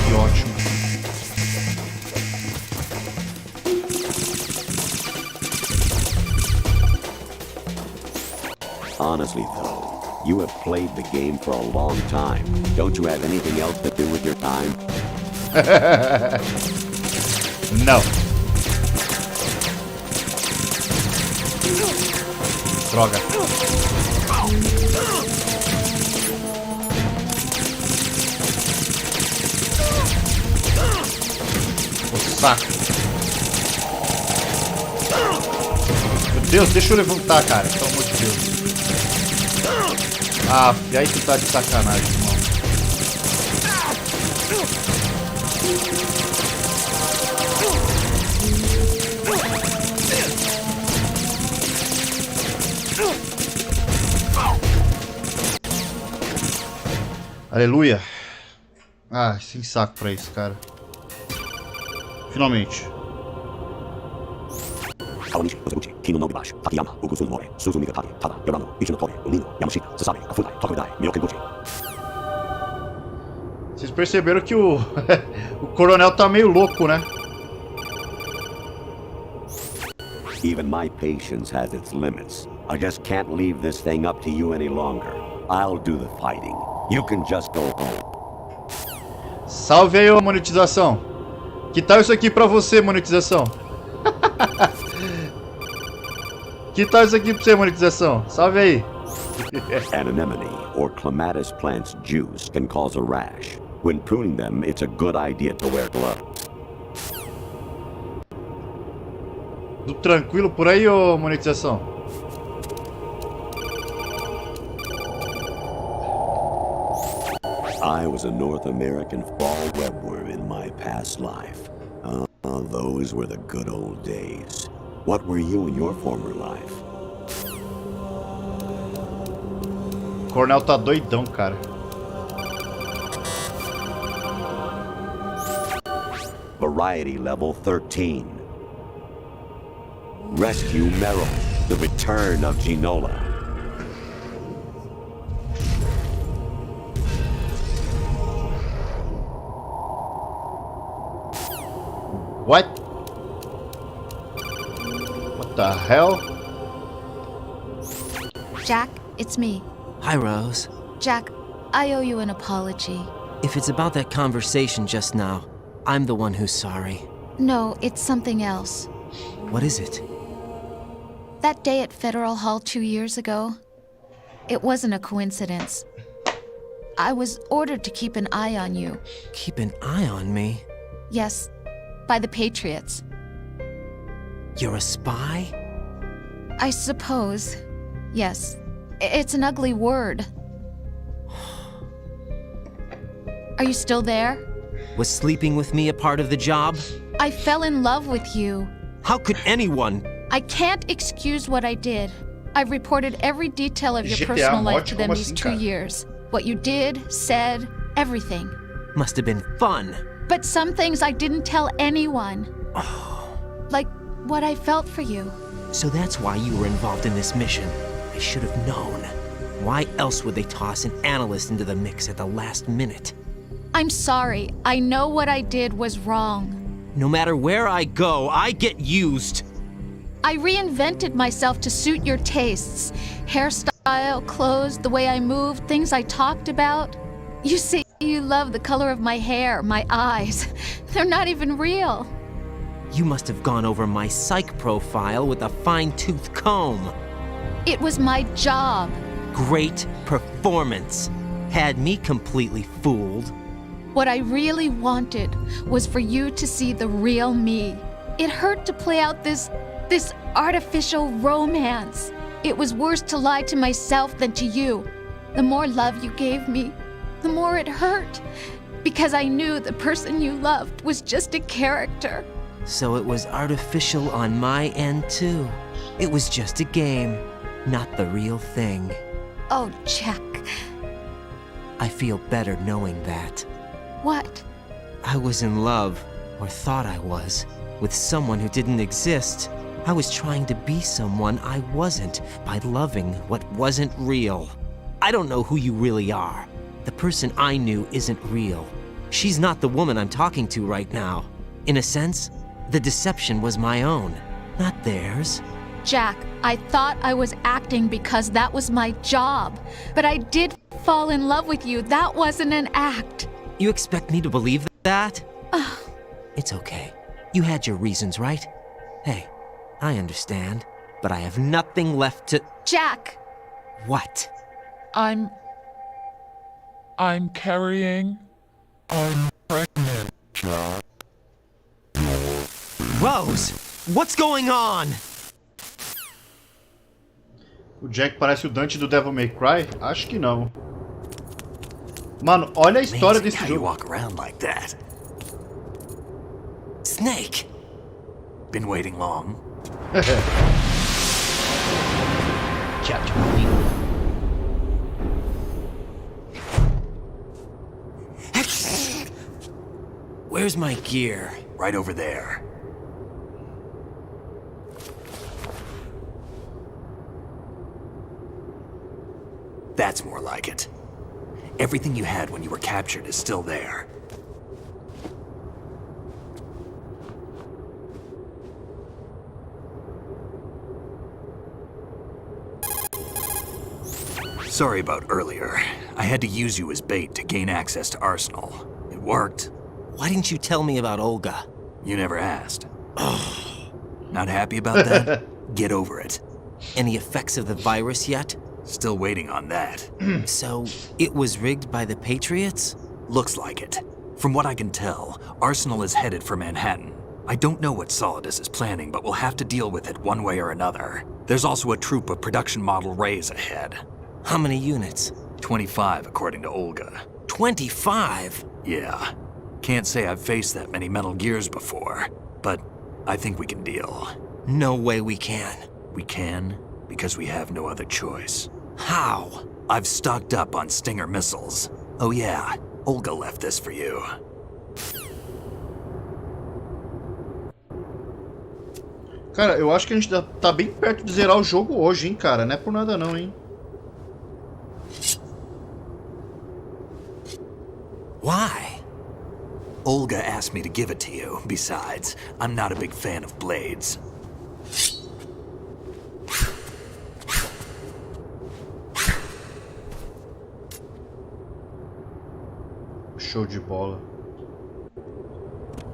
Que ótimo. Honestly, though, you have played the game for a long time. Don't you have anything else to do with your time? Não. Droga. O saco. Meu Deus, deixa eu levantar, cara. Pelo amor de Deus. Ah, e aí tu tá de sacanagem, irmão. Aleluia. Ah, sem saco pra isso, cara. Finalmente. Vocês perceberam que o o coronel tá meio louco, né? Even my patience has its limits. I just can't leave this thing up to you any longer. I'll do the fighting. You can just go home. Salve aí, ô monetização. Que tal isso aqui pra você, monetização? Que tal isso aqui pra você, monetização? Salve aí. Anemone or clematis plant's juice can cause a rash. When pruning them, it's a good idea to wear gloves. Tudo tranquilo por aí, ô monetização? I was a North American fall webworm in my past life. Those were the good old days. What were you in your former life? O coronel tá doidão, cara. Variety level 13. Rescue Merrill, the return of Ginola. What? What the hell? Jack, it's me. Hi, Rose. Jack, I owe you an apology. If it's about that conversation just now, I'm the one who's sorry. No, it's something else. What is it? That day at Federal Hall 2 years ago, it wasn't a coincidence. I was ordered to keep an eye on you. Keep an eye on me? Yes, by the Patriots. You're a spy? I suppose. Yes. It's an ugly word. Are you still there? Was sleeping with me a part of the job? I fell in love with you. How could anyone? I can't excuse what I did. I've reported every detail of your GTA personal life mod, to them como these assim, 2 cara? years. What you did, said, everything. Must have been fun. But some things I didn't tell anyone. Like what I felt for you. So that's why you were involved in this mission. I should have known. Why else would they toss an analyst into the mix at the last minute? I'm sorry. I know what I did was wrong. No matter where I go, I get used. I reinvented myself to suit your tastes. Hairstyle, clothes, the way I moved, things I talked about. You say you love the color of my hair, my eyes. They're not even real. You must have gone over my psych profile with a fine-tooth comb. It was my job. Great performance. Had me completely fooled. What I really wanted was for you to see the real me. It hurt to play out this artificial romance. It was worse to lie to myself than to you. The more love you gave me, the more it hurt. Because I knew the person you loved was just a character. So it was artificial on my end too. It was just a game, not the real thing. Oh, Jack. I feel better knowing that. What? I was in love, or thought I was, with someone who didn't exist. I was trying to be someone I wasn't by loving what wasn't real. I don't know who you really are. The person I knew isn't real. She's not the woman I'm talking to right now. In a sense, the deception was my own, not theirs. Jack, I thought I was acting because that was my job. But I did fall in love with you. That wasn't an act. You expect me to believe that? It's okay. You had your reasons, right? Hey, I understand, but I have nothing left to... Jack! What? I'm carrying... I'm pregnant, Jack. Rose! What's going on? O Jack parece o Dante do Devil May Cry? Acho que não. Mano, olha a história desse how jogo. You walk around like that. Snake! Been waiting long? Chapter 3. Where's my gear? Right over there. That's more like it. Everything you had when you were captured is still there. Sorry about earlier. I had to use you as bait to gain access to Arsenal. It worked. Why didn't you tell me about Olga? You never asked. Not happy about that? Get over it. Any effects of the virus yet? Still waiting on that. So, it was rigged by the Patriots? Looks like it. From what I can tell, Arsenal is headed for Manhattan. I don't know what Solidus is planning, but we'll have to deal with it one way or another. There's also a troop of production model Rays ahead. How many units? 25, according to Olga. 25? Yeah. Can't say I've faced that many Metal Gears before, but I think we can deal. No way we can. We can, because we have no other choice. How? I've stocked up on Stinger missiles. Oh yeah, Olga left this for you. Cara, eu acho que a gente tá bem perto de zerar o jogo hoje, hein, cara. Não é por nada não, hein. Why? Olga asked me to give it to you. Besides, I'm not a big fan of blades. Show de bola.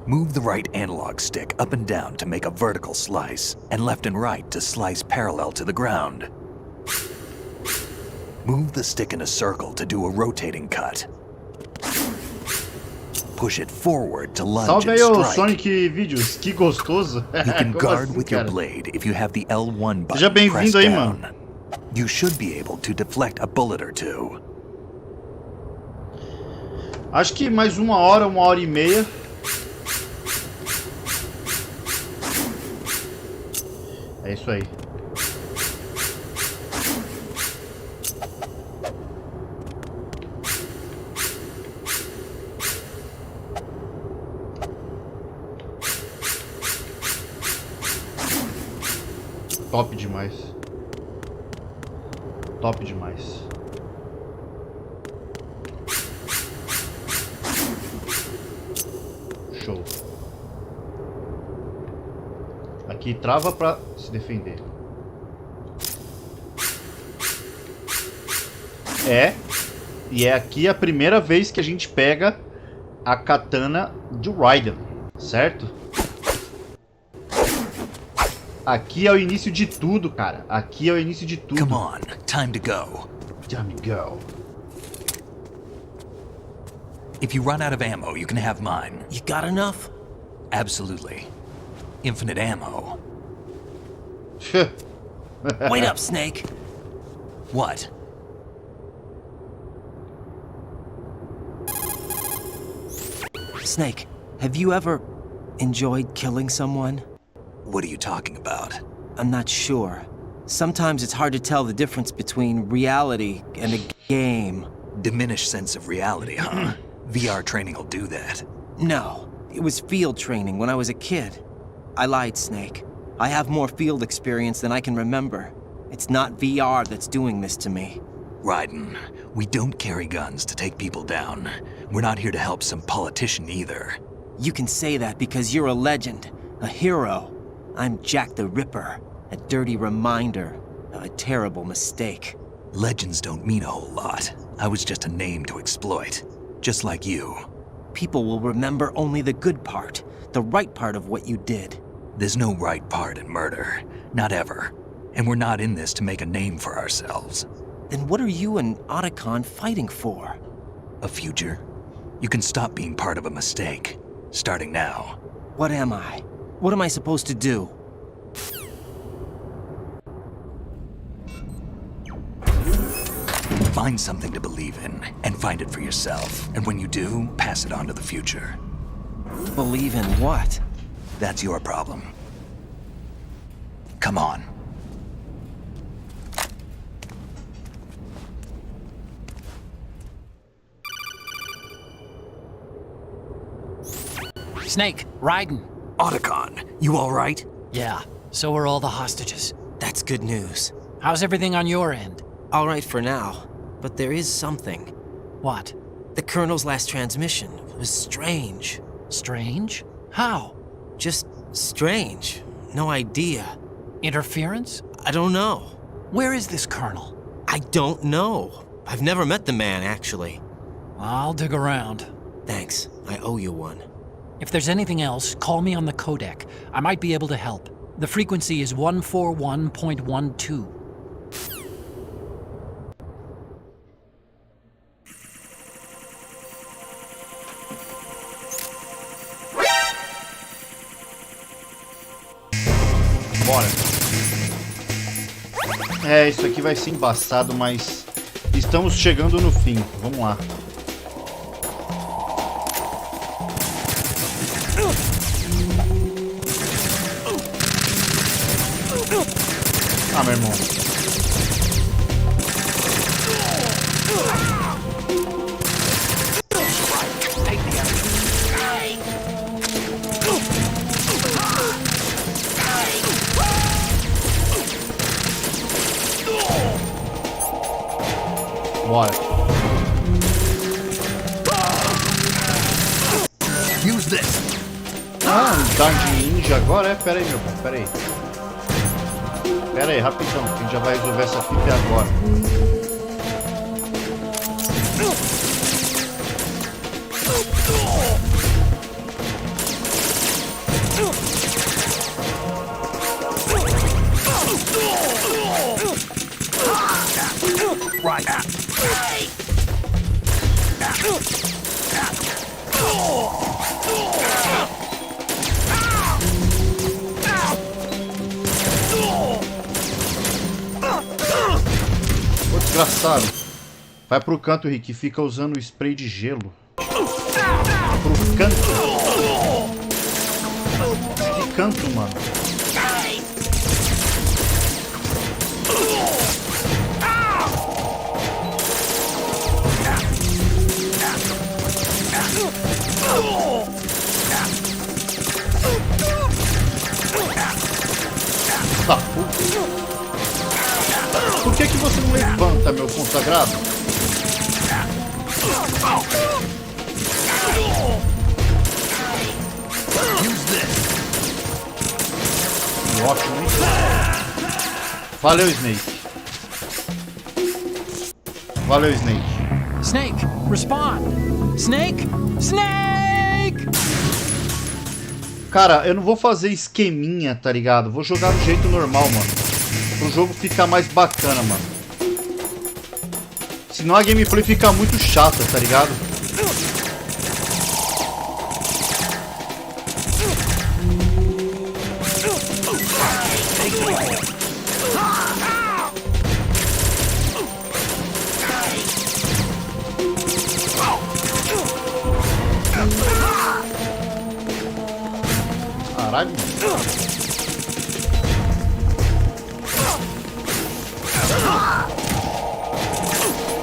Move the right analog stick up and down to make a vertical slice, and left and right to slice parallel to the ground. Move the stick in a circle to do a rotating cut. Push it forward to lunge Salve and aí, ô strike. Sonic Videos, que gostoso. You can Como guard assim, with your cara? blade if you have the L1 Seja button pressed bem-vindo aí, down. mano. You should be able to deflect a bullet or two. Acho que mais uma hora e meia. É isso aí. Top demais. Top demais. Show. Aqui trava pra se defender. E é aqui a primeira vez que a gente pega a katana de Raiden, certo? Aqui é o início de tudo, cara. Aqui é o início de tudo. Come on, time to go. Time to go. If you run out of ammo, you can have mine. You got enough? Absolutely. Infinite ammo. Wait up, Snake. What? Snake, have you ever enjoyed killing someone? What are you talking about? I'm not sure. Sometimes it's hard to tell the difference between reality and a game. Diminished sense of reality, huh? VR training will do that. No, it was field training when I was a kid. I lied, Snake. I have more field experience than I can remember. It's not VR that's doing this to me. Raiden, we don't carry guns to take people down. We're not here to help some politician either. You can say that because you're a legend, a hero. I'm Jack the Ripper, a dirty reminder of a terrible mistake. Legends don't mean a whole lot. I was just a name to exploit, just like you. People will remember only the good part, the right part of what you did. There's no right part in murder, not ever. And we're not in this to make a name for ourselves. Then what are you and Otacon fighting for? A future. You can stop being part of a mistake, starting now. What am I? What am I supposed to do? Find something to believe in, and find it for yourself. And when you do, pass it on to the future. Believe in what? That's your problem. Come on. Snake, Raiden. Otacon, you all right? Yeah, so are all the hostages. That's good news. How's everything on your end? All right for now, but there is something. What? The Colonel's last transmission was strange. Strange? How? Just strange. No idea. Interference? I don't know. Where is this Colonel? I don't know. I've never met the man, actually. I'll dig around. Thanks. I owe you one. If there's anything else, call me on the codec. I might be able to help. The frequency is 141.12. Bora. É, isso aqui vai ser embaçado, mas estamos chegando no fim. Vamos lá. Ah, meu irmão. Bora. Use this. Ah, Dark Ninja agora é? Pera aí, meu bom, pera aí. Pera aí, rapidão, que a gente já vai resolver essa fita agora. Ô, desgraçado. Vai pro canto, Rick, fica usando o spray de gelo. Pro canto. Que canto, mano? Da puta. Por que você não levanta, meu consagrado? Ótimo, hein? Valeu, Snake. Valeu, Snake. Snake, respond! Snake! Snake! Cara, eu não vou fazer esqueminha, tá ligado? Vou jogar do jeito normal, mano. Pro jogo ficar mais bacana, mano. Senão a gameplay fica muito chata, tá ligado?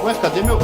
Ué, cadê meu...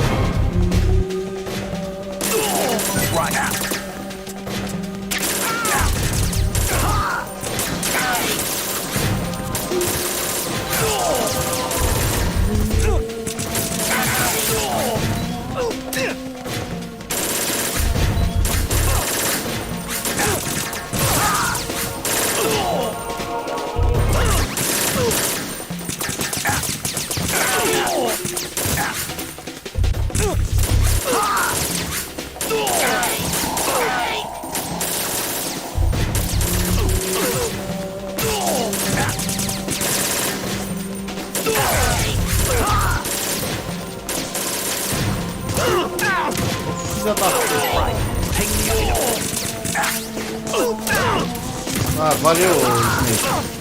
Ah, valeu, Snake.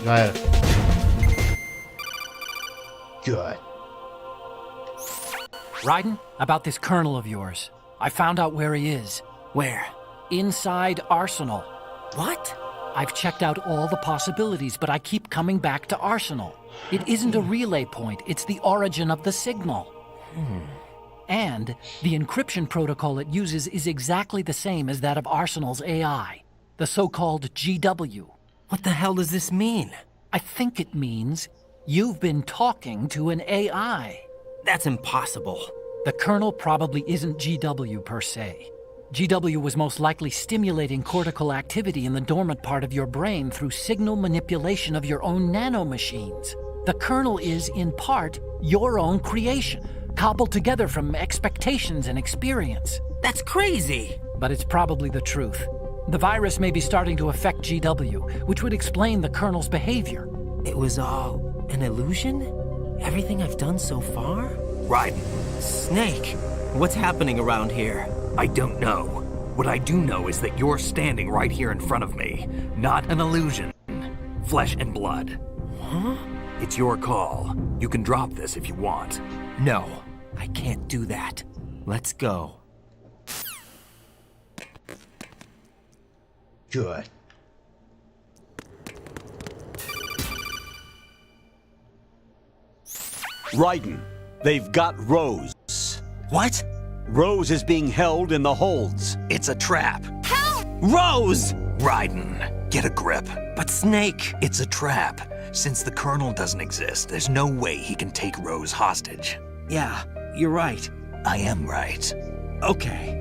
Já era. Good. Raiden, about this colonel of yours. I found out where he is. Where? Inside Arsenal. What? I've checked out all the possibilities, but I keep coming back to Arsenal. It isn't a relay point, it's the origin of the signal. And the encryption protocol it uses is exactly the same as that of Arsenal's AI, the so-called GW. What the hell does this mean? I think it means you've been talking to an AI. That's impossible. The kernel probably isn't GW per se. GW was most likely stimulating cortical activity in the dormant part of your brain through signal manipulation of your own nanomachines. The kernel is, in part, your own creation, cobbled together from expectations and experience. That's crazy! But it's probably the truth. The virus may be starting to affect GW, which would explain the kernel's behavior. It was all an illusion? Everything I've done so far? Raiden. Snake, what's happening around here? I don't know. What I do know is that you're standing right here in front of me. Not an illusion. Flesh and blood. Huh? It's your call. You can drop this if you want. No, I can't do that. Let's go. Good. Raiden, they've got Rose. What? Rose is being held in the holds. It's a trap. Help! Rose! Raiden, get a grip. But Snake... It's a trap. Since the Colonel doesn't exist, there's no way he can take Rose hostage. Yeah, you're right. I am right. Okay.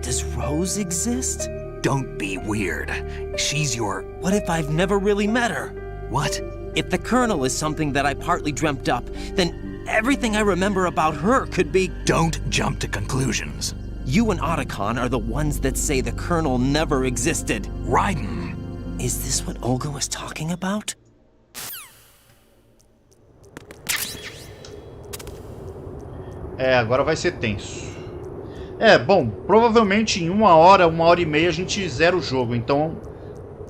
Does Rose exist? Don't be weird. She's your... What if I've never really met her? What? If the Colonel is something that I partly dreamt up, then everything I remember about her could be... Don't jump to conclusions. You and Otacon are the ones that say the Colonel never existed. Raiden! Is this what Olga was talking about? É, agora vai ser tenso. É, bom, provavelmente em uma hora e meia a gente zera o jogo. Então,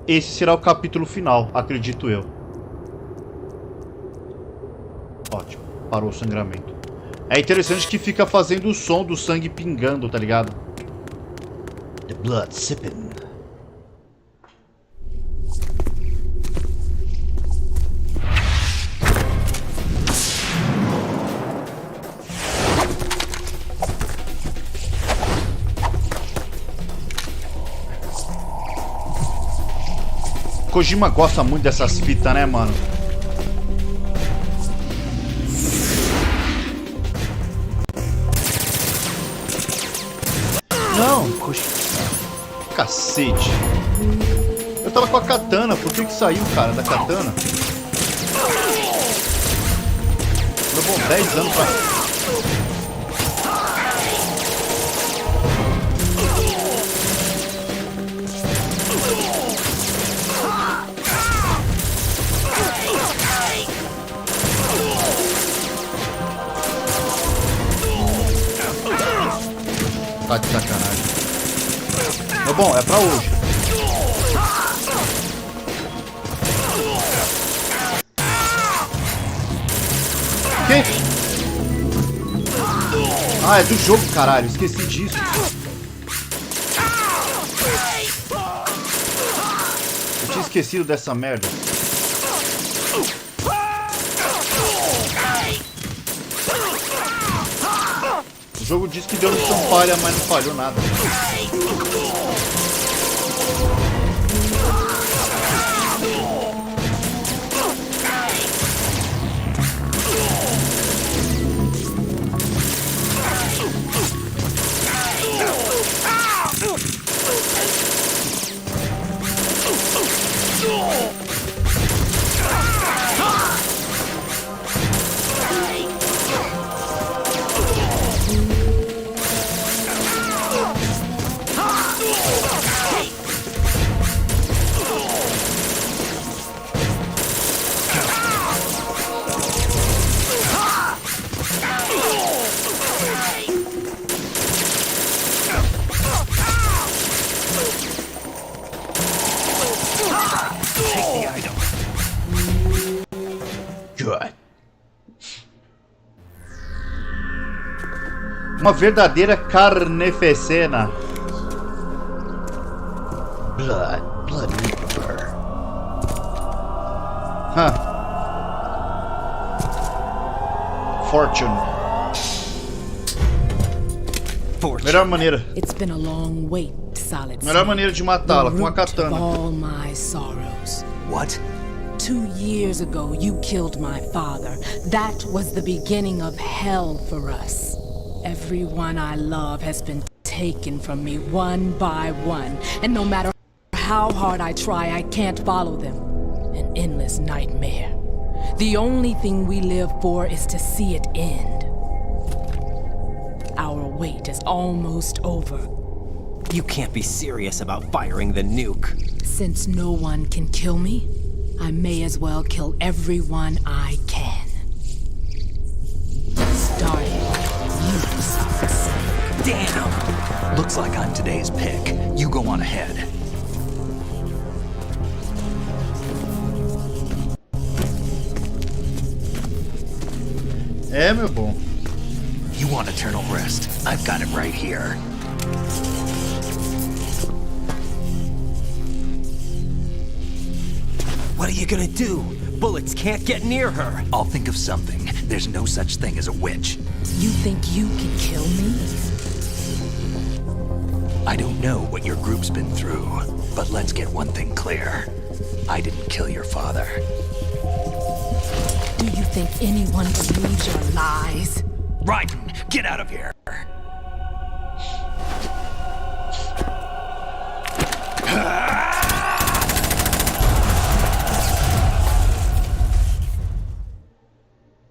esse será o capítulo final, acredito eu. Ótimo, parou o sangramento. É interessante que fica fazendo o som do sangue pingando, tá ligado? The blood sipping. Kojima gosta muito dessas fitas, né, mano? Não, cacete. Eu tava com a katana, por que saiu, cara, da katana? Levou 10 anos pra... Tá de sacanagem. Mas bom, é pra hoje. Que? Ah, é do jogo, caralho. Esqueci disso. Eu tinha esquecido dessa merda. O jogo diz que deu missão falha, mas não falhou nada. Uma verdadeira carnefecena. Blood Reaper. Fortune. Melhor maneira. It's been a long wait, Solid. Melhor maneira de matá-la com a katana. All my sorrows. What? 2 years ago, you killed my father. That was the beginning of hell for us. Everyone I love has been taken from me one by one, and no matter how hard I try, I can't follow them. An endless nightmare. The only thing we live for is to see it end. Our wait is almost over. You can't be serious about firing the nuke. Since no one can kill me, I may as well kill everyone I can. Starting you, Solid. Damn! Looks like I'm today's pick. You go on ahead. É, meu bom. You want eternal rest? I've got it right here. What are you gonna do? Bullets can't get near her. I'll think of something. There's no such thing as a witch. You think you can kill me? I don't know what your group's been through, but let's get one thing clear. I didn't kill your father. Do you think anyone believes your lies? Raiden, get out of here!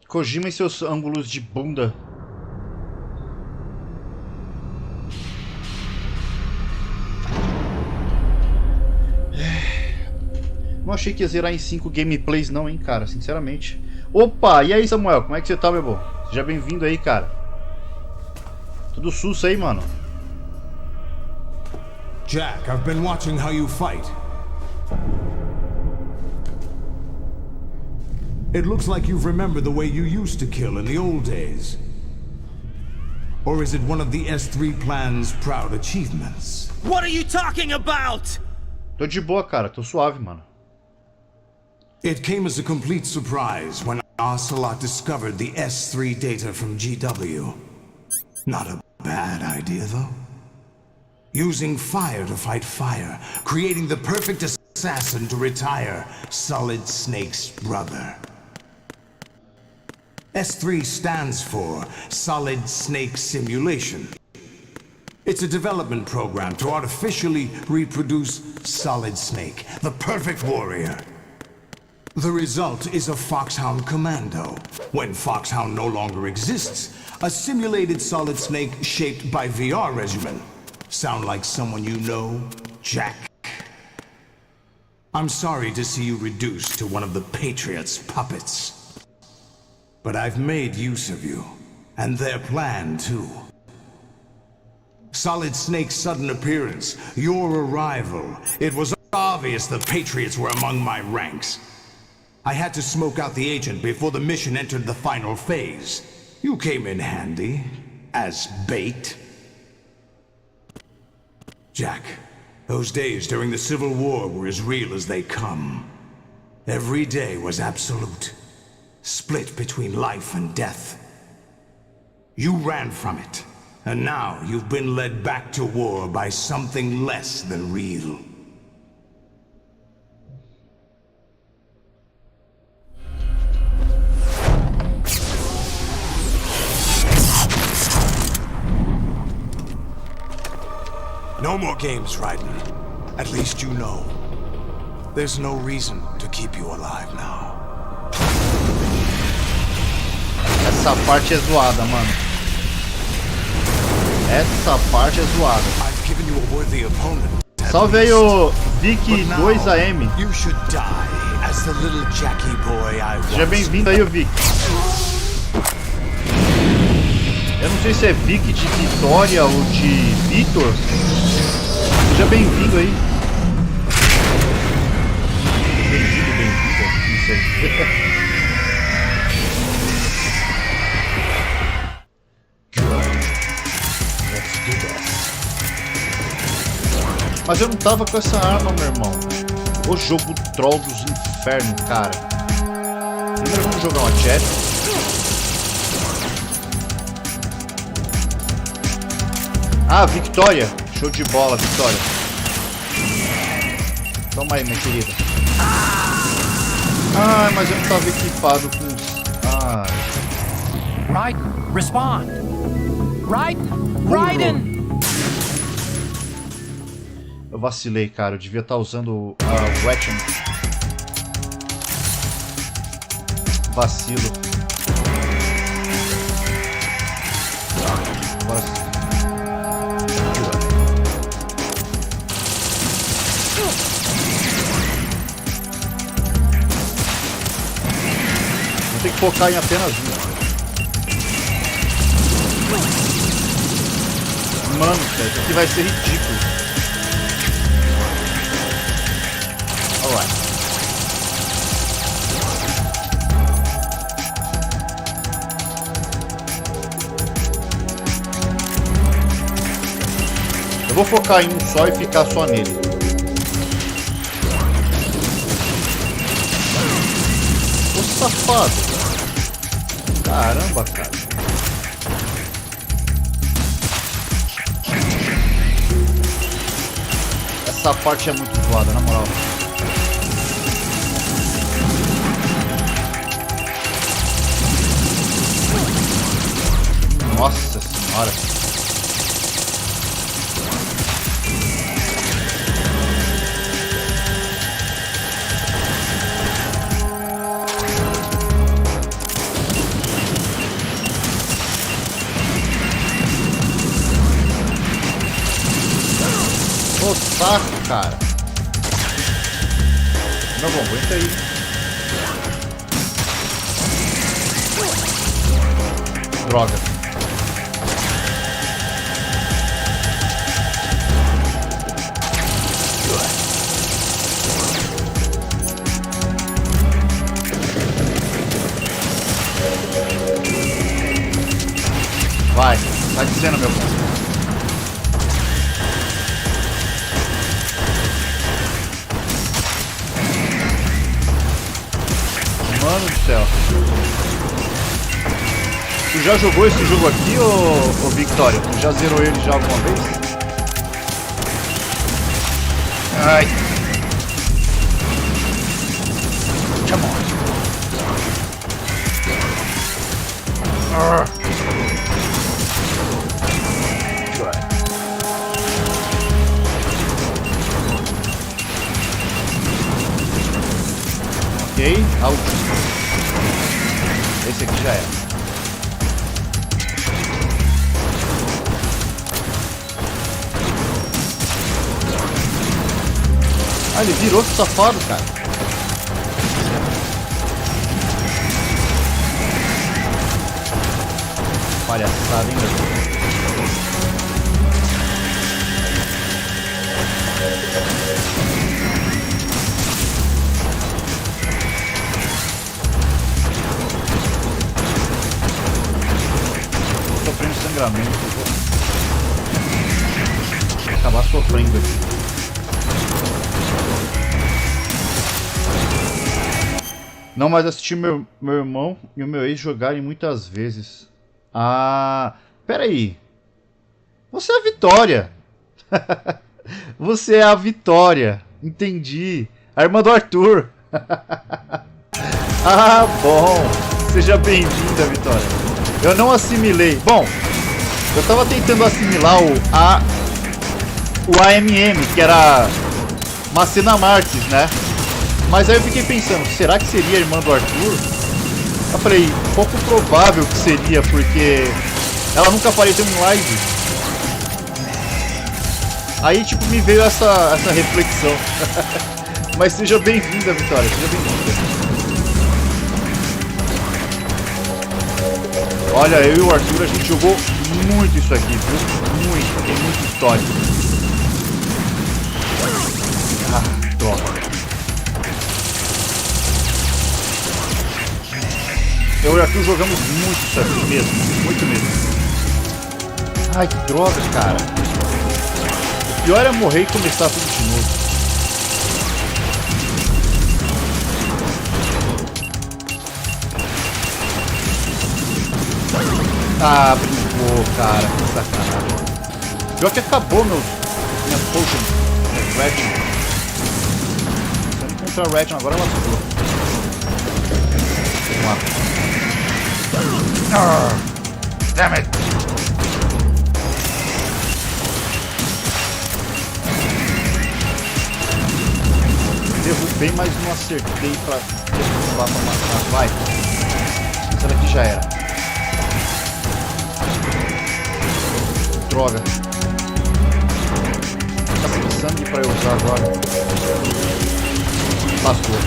Kojima e seus ângulos de bunda. Não achei que ia zerar em 5 gameplays não, hein, cara, sinceramente. Opa, e aí, Samuel, como é que você tá, meu bom? Seja bem-vindo aí, cara. Tudo sus aí, mano. Jack, I've been watching how you fight. It looks like you've remembered the way you used to kill in the old days. Or is it one of the S3 plan's proud achievements? What are you talking about? Tô de boa, cara, tô suave, mano. It came as a complete surprise when Ocelot discovered the S3 data from GW. Not a bad idea, though. Using fire to fight fire, creating the perfect assassin to retire Solid Snake's brother. S3 stands for Solid Snake Simulation. It's a development program to artificially reproduce Solid Snake, the perfect warrior. The result is a Foxhound Commando. When Foxhound no longer exists, a simulated Solid Snake shaped by VR regimen. Sound like someone you know, Jack? I'm sorry to see you reduced to one of the Patriots' puppets. But I've made use of you, and their plan too. Solid Snake's sudden appearance, your arrival. It was obvious the Patriots were among my ranks. I had to smoke out the agent before the mission entered the final phase. You came in handy, as bait. Jack, those days during the Civil War were as real as they come. Every day was absolute, split between life and death. You ran from it, and now you've been led back to war by something less than real. No more games, Raiden. At least you know. There's no reason to keep you alive now. Essa parte é zoada, mano. Essa parte é zoada. I've given you a worthy opponent. Salve aí o Vic 2AM. You should die as the little Jackie boy I was. Seja bem-vindo aí, o Vic. Eu não sei se é Vic de Vitória ou de Vitor. Seja bem-vindo aí. Bem-vindo, não sei. Mas eu não tava com essa arma, meu irmão. O jogo troll dos infernos, cara. Primeiro vamos jogar uma chat. Ah, Victoria. Show de bola, Victoria. Toma aí, minha querida. Ai, mas eu não tava equipado com os... Ai. Raiden, respond. Raiden! Eu vacilei, cara. Eu devia estar usando a Weapon. Vacilo. Agora sim. Vou ter que focar em apenas um. Mano, cara, isso aqui vai ser ridículo. Alright. Eu vou focar em um só e ficar só nele. Ô safado. Caramba, cara. Essa parte é muito zoada, na moral. Nossa senhora. Ô saco, cara. Não, bom, aguenta aí. Droga. Vai dizendo, meu bom. Mano do céu. Tu já jogou esse jogo aqui, ô Victoria? Tu já zerou ele já alguma vez? Ai. Come on. Ok, áudio. Esse aqui já é. Ah, ele virou que safado, cara. Palhaçada, hein, meu? Tô sofrendo sangramento. Vou acabar sofrendo aqui. Não mais assisti meu irmão e o meu ex jogarem muitas vezes. Ah, peraí. Você é a Vitória. Você é a Vitória. Entendi. A irmã do Arthur. Ah, bom. Seja bem-vinda, Vitória. Eu não assimilei. Bom, eu tava tentando assimilar o AMM, que era Macena Marques, né? Mas aí eu fiquei pensando, será que seria a irmã do Arthur? Eu falei, pouco provável que seria, porque ela nunca apareceu em live. Aí tipo me veio essa reflexão. Mas seja bem-vinda, Vitória, seja bem-vinda. Olha, eu e o Arthur, a gente jogou muito isso aqui, viu? Muito, tem muita história. Ah, droga. Eu e o Arthur jogamos muito isso aqui mesmo, muito mesmo. Ai, que droga, cara. O pior é morrer e começar tudo de novo. Ah, brincou, cara, que sacanagem. Pior que acabou minha potion, minha Ratchet. Se eu não encontrar a Ratchet agora, ela ficou. Vamos lá. Damn it! Derrubei, mas não acertei pra derrubar pra matar. Vai! Essa daqui já era. Droga! Tá sem sangue pra eu usar agora. Passou.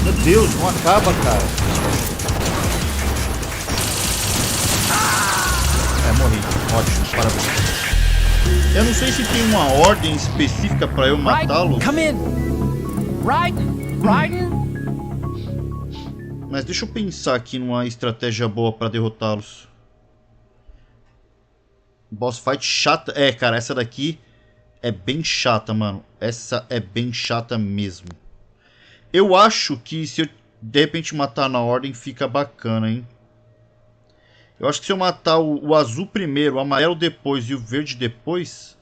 Meu Deus, não acaba, cara. É, morri. Ótimo, parabéns. Eu não sei se tem uma ordem específica pra eu matá-los. Come in. Right? Mas deixa eu pensar aqui numa estratégia boa pra derrotá-los. Boss fight chata. É, cara, essa daqui é bem chata, mano. Essa é bem chata mesmo. Eu acho que se eu de repente matar na ordem fica bacana, hein? Eu acho que se eu matar o azul primeiro, o amarelo depois e o verde depois,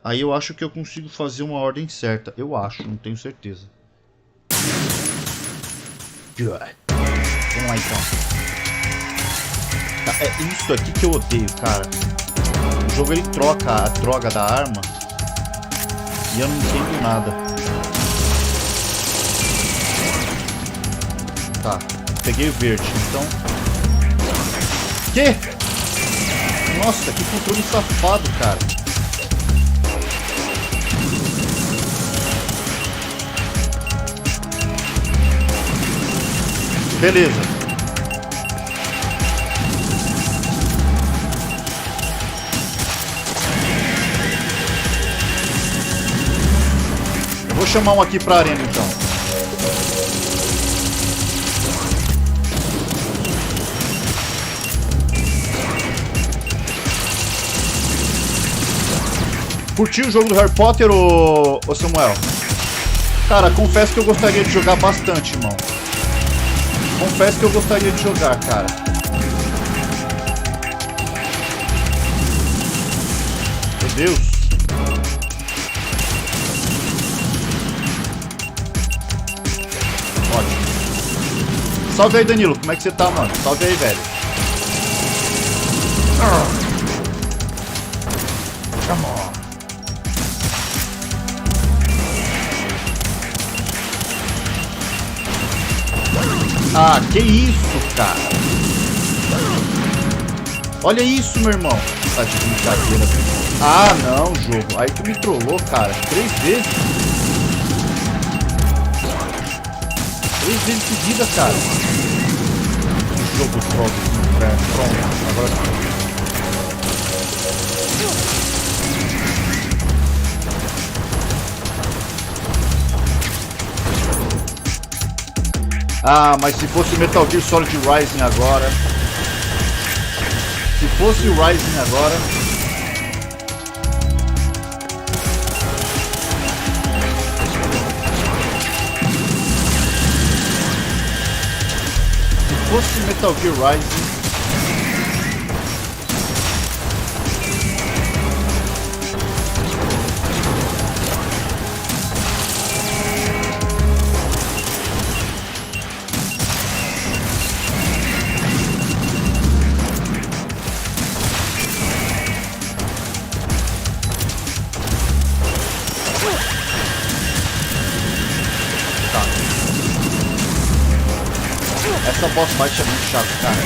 aí eu acho que eu consigo fazer uma ordem certa. Eu acho, não tenho certeza. Good. Vamos lá então. Tá, é isso aqui que eu odeio, cara. O jogo ele troca a droga da arma e eu não entendo nada. Tá, peguei o verde, então... Que? Nossa, que controle safado, cara. Beleza. Eu vou chamar um aqui pra arena, então. Curtiu o jogo do Harry Potter, ô Samuel? Cara, confesso que eu gostaria de jogar bastante, irmão. Confesso que eu gostaria de jogar, cara. Meu Deus. Ótimo. Salve aí, Danilo. Como é que você tá, mano? Salve aí, velho. Come on. Ah, que isso, cara? Olha isso, meu irmão. Tá de brincadeira. Ah, não, jogo. Aí tu me trollou, cara. 3 vezes. 3 vezes seguida, cara. Que jogo troll. Pronto, agora sim. Ah, mas se fosse o Metal Gear Solid Rising agora... Se fosse o Rising agora... Se fosse Metal Gear Rising... Essa boss fight é muito chato, cara.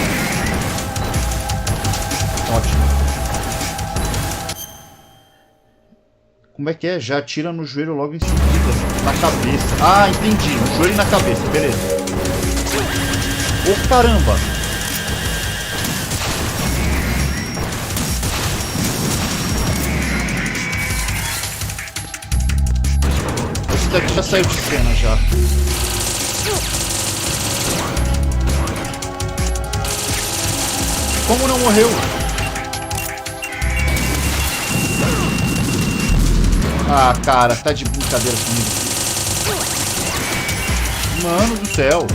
Ótimo. Como é que é? Já atira no joelho logo em seguida. Na cabeça. Ah, entendi. No joelho e na cabeça. Beleza. Ô, caramba. Esse daqui já saiu de cena, já. Como não morreu? Ah, cara, tá de brincadeira comigo. Mano do céu.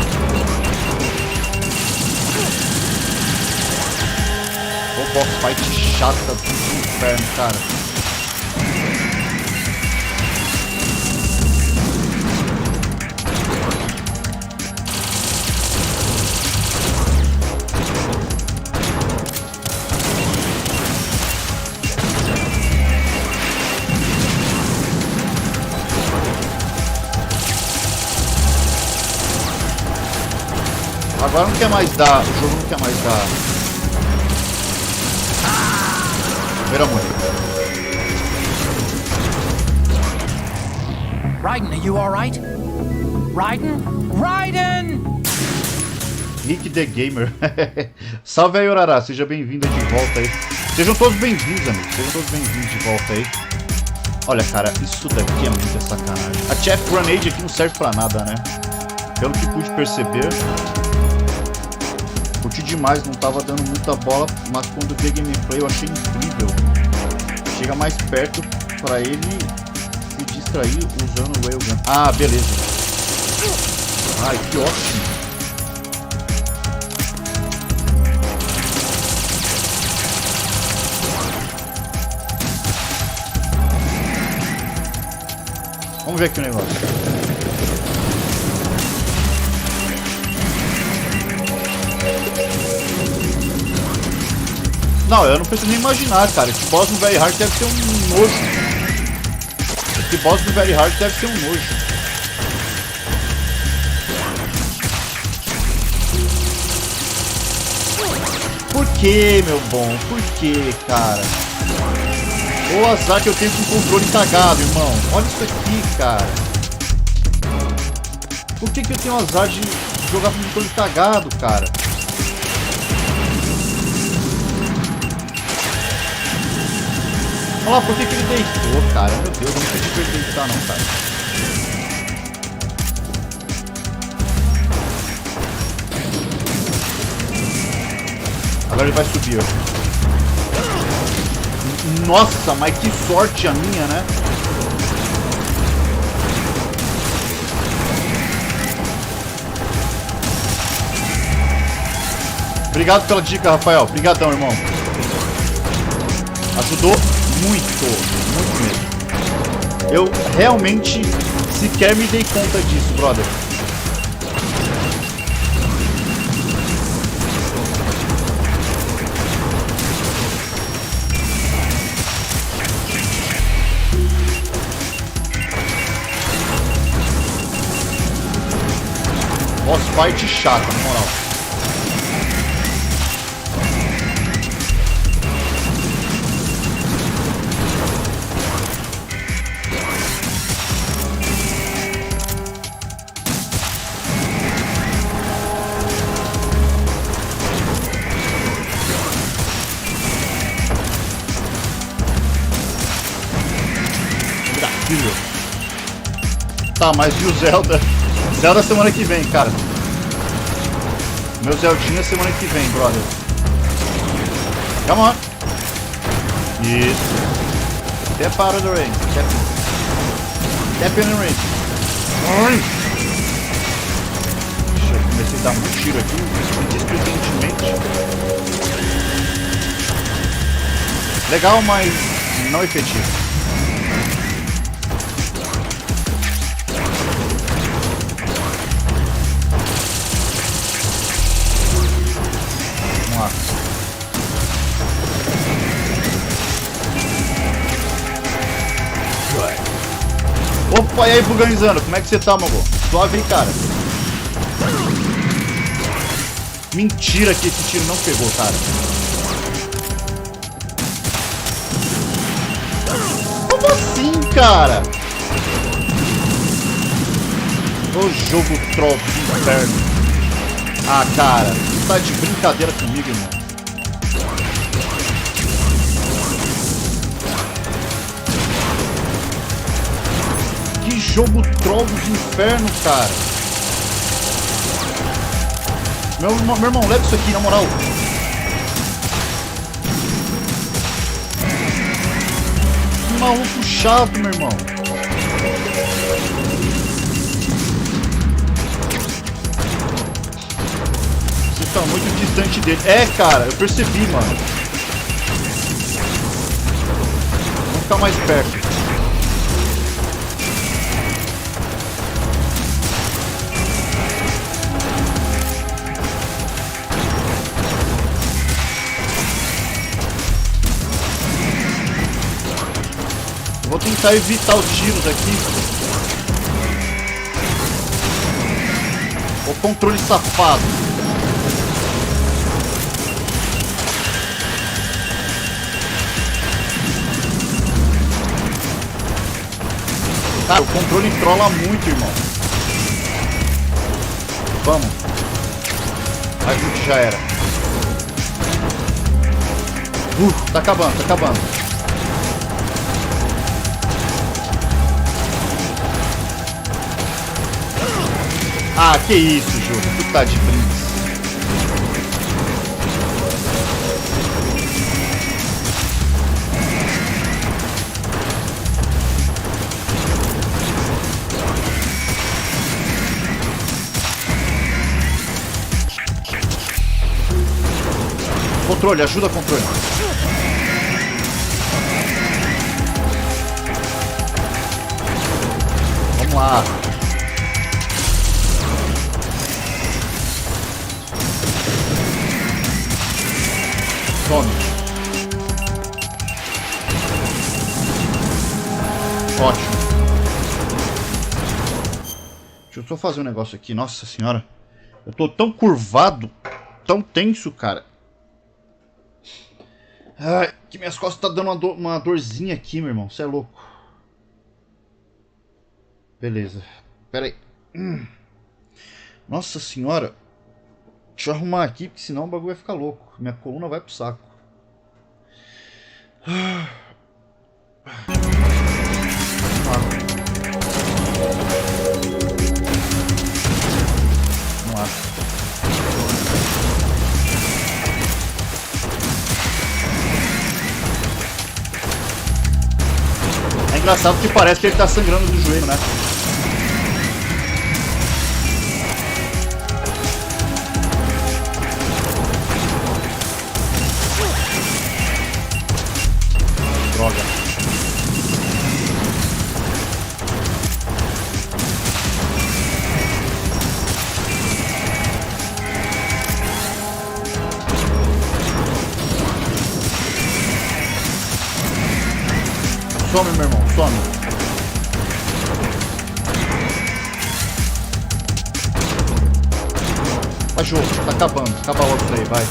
Ô, boss fight chata do inferno, cara. Agora não quer mais dar, o jogo não quer mais dar. Primeira morrer. Raiden, are you alright? Raiden? Raiden! Rick the Gamer. Salve aí, Orará, seja bem-vindo de volta aí. Sejam todos bem-vindos, amigos. Sejam todos bem-vindos de volta aí. Olha, cara, isso daqui é muita sacanagem. A Chef Grenade aqui não serve pra nada, né? Pelo que pude perceber. Curti demais, não tava dando muita bola, mas quando vi a gameplay eu achei incrível. Chega mais perto pra ele se distrair usando o Railgun. Ah, beleza. Ai, que ótimo. Vamos ver aqui o negócio. Não, eu não preciso nem imaginar, cara. Esse boss no Very Hard deve ser um nojo. Esse boss do Very Hard deve ser um nojo. Por que, meu bom? Por que, cara? O azar que eu tenho com controle cagado, irmão. Olha isso aqui, cara. Por que eu tenho azar de jogar com controle cagado, cara? Olha lá, por que ele deitou, cara? Meu Deus, eu não sei se ele deitar não, cara. Agora ele vai subir, ó. Nossa, mas que sorte a minha, né? Obrigado pela dica, Rafael. Obrigadão, irmão. Ajudou muito, muito mesmo. Eu realmente sequer me dei conta disso, brother. Boss fight chata, na moral. Tá, mas e o Zelda? Zelda semana que vem, cara. Meu Zeldinha semana que vem, brother. Come on. Isso. Step out of the range. Step in the range. Deixa eu comecei a dar muito tiro aqui. Despretentemente. Legal, mas não efetivo. Opa, e aí, buganizando? Como é que você tá, Mogô? Suave, hein, cara? Mentira que esse tiro não pegou, cara. Como assim, cara? Ô jogo troll do inferno. Ah, cara, você tá de brincadeira comigo, irmão. Que jogo troll dos infernos, cara. Meu irmão, leva isso aqui, na moral. Que maluco chato, meu irmão. Você tá muito distante dele. É, cara, eu percebi, mano. Vamos ficar mais perto. Vou tentar evitar os tiros aqui. O controle safado. Cara, o controle trola muito, irmão. Vamos. A gente já era. Tá acabando, tá acabando. Ah, que isso, jogo. Tu tá de brinks. Controle, ajuda controle. Vamos lá. Some. Ótimo. Deixa eu só fazer um negócio aqui. Nossa senhora. Eu tô tão curvado. Tão tenso, cara. Ai, que minhas costas tá dando uma dorzinha aqui, meu irmão. Você é louco. Beleza. Pera aí. Nossa senhora. Deixa eu arrumar aqui, porque senão o bagulho vai ficar louco. Minha coluna vai pro saco. Vamos lá. É engraçado que parece que ele tá sangrando do joelho, né? Droga. Some, meu irmão, some. Vai, jogo, tá acabando. Acaba logo isso aí, vai.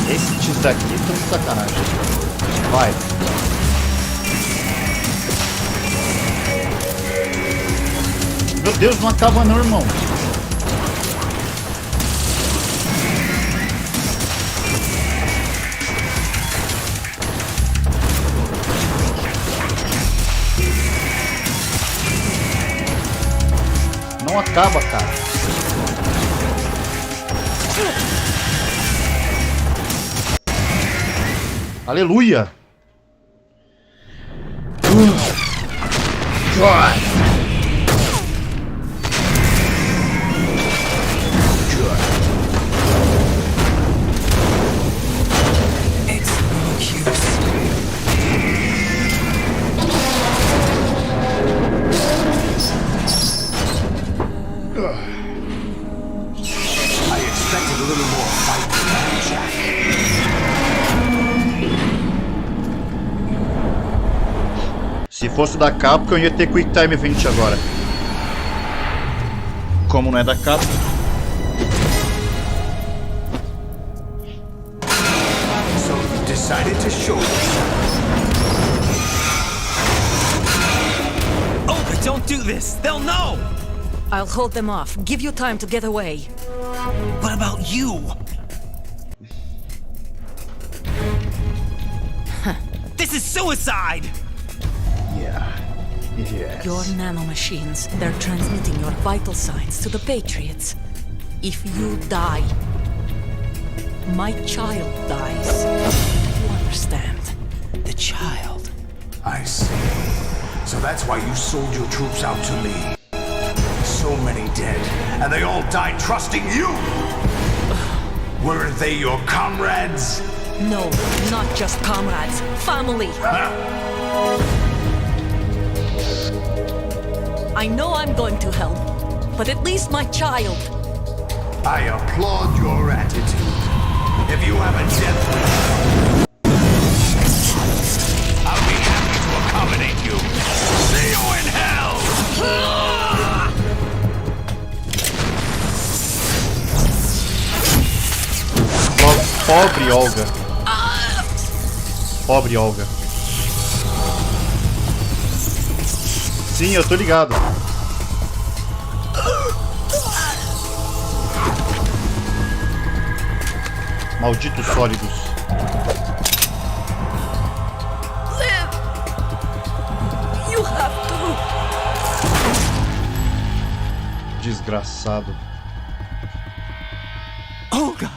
Esses daqui estão de sacanagem. Vai. Meu Deus, não acaba não, irmão. não acaba, cara. Aleluia! Se fosse da Capcom, eu ia ter Quick Time Event agora. Como não é da Capcom. So you decided to show Oh, but don't do this. They'll know. I'll hold them off. Give you time to get away. What about you? This is suicide. Yeah. Yes. Your nanomachines, they're transmitting your vital signs to the Patriots. If you die, my child dies. You understand? The child. I see. So that's why you sold your troops out to me. So many dead, and they all died trusting you! Weren't they your comrades? No, not just comrades. Family. I know I'm going to hell, but at least my child. I applaud your attitude. If you have a death wish, I'll be happy to accommodate you. See you in hell! Pobre Olga. Pobre Olga. Sim, eu tô ligado. Malditos sólidos. Live! You have to. Desgraçado. Olga.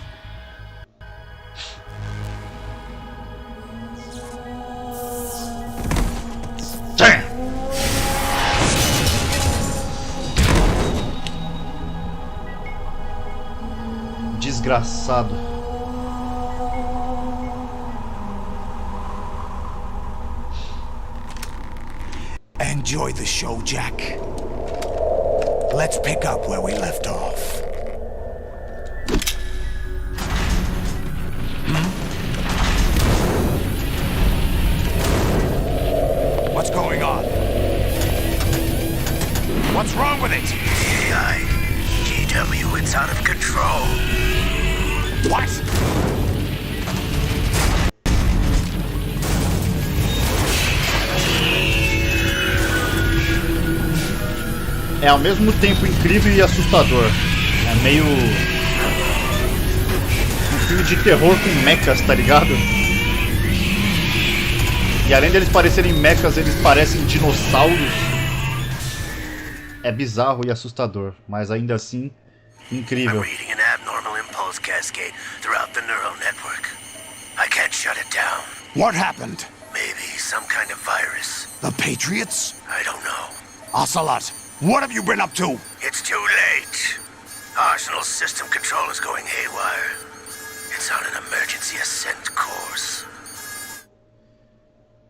Desgraçado. Enjoy the show, Jack. Let's pick up where we left off. What's going on? What's wrong with it? AI, GW, it's out of control. What? É ao mesmo tempo incrível e assustador. É meio... um filme de terror com mechas, tá ligado? E além deles parecerem mechas, eles parecem dinossauros. É bizarro e assustador, mas ainda assim, incrível. I'm reading an abnormal impulse cascade throughout the neural network. I can't shut it down. What happened? Maybe some kind of virus. The Patriots? I don't know. Ocelot, what have you been up to? It's too late. Arsenal's system control is going haywire. It's on an emergency ascent course.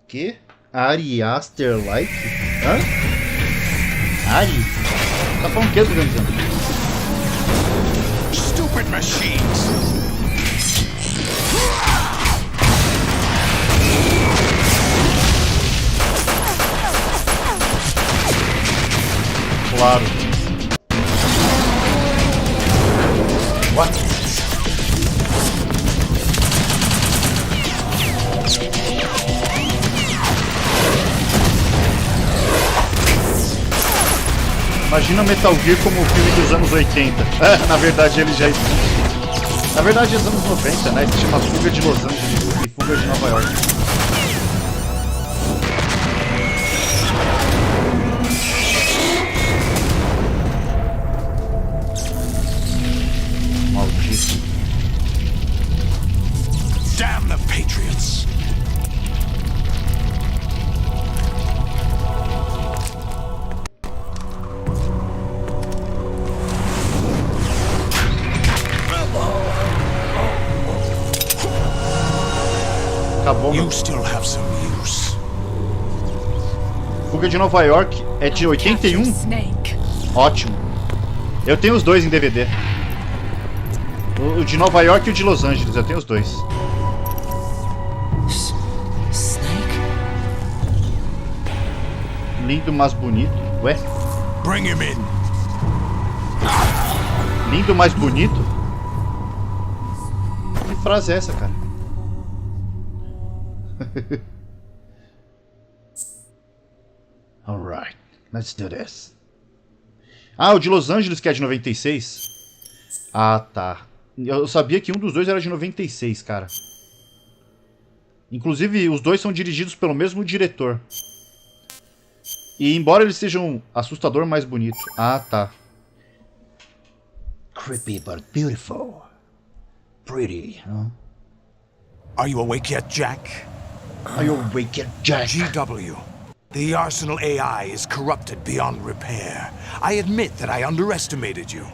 Que? Ari Asterlight? Hã? Ari? Tá falando o que, Duranzano? Stupid machines! Claro. What? Imagina Metal Gear como o filme dos anos 80. Na verdade ele já existe. Na verdade é dos anos 90, né? Existe uma fuga de Los Angeles e fuga de Nova York. bom, meu. You still have some use. Fuga de Nova York é de 81? Ótimo. Eu tenho os dois em DVD. O de Nova York e o de Los Angeles, eu tenho os dois. Lindo, mais bonito. Ué? Bring him in. Lindo, mais bonito? Que frase é essa, cara? Alright, let's do this. Ah, o de Los Angeles que é de 96? Ah, tá. Eu sabia que um dos dois era de 96, cara. Inclusive, os dois são dirigidos pelo mesmo diretor. E embora eles sejam assustador, mais bonito. Ah, tá. Creepy but beautiful. Pretty, huh? Are you awake yet, Jack? Are you awake yet, Jack? GW. The Arsenal AI is corrupted beyond repair. I admit that I underestimated you.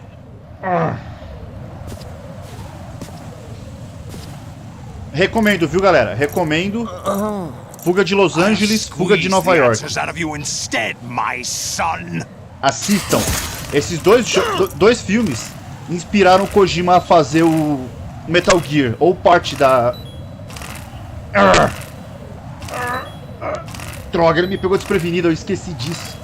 Recomendo, viu, galera? Recomendo. Fuga de Los Angeles, Fuga de Nova York. Assistam. Esses dois filmes inspiraram Kojima a fazer o Metal Gear, ou parte da... Droga, ele me pegou desprevenido, eu esqueci disso.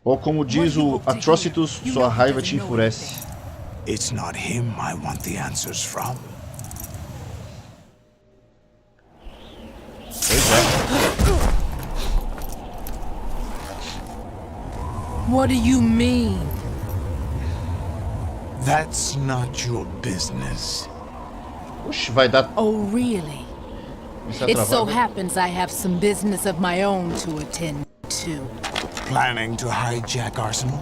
Ou como diz o Atrocitus, sua raiva te enfurece. It's not him I want the answers from. What do you mean? That's not your business. Oxe, vai dar... Oh, really? It so happens I have some business of my own to attend to. Planning to hijack Arsenal?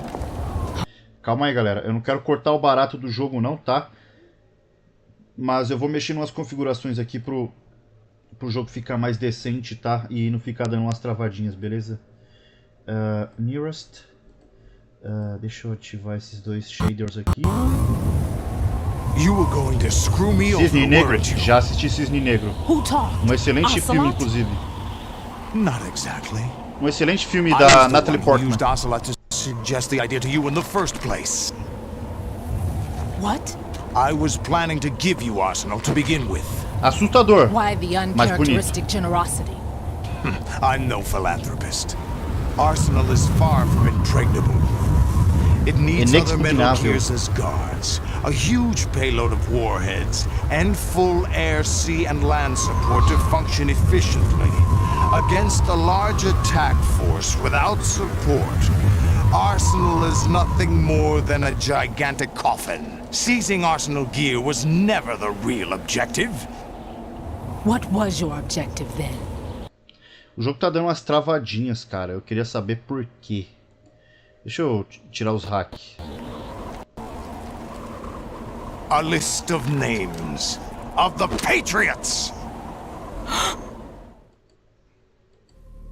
Calma aí, galera. Eu não quero cortar o barato do jogo, não, tá? Mas eu vou mexer em umas configurações aqui pro jogo ficar mais decente, tá? E não ficar dando umas travadinhas, beleza? Nearest. Deixa eu ativar esses dois shaders aqui. You were going to screw me Cisne over, Negro. weren't you? Já assisti Cisne Negro. Um excelente filme, inclusive. Not exactly. Um excelente filme da Natalie Portman. Suggest the idea to you in the first place. What? I was planning to give you Arsenal to begin with. Assustador. Why the uncharacteristic generosity? I'm no philanthropist. Arsenal is far from impregnable. It needs other Metal Gears as guards, a huge payload of warheads, and full air, sea, and land support to function efficiently. Against a large attack force without support, Arsenal is nothing more than a gigantic coffin. Seizing Arsenal gear was never the real objective. What was your objective then? O jogo tá dando umas travadinhas, cara. Eu queria saber por quê. Deixa eu tirar os hacks. A list of names of the Patriots.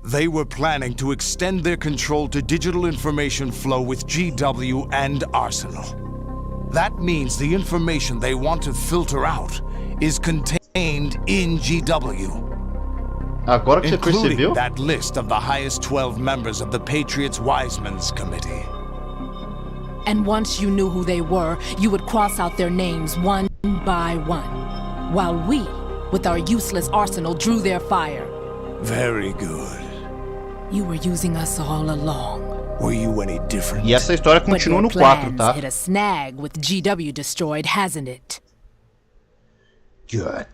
They were planning to extend their control to digital information flow with GW and Arsenal. That means the information they want to filter out is contained in GW. Agora que você including percebeu? That list of the highest 12 members of the Patriots Wiseman's Committee. And once you knew who they were, you would cross out their names one by one, while we, with our useless arsenal, drew their fire. Very good. You were using us all along. Were you any different? E essa história continua no 4, tá? Hit a snag with GW destroyed, hasn't it? Good.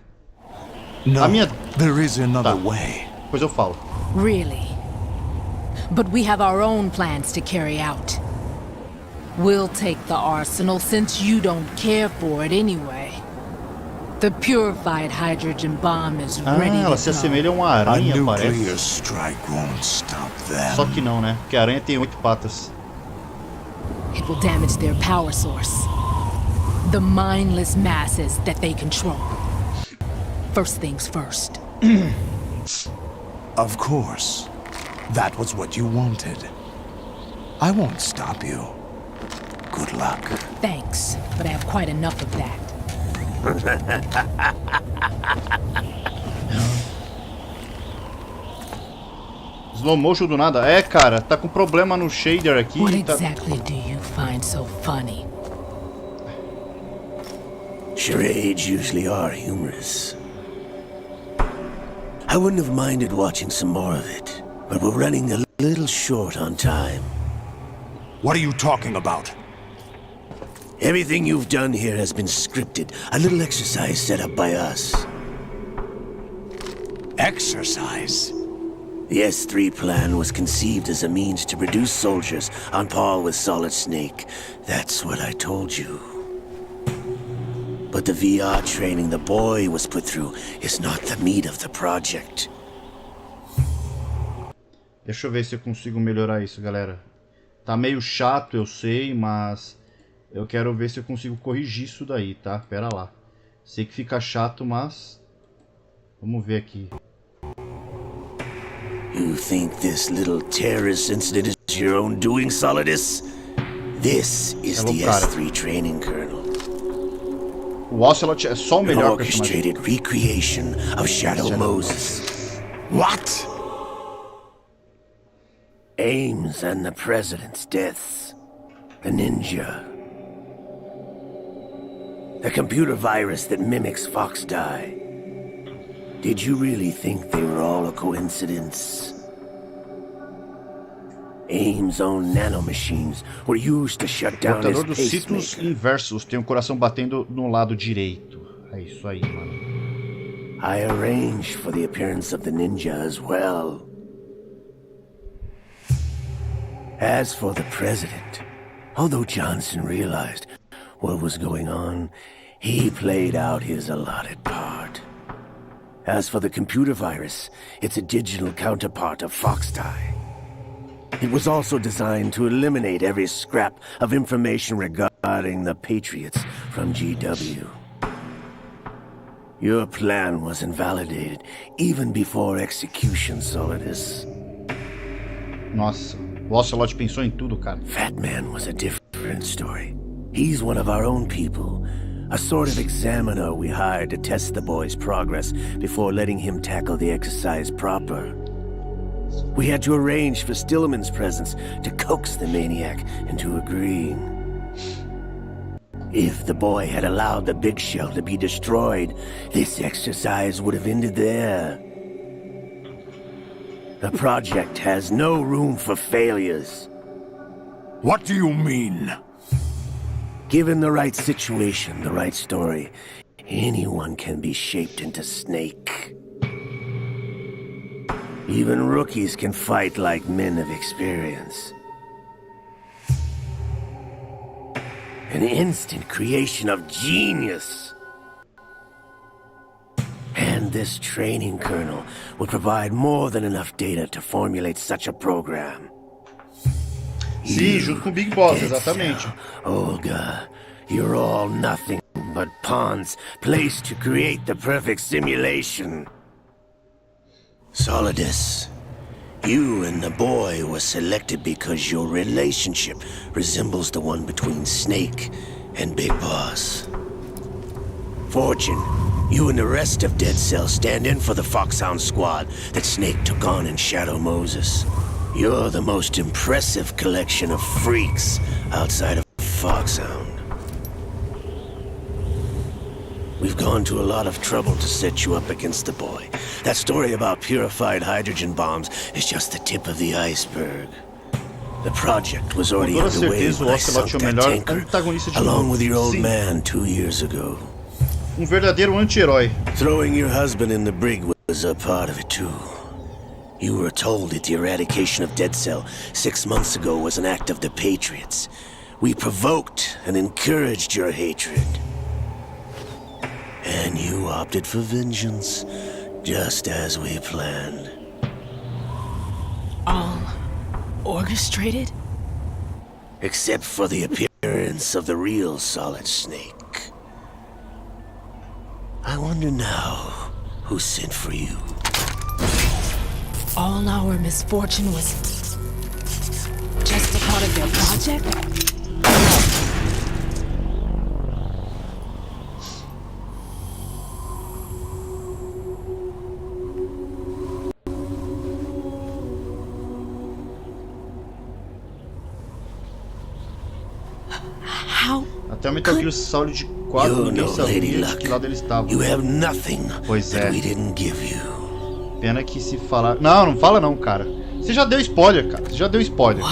No, A minha... there is another way. Pois eu falo. Really? But we have our own plans to carry out. We'll take the arsenal since you don't care for it anyway. The purified hydrogen bomb is ready ela to se go. assemelha a uma aranha, parece. Strike won't stop them. Só que não, né? Porque a aranha tem 8 patas. It will damage their power source. The mindless masses that they control. First things first. Of course. That was what you wanted. I won't stop you. Good luck. Thanks, but I have quite enough of that. Slow motion do nada. É, cara, tá com problema no shader aqui. What exactly do you find so funny? Charades usually are humorous. I wouldn't have minded watching some more of it, but we're running a little short on time. What are you talking about? Everything you've done here has been scripted. A little exercise set up by us. Exercise? The S3 plan was conceived as a means to produce soldiers on par with Solid Snake. That's what I told you. But the VR training the boy was put through is not the meat of the project. Deixa eu ver se eu consigo melhorar isso, galera. Tá meio chato, eu sei, mas eu quero ver se eu consigo corrigir isso daí, tá? Pera lá. Sei que fica chato, mas vamos ver aqui. You think this little terrorist incident is your own doing, Solidus? This is the S3 training kernel. O Ocelot é só o melhor personagem. Orchestrated recreation of Shadow Moses. What? Ames and the President's deaths. The ninja. The computer virus that mimics Foxdie. Did you really think they were all a coincidence? Ames' own nanomachines were used to shut down his portador dos ciclos pacemaker. inversos tem o coração batendo no lado direito. É isso aí, mano. I arranged for the appearance of the ninja as well. As for the president, although Johnson realized what was going on, he played out his allotted part. As for the computer virus, it's a digital counterpart of Foxdie. It was also designed to eliminate every scrap of information regarding the Patriots from GW. Your plan was invalidated even before execution, Solidus. Nossa, o Ocelot pensou em tudo, cara. Fat Man was a different story. He's one of our own people. A sort of examiner we hired to test the boy's progress before letting him tackle the exercise proper. We had to arrange for Stillman's presence to coax the maniac into agreeing. If the boy had allowed the big shell to be destroyed, this exercise would have ended there. The project has no room for failures. What do you mean? Given the right situation, the right story, anyone can be shaped into Snake. Even rookies can fight like men of experience. An instant creation of genius. And this training kernel will provide more than enough data to formulate such a program. Sim, junto com o Big Boss, exatamente. Olga, you're all nothing but pawns placed to create the perfect simulation. Solidus, you and the boy were selected because your relationship resembles the one between Snake and Big Boss. Fortune, you and the rest of Dead Cell stand in for the Foxhound squad that Snake took on in Shadow Moses. You're the most impressive collection of freaks outside of Foxhound. We've gone to a lot of trouble to set you up against the boy. That story about purified hydrogen bombs is just the tip of the iceberg. The project was already underway when I sunk that tanker, along with your old man 2 years ago. Verdadeiro anti-herói. Throwing your husband in the brig was a part of it too. You were told that the eradication of Dead Cell 6 months ago was an act of the Patriots. We provoked and encouraged your hatred. And you opted for vengeance, just as we planned. All orchestrated? Except for the appearance of the real Solid Snake. I wonder now who sent for you. All our misfortune was just a part of their project? Até o Metal Gear Solid 4 ninguém sabia de que lado ele estava. Pois é. Pena que se falar... Não fala não, cara. Você já deu spoiler, cara. Você já deu spoiler.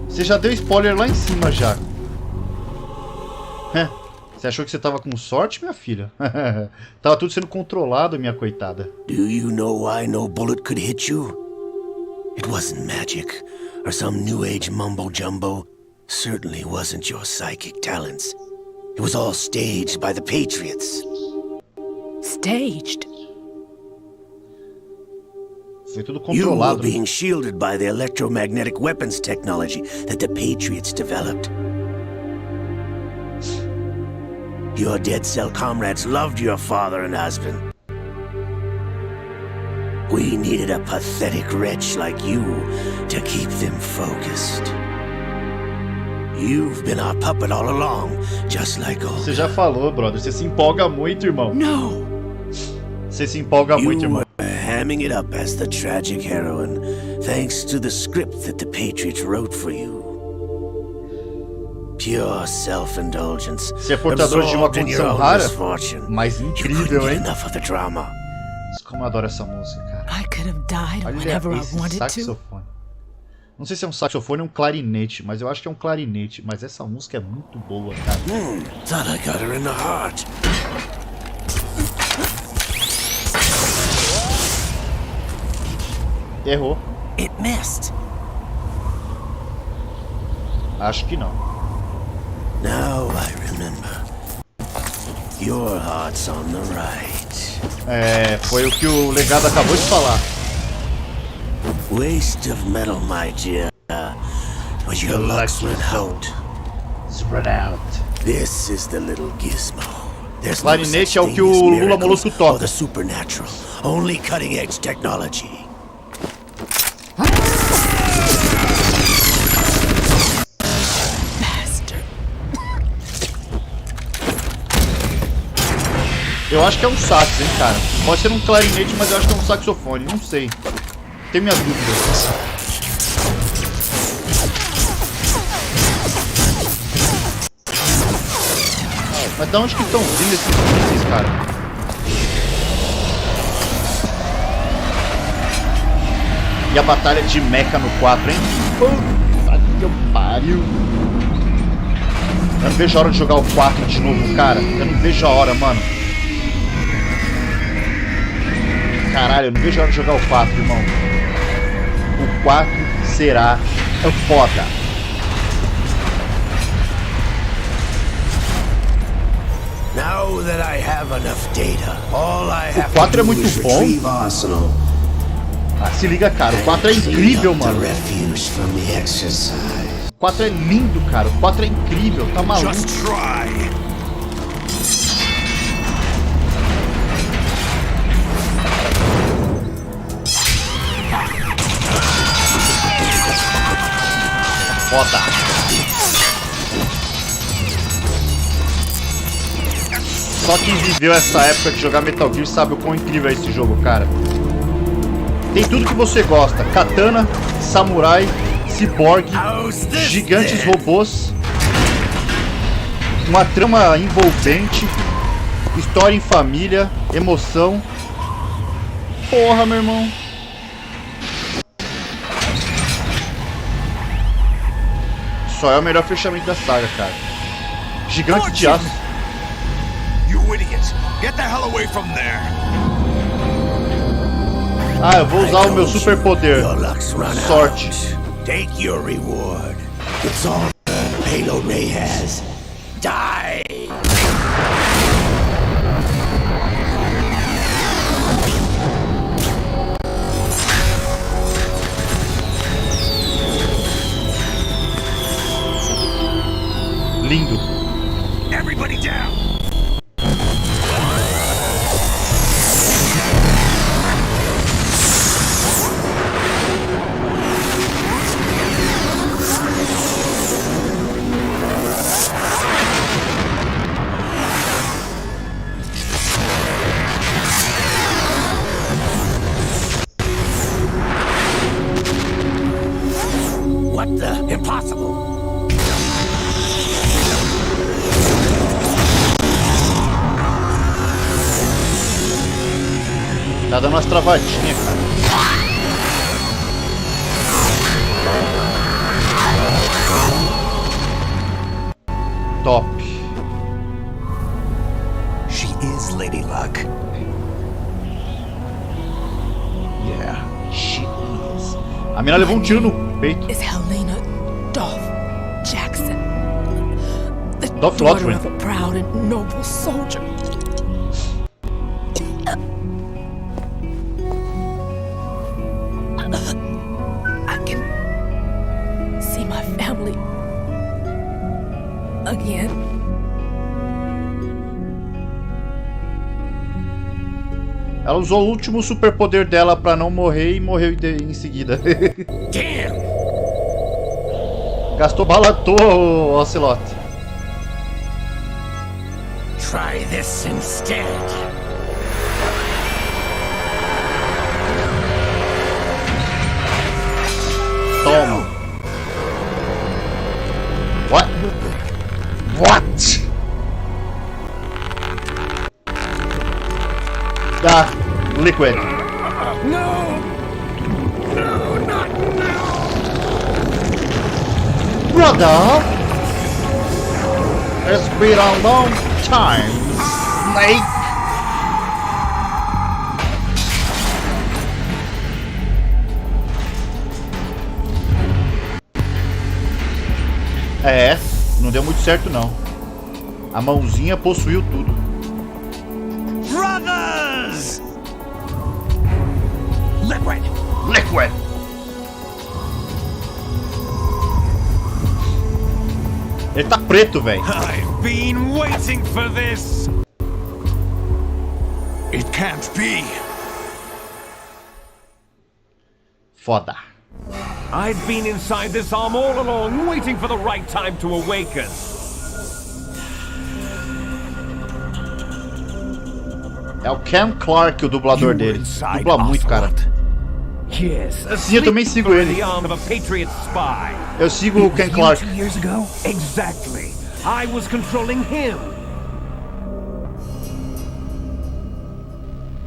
Você já deu spoiler lá em cima já. Você achou que você tava com sorte, minha filha? Tava tudo sendo controlado, minha coitada. Do you know why no bullet could hit you? It wasn't magic, or some new age mumbo-jumbo. Certainly wasn't your psychic talents. It was all staged by the Patriots. Staged? Foi tudo You were controlado. being shielded by the electromagnetic weapons technology that the Patriots developed. Your dead cell comrades loved your father and husband. We needed a pathetic wretch like you to keep them focused. You've been our puppet all along, just like all. Você já falou, brother. Você se empolga muito, irmão. No. Você se empolga muito, irmão. Hamming it up as the tragic heroine, thanks to the script that the Patriots wrote for you. Pure self-indulgence. Você é portador de uma condição rara, mas incrível, hein? Como eu adoro essa música, cara. I could have died whenever I wanted to. Saxofone. Não sei se é um saxofone ou um clarinete, mas eu acho que é um clarinete. Mas essa música é muito boa, cara. Thought I got her in the heart. Errou. It missed. Acho que não. Now I remember. Your heart's on the right. É, foi o que o legado acabou de falar. Waste of metal, my dear. But your luck's run out. Spread out. This is the little gizmo. There's Clarinete é o que o Lula Molusco toca. The supernatural, only cutting edge technology. Eu acho que é um sax, hein, cara. Pode ser um clarinete, mas eu acho que é um saxofone. Não sei. Tenho minhas dúvidas. Mas de onde que estão vindo esses mísseis, cara? E a batalha de mecha no 4, hein? Puta que pariu. Eu não vejo a hora de jogar o 4 de novo, cara. Eu não vejo a hora, mano. Caralho, eu não vejo a hora de jogar o 4, irmão. O 4 será foda. Now that I have enough data, all I have O 4 é muito bom. Ah, se liga, cara. O 4 é incrível, mano. O 4 é lindo, cara. O 4 é incrível. Tá maluco. Foda. Só quem viveu essa época de jogar Metal Gear sabe o quão incrível é esse jogo, cara. Tem tudo que você gosta. Katana, samurai, ciborgue, gigantes robôs, uma trama envolvente, história em família, emoção. Porra, meu irmão. Só é o melhor fechamento da saga, cara. Gigante de aço. Ah, eu vou usar o meu super poder. Sorte. Take your reward. It's all the payload Ray has. Die! Lindo. Everybody down! Tá dando umas travadinhas, cara. Top. She is Lady Luck. Yeah, she is. A mina levou um tiro no peito. Is Helena Dolph Jackson, the Dolph daughter Lundgren. of a proud and noble soldier. I can see my family again. Ela usou o último superpoder dela pra não morrer e morreu em seguida. Gastou bala à toa, o Ocelot. Try this instead. Toma. What? What? Ah, liquid. No! No, not now! Brother! It's been a long time, Snake. É, não deu muito certo não. A mãozinha possuiu tudo. Brothers! Liquid! Liquid! Ele tá preto, velho. I've been waiting for this! It can't be. Foda. I'd been inside this arm all along, waiting for the right time to awaken. É o Cam Clark, o dublador dele. Dubla muito, cara. Yes, Sim, eu também sigo ele. the arm of a Patriot spy. Eu sigo o Cam Clark. 2 years ago? Exactly. I was controlling him.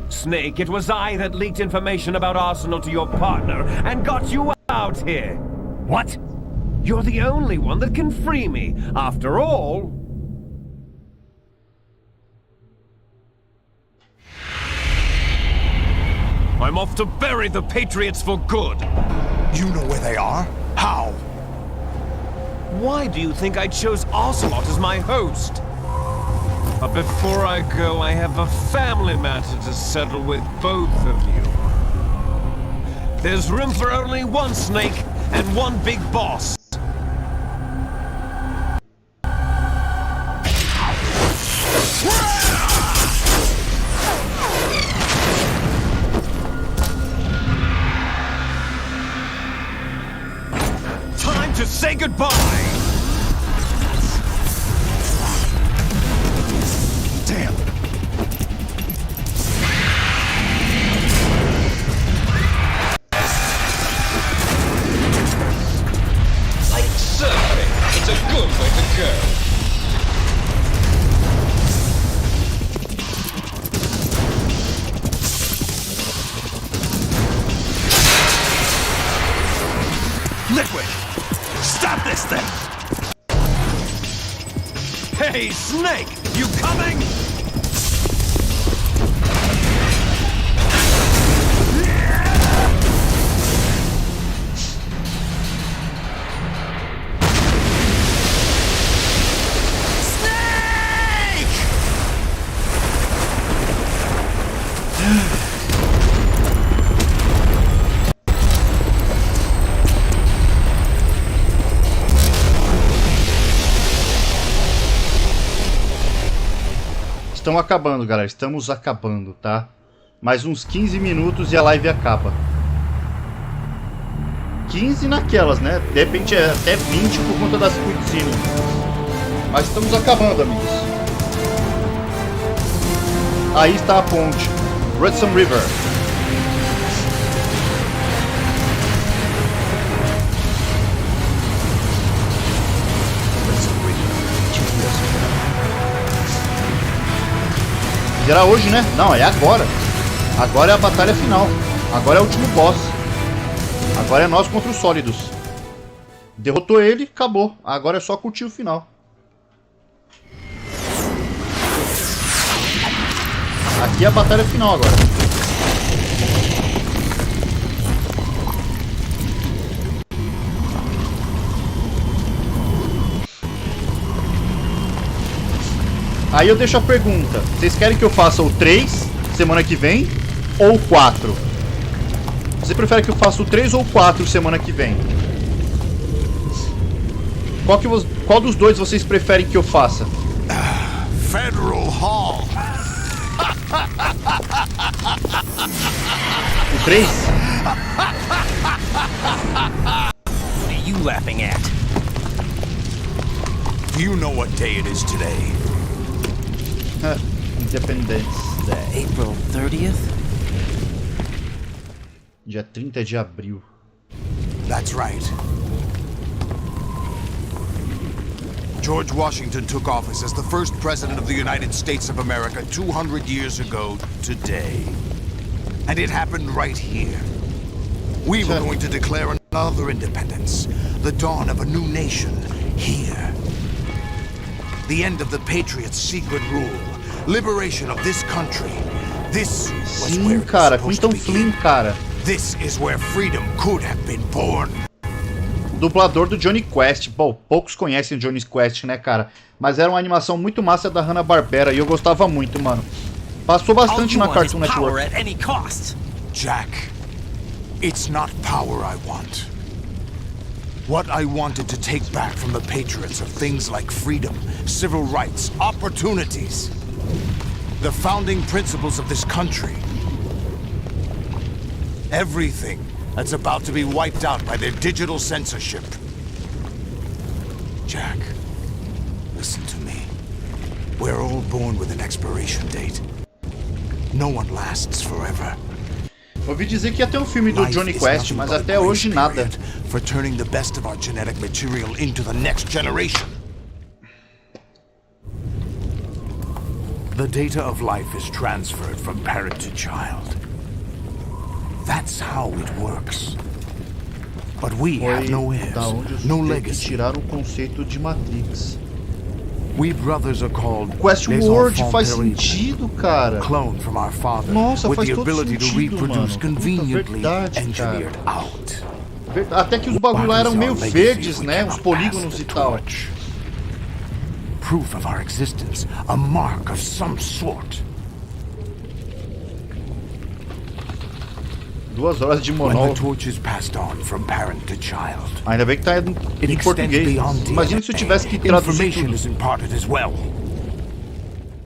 Snake, it was I that leaked information about Arsenal to your partner and got you out here. What? You're the only one that can free me. After all... I'm off to bury the Patriots for good. You know where they are? How? Why do you think I chose Ocelot as my host? But before I go, I have a family matter to settle with both of you. There's room for only one snake and one big boss. Time to say goodbye! Damn. Like surfing, it's a good way to go. Liquid! Stop this thing! Hey, Snake! You coming? Estão acabando, galera. Estamos acabando, tá? Mais uns 15 minutos e a live acaba. 15 naquelas, né? De repente é até 20 por conta das cutscenes. Mas estamos acabando, amigos. Aí está a ponte. Hudson River. Será hoje, né? Não, é agora. Agora é a batalha final. Agora é o último boss. Agora é nós contra os sólidos. Derrotou ele, acabou. Agora é só curtir o final. Aqui é a batalha final agora. Aí eu deixo a pergunta. Vocês querem que eu faça o 3 semana que vem ou o 4? Você prefere que eu faça o 3 ou o 4 semana que vem? Qual dos dois vocês preferem que eu faça? Federal Hall. O 3? What are you laughing at? Do you know what day it is today? Independence. April 30th? Dia 30 de abril. That's right. George Washington took office as the first president of the United States of America 200 years ago today. And it happened right here. We were going to declare another independence, the dawn of a new nation here. The end of the Patriots' secret rule, liberation of this country. This was where it was supposed to begin. This is where freedom could have been born. Dublador do Johnny Quest. Bom, poucos conhecem o Johnny Quest, né, cara? Mas era uma animação muito massa da Hanna-Barbera e eu gostava muito, mano. Passou bastante na Cartoon Network. Jack, it's not power I want. What I wanted to take back from the Patriots are things like freedom, civil rights, opportunities. The founding principles of this country. Everything that's about to be wiped out by their digital censorship. Jack, listen to me. We're all born with an expiration date. No one lasts forever. Ouvi dizer que ia ter um filme do Johnny Quest, mas até hoje nada. For turning the best of our genetic material into the next generation. The data of life is transferred from parent to child. That's how it works. But we have no heirs, no legacy. Tiraram o conceito de Matrix. We brothers are called Westworld faz sentido, cara. Clone from our father. Nossa, with faz the todo ability sentido, to reproduce mano. conveniently Verdade, engineered out. Até que os bagulho lá eram meio verdes, né? Os polígonos e tal. Proof of our existence, a mark of some sort. 2 horas de monólogo. When the torch is passed on from parent to child. Ainda bem que tá em português. Imagina se eu tivesse que traduzir tudo.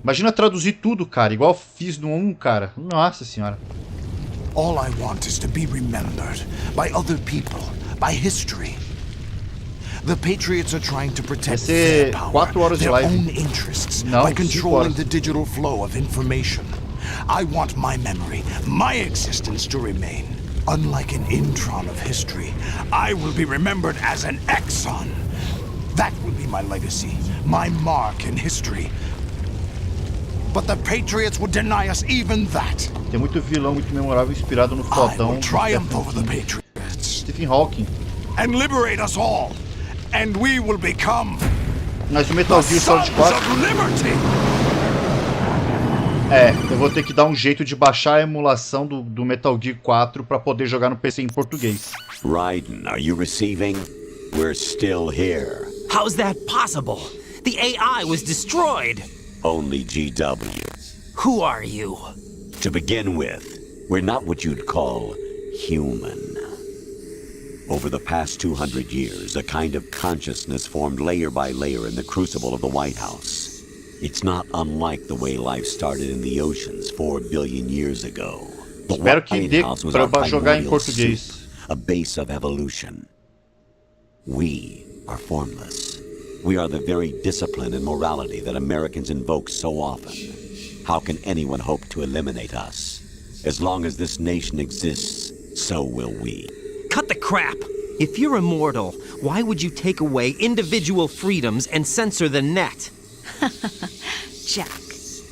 Imagina traduzir tudo, cara, igual fiz no 1, cara. Nossa senhora. All I want is to be remembered by other people, by history. The Patriots are trying to protect their power, their own interests, by controlling the digital flow of information. I want my memory, my existence to remain. Unlike an intron of history, I will be remembered as an exon. That will be my legacy, my mark in history. But the Patriots would deny us even that. Tem muito vilão, muito memorável, inspirado no fodão. Triumph over the Patriots. Stephen Hawking. And liberate us all. And we will become Mas o Metal Gear Solid 4. É, eu vou ter que dar um jeito de baixar a emulação do Metal Gear 4 para poder jogar no PC em português. Raiden, are you receiving? We're still here. How's that possible? The AI was destroyed. Only GW. Who are you? To begin with, we're not what you'd call human. Over the past 200 years, a kind of consciousness formed layer by layer in the crucible of the White House. It's not unlike the way life started in the oceans 4 billion years ago. The White House was our primordial soup, a base of evolution. We are formless. We are the very discipline and morality that Americans invoke so often. How can anyone hope to eliminate us? As long as this nation exists, so will we. Cut the crap! If you're immortal, why would you take away individual freedoms and censor the net? Jack,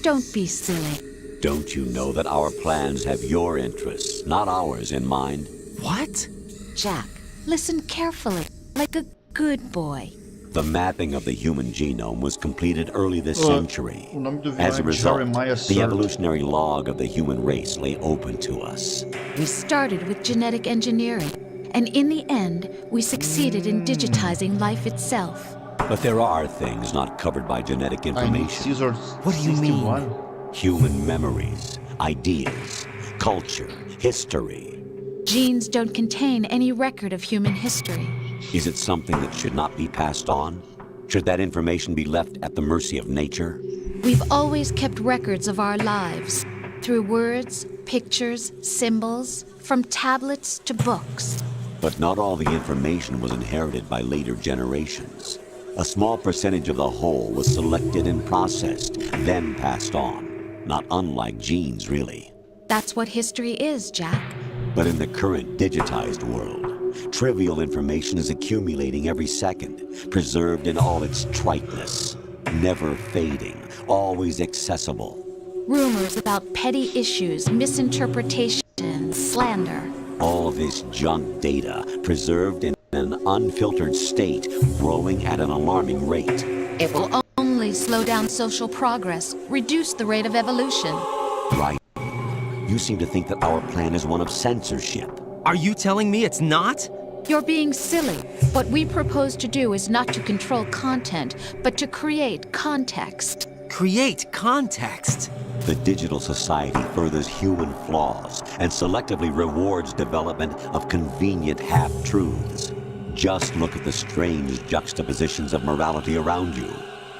don't be silly. Don't you know that our plans have your interests, not ours, in mind? What? Jack, listen carefully, like a good boy. The mapping of the human genome was completed early this century. As a result, the evolutionary log of the human race lay open to us. We started with genetic engineering, and in the end, we succeeded in digitizing life itself. But there are things not covered by genetic information. What do you mean? Human memories, ideas, culture, history. Genes don't contain any record of human history. Is it something that should not be passed on? Should that information be left at the mercy of nature? We've always kept records of our lives, through words, pictures, symbols, from tablets to books. But not all the information was inherited by later generations. A small percentage of the whole was selected and processed, then passed on. Not unlike genes, really. That's what history is, Jack. But in the current digitized world, trivial information is accumulating every second, preserved in all its triteness, never fading, always accessible. Rumors about petty issues, misinterpretation, slander. All this junk data, preserved in an unfiltered state, growing at an alarming rate. It will only slow down social progress, reduce the rate of evolution. Right. You seem to think that our plan is one of censorship. Are you telling me it's not? You're being silly. What we propose to do is not to control content, but to create context. Create context? The digital society furthers human flaws and selectively rewards development of convenient half-truths. Just look at the strange juxtapositions of morality around you.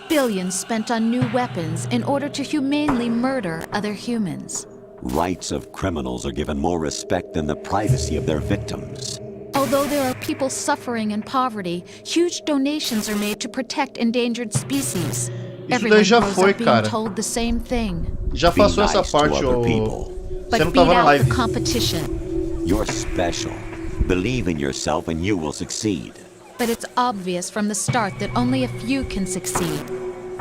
Billions spent on new weapons in order to humanely murder other humans. Rights of criminals are given more respect than the privacy of their victims. Although there are people suffering in poverty, huge donations are made to protect endangered species. Everyone grows up being told the same thing. Já passou essa parte, você não tava na live. The competition. You're special. Believe in yourself and you will succeed. But it's obvious from the start that only a few can succeed.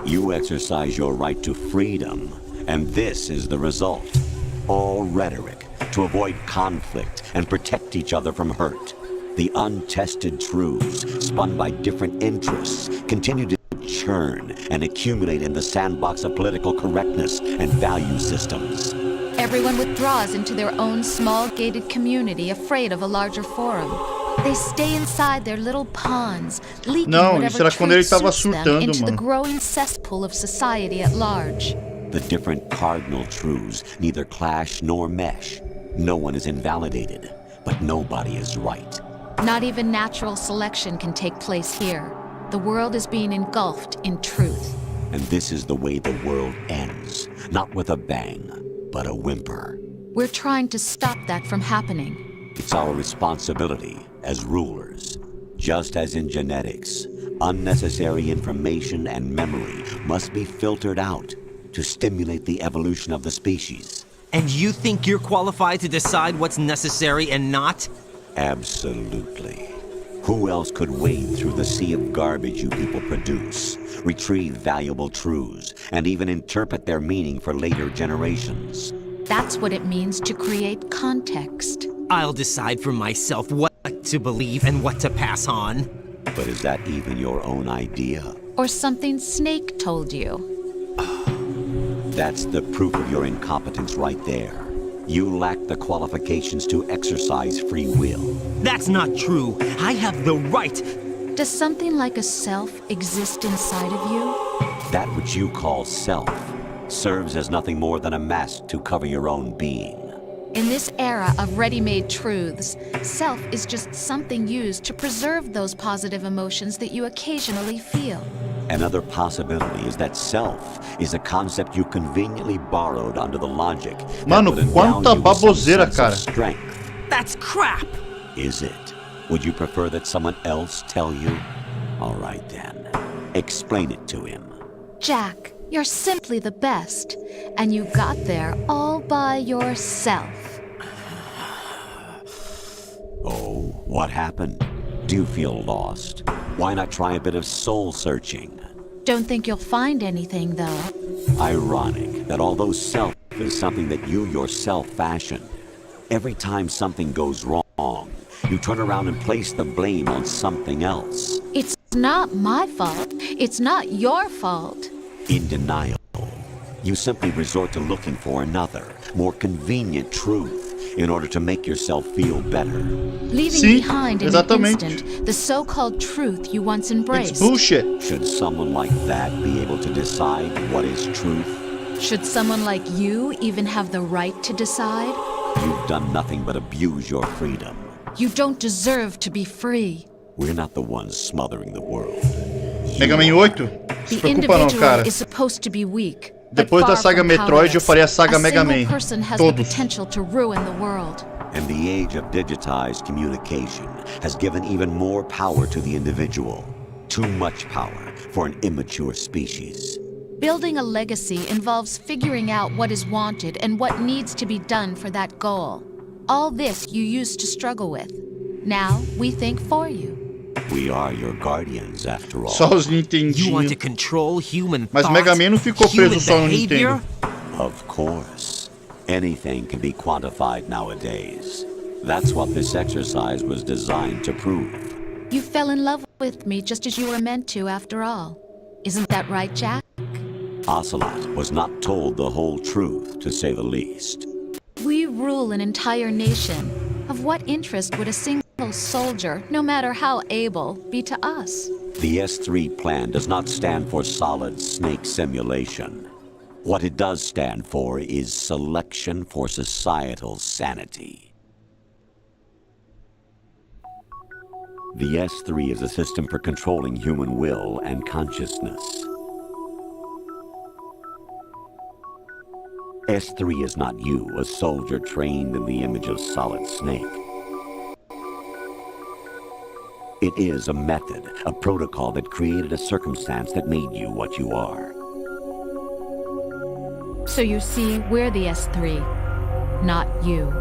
You exercise your right to freedom, and this is the result. All rhetoric to avoid conflict and protect each other from hurt. The untested truths, spun by different interests, continue to churn and accumulate in the sandbox of political correctness and value systems. Everyone withdraws into their own small gated community, afraid of a larger forum. They stay inside their little ponds, leaking whatever truth suits them into the growing cesspool of society at large. The different cardinal truths neither clash nor mesh. No one is invalidated, but nobody is right. Not even natural selection can take place here. The world is being engulfed in truth. And this is the way the world ends. Not with a bang, but a whimper. We're trying to stop that from happening. It's our responsibility as rulers. Just as in genetics, unnecessary information and memory must be filtered out to stimulate the evolution of the species. And you think you're qualified to decide what's necessary and not? Absolutely. Who else could wade through the sea of garbage you people produce, retrieve valuable truths, and even interpret their meaning for later generations? That's what it means to create context. I'll decide for myself what to believe and what to pass on. But is that even your own idea? Or something Snake told you? That's the proof of your incompetence right there. You lack the qualifications to exercise free will. That's not true. I have the right. Does something like a self exist inside of you? That which you call self serves as nothing more than a mask to cover your own being. In this era of ready-made truths, self is just something used to preserve those positive emotions that you occasionally feel. Another possibility is that self is a concept you conveniently borrowed under the logic. Mano, quanta baboseira, cara. That's crap! Is it? Would you prefer that someone else tell you? All right then. Explain it to him. Jack, you're simply the best. And you got there all by yourself. Oh, what happened? Do you feel lost? Why not try a bit of soul-searching? Don't think you'll find anything, though. Ironic that although self is something that you yourself fashioned. Every time something goes wrong, you turn around and place the blame on something else. It's not my fault. It's not your fault. In denial, you simply resort to looking for another, more convenient truth in order to make yourself feel better. Leaving behind in an instant the so-called truth you once embraced. It's bullshit. Should someone like that be able to decide what is truth? Should someone like you even have the right to decide? You've done nothing but abuse your freedom. You don't deserve to be free. We're not the ones smothering the world. Mega Man 8? Se preocupa não, cara. Is supposed to be weak. Depois da saga Metroid, eu farei a saga Mega Man. Todos. And the age of digitized communication has given even more power to the individual. Too much power for an immature species. Building a legacy involves figuring out what is wanted and what needs to be done for that goal. All this you used to struggle with. Now we think for you. We are your guardians, after all. Só os Nintendinhos. You want to control human Mas Mega Man não ficou preso só no Nintendo. Of course. Anything can be quantified nowadays. That's what this exercise was designed to prove. You fell in love with me just as you were meant to, after all. Isn't that right, Jack? Ocelot was not told the whole truth, to say the least. We rule an entire nation. Of what interest would a single soldier, no matter how able, be to us? The S3 plan does not stand for solid snake simulation. What it does stand for is selection for societal sanity. The S3 is a system for controlling human will and consciousness. S3 is not you, a soldier trained in the image of Solid Snake. It is a method, a protocol that created a circumstance that made you what you are. So you see, we're the S3, not you.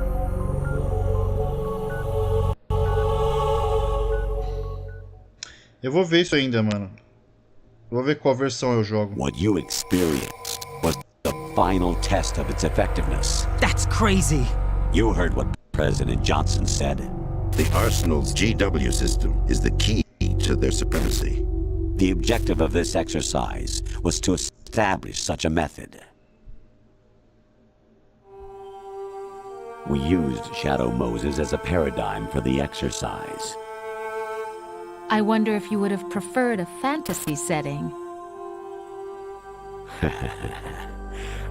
Eu vou ver isso ainda, mano. Vou ver qual versão eu jogo. What you experienced was the final test of its effectiveness. That's crazy. You heard what President Johnson said. The Arsenal's GW system is the key to their supremacy. The objective of this exercise was to establish such a method. We used Shadow Moses as a paradigm for the exercise. I wonder if you would have preferred a fantasy setting.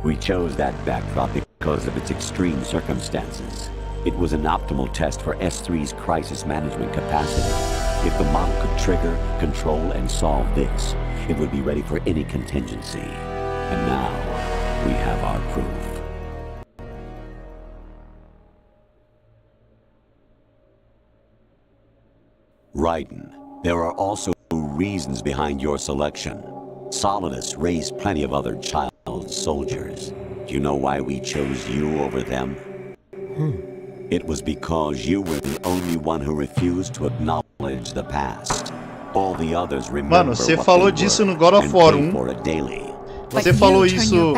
We chose that backdrop because of its extreme circumstances. It was an optimal test for S3's crisis management capacity. If the model could trigger, control, and solve this, it would be ready for any contingency. And now, we have our proof. Raiden, there are also reasons behind your selection. Solidus raised plenty of other child soldiers. Do you know why we chose you over them? It was because you were the only one who refused to acknowledge the past. All the others remember. Mano, você falou disso no God of War 1. Você falou isso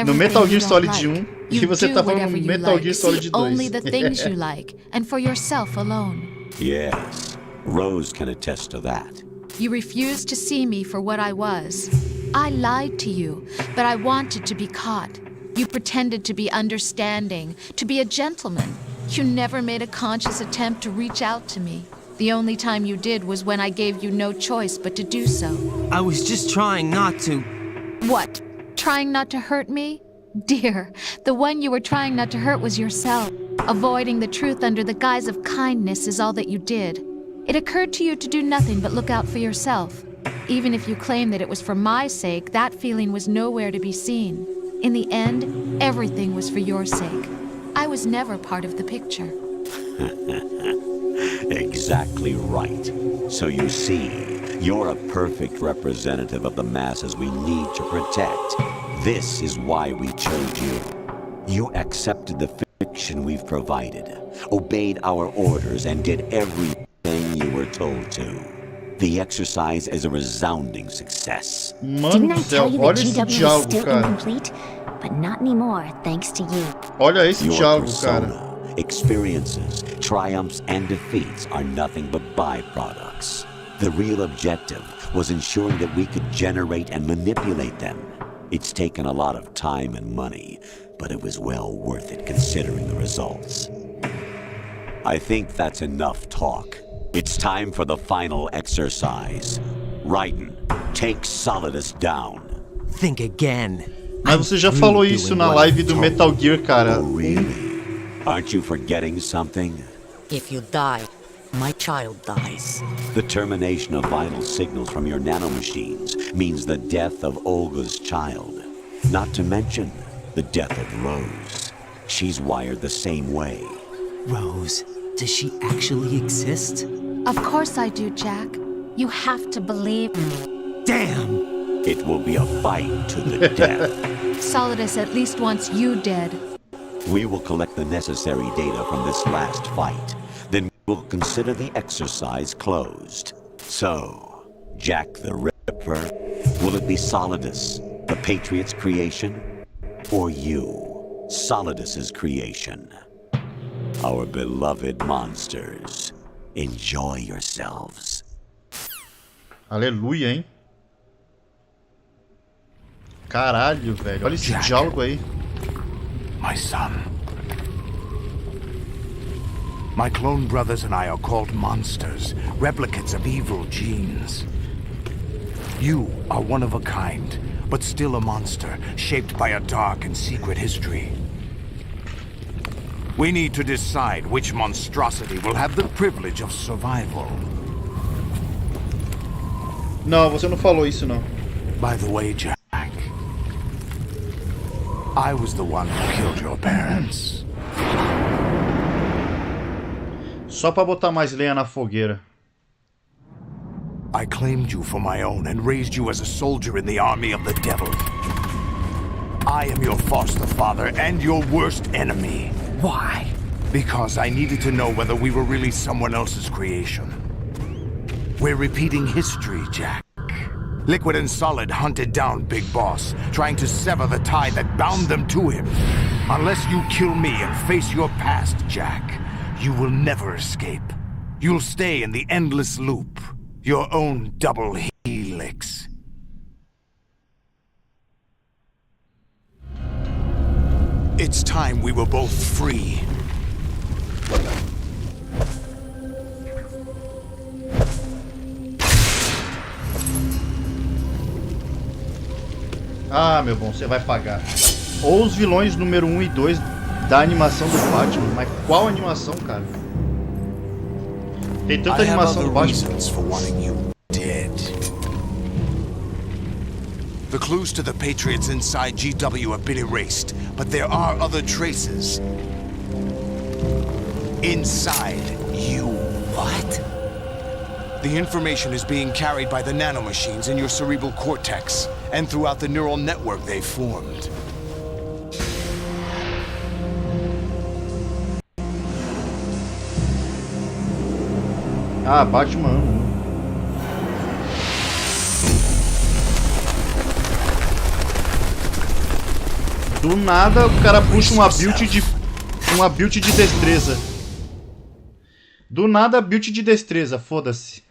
no Metal Gear Solid 1 e você tá falando no Metal Gear Solid 2. Only the things you like, and for yourself alone. Yes, Rose can attest to that. You refused to see me for what I was. I lied to you, but I wanted to be caught. You pretended to be understanding, to be a gentleman. You never made a conscious attempt to reach out to me. The only time you did was when I gave you no choice but to do so. I was just trying not to... What? Trying not to hurt me? Dear, the one you were trying not to hurt was yourself. Avoiding the truth under the guise of kindness is all that you did. It occurred to you to do nothing but look out for yourself. Even if you claim that it was for my sake, that feeling was nowhere to be seen. In the end, everything was for your sake. I was never part of the picture. Exactly right. So you see, you're a perfect representative of the masses we need to protect. This is why we chose you. You accepted the fiction we've provided, obeyed our orders, and did everything you were told to. The exercise is a resounding success. Mano do céu, olha esse diálogo, cara. but not anymore, thanks to you. Olha esse Your diálogo, persona, cara. experiences, triumphs, and defeats are nothing but byproducts. The real objective was ensuring that we could generate and manipulate them. It's taken a lot of time and money, but it was well worth it considering the results. I think that's enough talk. It's time for the final exercise. Raiden, take Solidus down. Think again. Mas você já falou isso na live do Metal Gear, cara. Oh, really? Aren't you forgetting something? If you die, my child dies. The termination of vital signals from your nanomachines means the death of Olga's child. Not to mention the death of Rose. She's wired the same way. Rose, does she actually exist? Of course I do, Jack. You have to believe. Damn! It will be a fight to the death. Solidus at least wants you dead. We will collect the necessary data from this last fight. Then we'll consider the exercise closed. So, Jack the Ripper, will it be Solidus, the Patriots' creation? Or you, Solidus's creation? Our beloved monsters, enjoy yourselves. Aleluia, hein? Caralho, velho. Olha esse Jack, diálogo aí. My son. My clone brothers and I are called monsters, replicates of evil genes. You are one of a kind, but still a monster, shaped by a dark and secret history. We need to decide which monstrosity will have the privilege of survival. Não, você não falou isso, não. By the way, Jack, I was the one who killed your parents. Só pra botar mais lenha na fogueira. I claimed you for my own and raised you as a soldier in the army of the devil. I am your foster father and your worst enemy. Why? Because I needed to know whether we were really someone else's creation. We're repeating history, Jack. Liquid and Solid hunted down Big Boss, trying to sever the tie that bound them to him. Unless you kill me and face your past, Jack, you will never escape. You'll stay in the endless loop, your own double helix. It's time we were both free. Ah, meu bom, você vai pagar. Ou os vilões número 1 e 2 da animação do Batman. Mas qual animação, cara? Tem tanta animação do Batman. The clues to the Patriots inside GW have been erased, but there are other traces. Inside you. What? The information is being carried by the nanomachines in your cerebral cortex, and throughout the neural network they've formed. Ah, Batman 1. Do nada o cara puxa uma build de destreza. Do nada build de destreza, foda-se.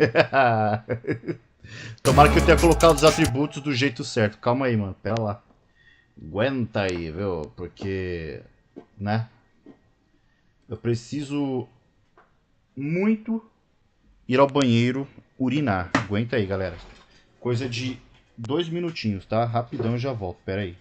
Tomara que eu tenha colocado os atributos do jeito certo. Calma aí, mano, pera lá. Aguenta aí, viu? Porque, né? Eu preciso muito ir ao banheiro urinar. Aguenta aí, galera. Coisa de 2 minutinhos, tá? Rapidão eu já volto, pera aí.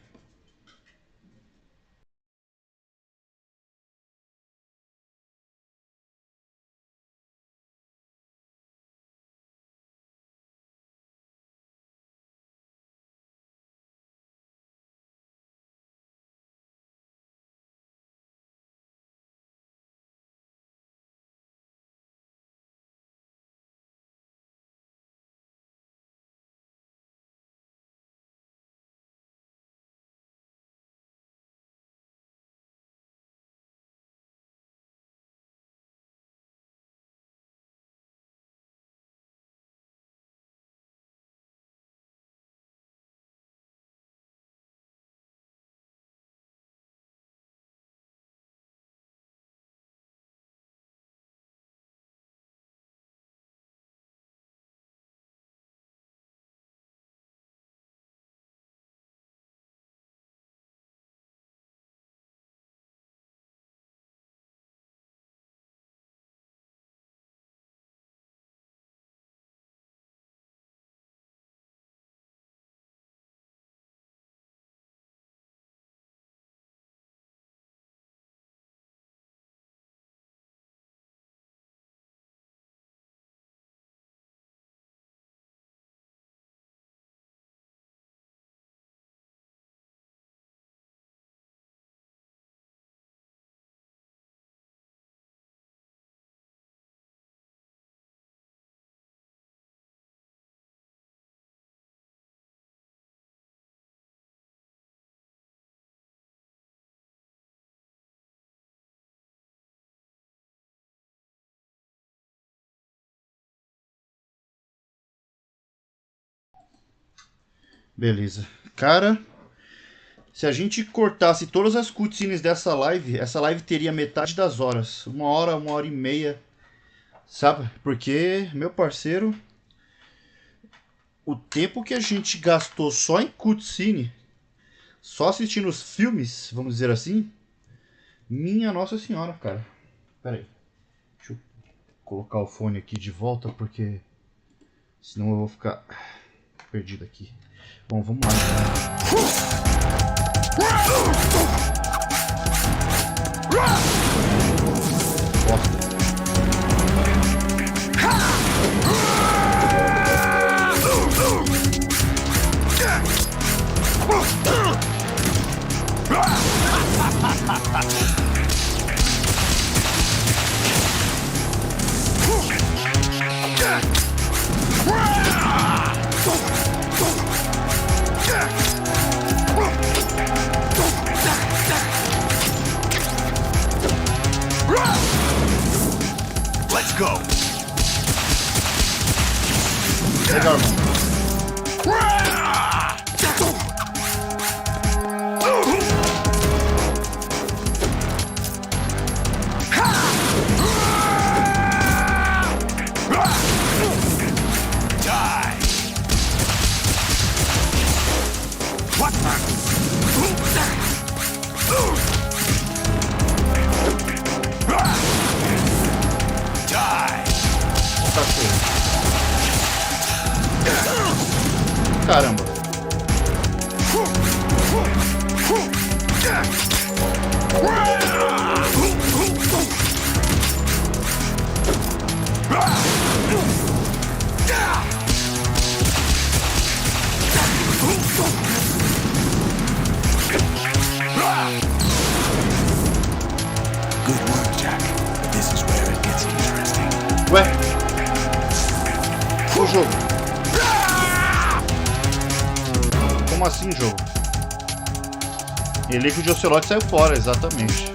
Beleza. Cara, se a gente cortasse todas as cutscenes dessa live, essa live teria metade das horas. 1 hora, 1h30. Sabe? Porque, meu parceiro, o tempo que a gente gastou só em cutscene, só assistindo os filmes, vamos dizer assim, minha Nossa Senhora, cara. Pera aí. Deixa eu colocar o fone aqui de volta, porque senão eu vou ficar perdido aqui. Bom, vamos lá. Bosta. Let's go. Legal, irmão. Caramba. Good work, Jack. This is where it gets interesting. Ué? O jogo. Como assim, jogo? Elenco de Ocelote saiu fora, exatamente.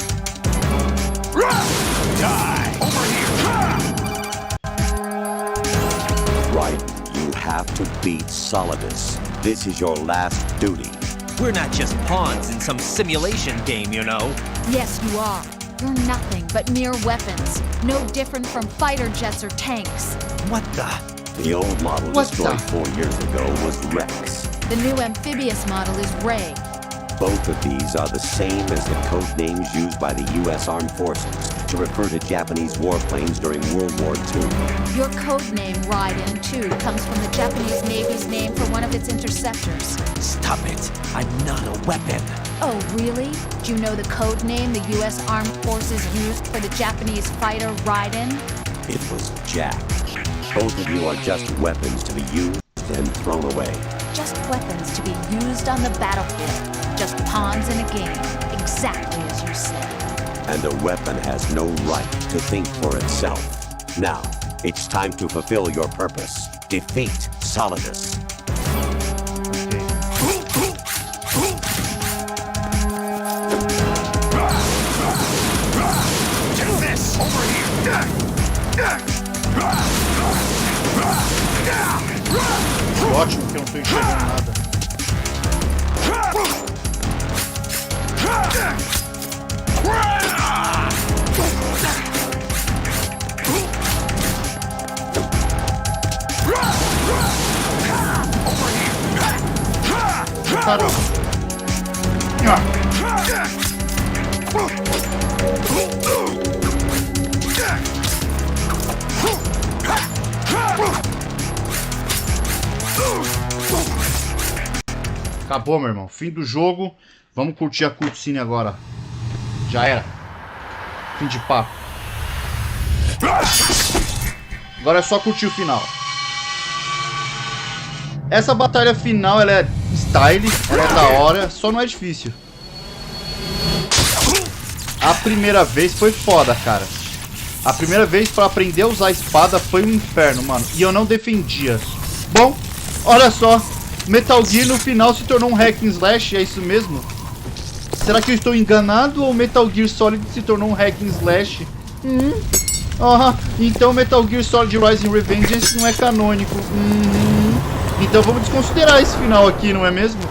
Right, you have to beat Solidus. This is your last duty. We're not just pawns in some simulation game, you know. Yes, you are. You're nothing but mere weapons. No different from fighter jets or tanks. What the? The old model destroyed 4 years ago was Rex. The new amphibious model is Ray. Both of these are the same as the code names used by the U.S. Armed Forces to refer to Japanese warplanes during World War II. Your code name, Raiden, too, comes from the Japanese Navy's name for one of its interceptors. Stop it. I'm not a weapon. Oh, really? Do you know the code name the U.S. Armed Forces used for the Japanese fighter Raiden? It was Jack. Both of you are just weapons to be used and thrown away. Just weapons to be used on the battlefield. Just pawns in a game, exactly as you said. And a weapon has no right to think for itself. Now, it's time to fulfill your purpose. Defeat Solidus. Take this! Over here! Ótimo que eu não tô enxergando nada. Caramba. Acabou, meu irmão. Fim do jogo. Vamos curtir a cutscene agora. Já era. Fim de papo. Agora é só curtir o final. Essa batalha final, ela é style, ela é da hora, só não é difícil. A primeira vez foi foda, cara. A primeira vez pra aprender a usar a espada foi um inferno, mano. E eu não defendia. Bom, olha só. Metal Gear no final se tornou um hack and slash, é isso mesmo? Será que eu estou enganado ou Metal Gear Solid se tornou um hack and slash? Então Metal Gear Solid Rising Revengeance não é canônico. Então vamos desconsiderar esse final aqui, não é mesmo?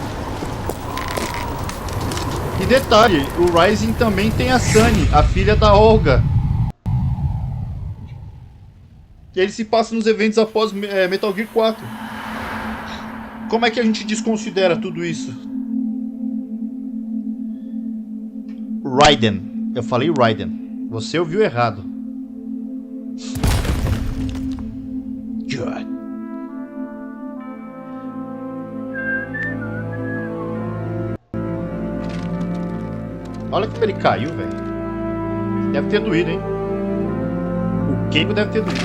E detalhe, o Rising também tem a Sunny, a filha da Olga. E ele se passa nos eventos após Metal Gear 4. Como é que a gente desconsidera tudo isso? Raiden. Eu falei Raiden. Você ouviu errado. Good. Olha como ele caiu, velho. Deve ter doído, hein? O Kengo deve ter doído.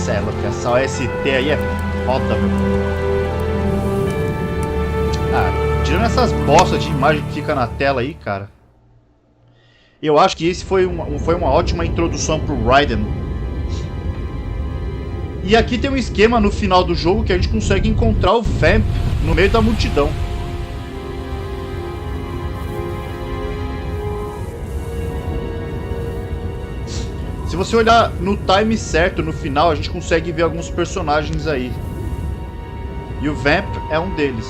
Cela, que essa OST aí é foda, meu. Ah, tirando essas bostas de imagem que fica na tela aí, cara. Eu acho que esse foi uma ótima introdução pro Raiden. E aqui tem um esquema no final do jogo que a gente consegue encontrar o Vamp no meio da multidão. Se você olhar no time certo, no final, a gente consegue ver alguns personagens aí. E o Vamp é um deles.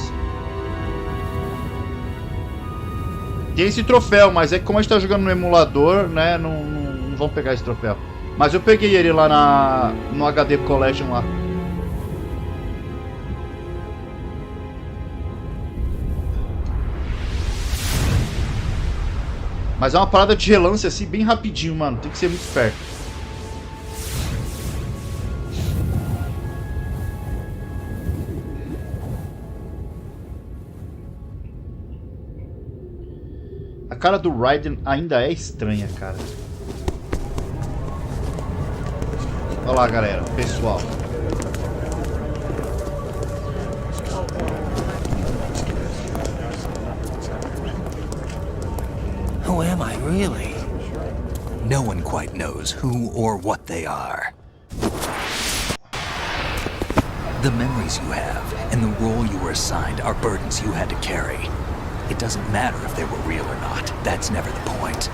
Tem esse troféu, mas é que como a gente tá jogando no emulador, né, não vamos pegar esse troféu. Mas eu peguei ele lá no HD Collection lá. Mas é uma parada de relance assim, bem rapidinho, mano. Tem que ser muito esperto. A cara do Raiden ainda é estranha, cara. Olha lá, galera, pessoal. Who am I, really? No one quite knows who or what they are. The memories you have and the role you were assigned are burdens you had to carry. It doesn't matter if they were real or not. That's never the point.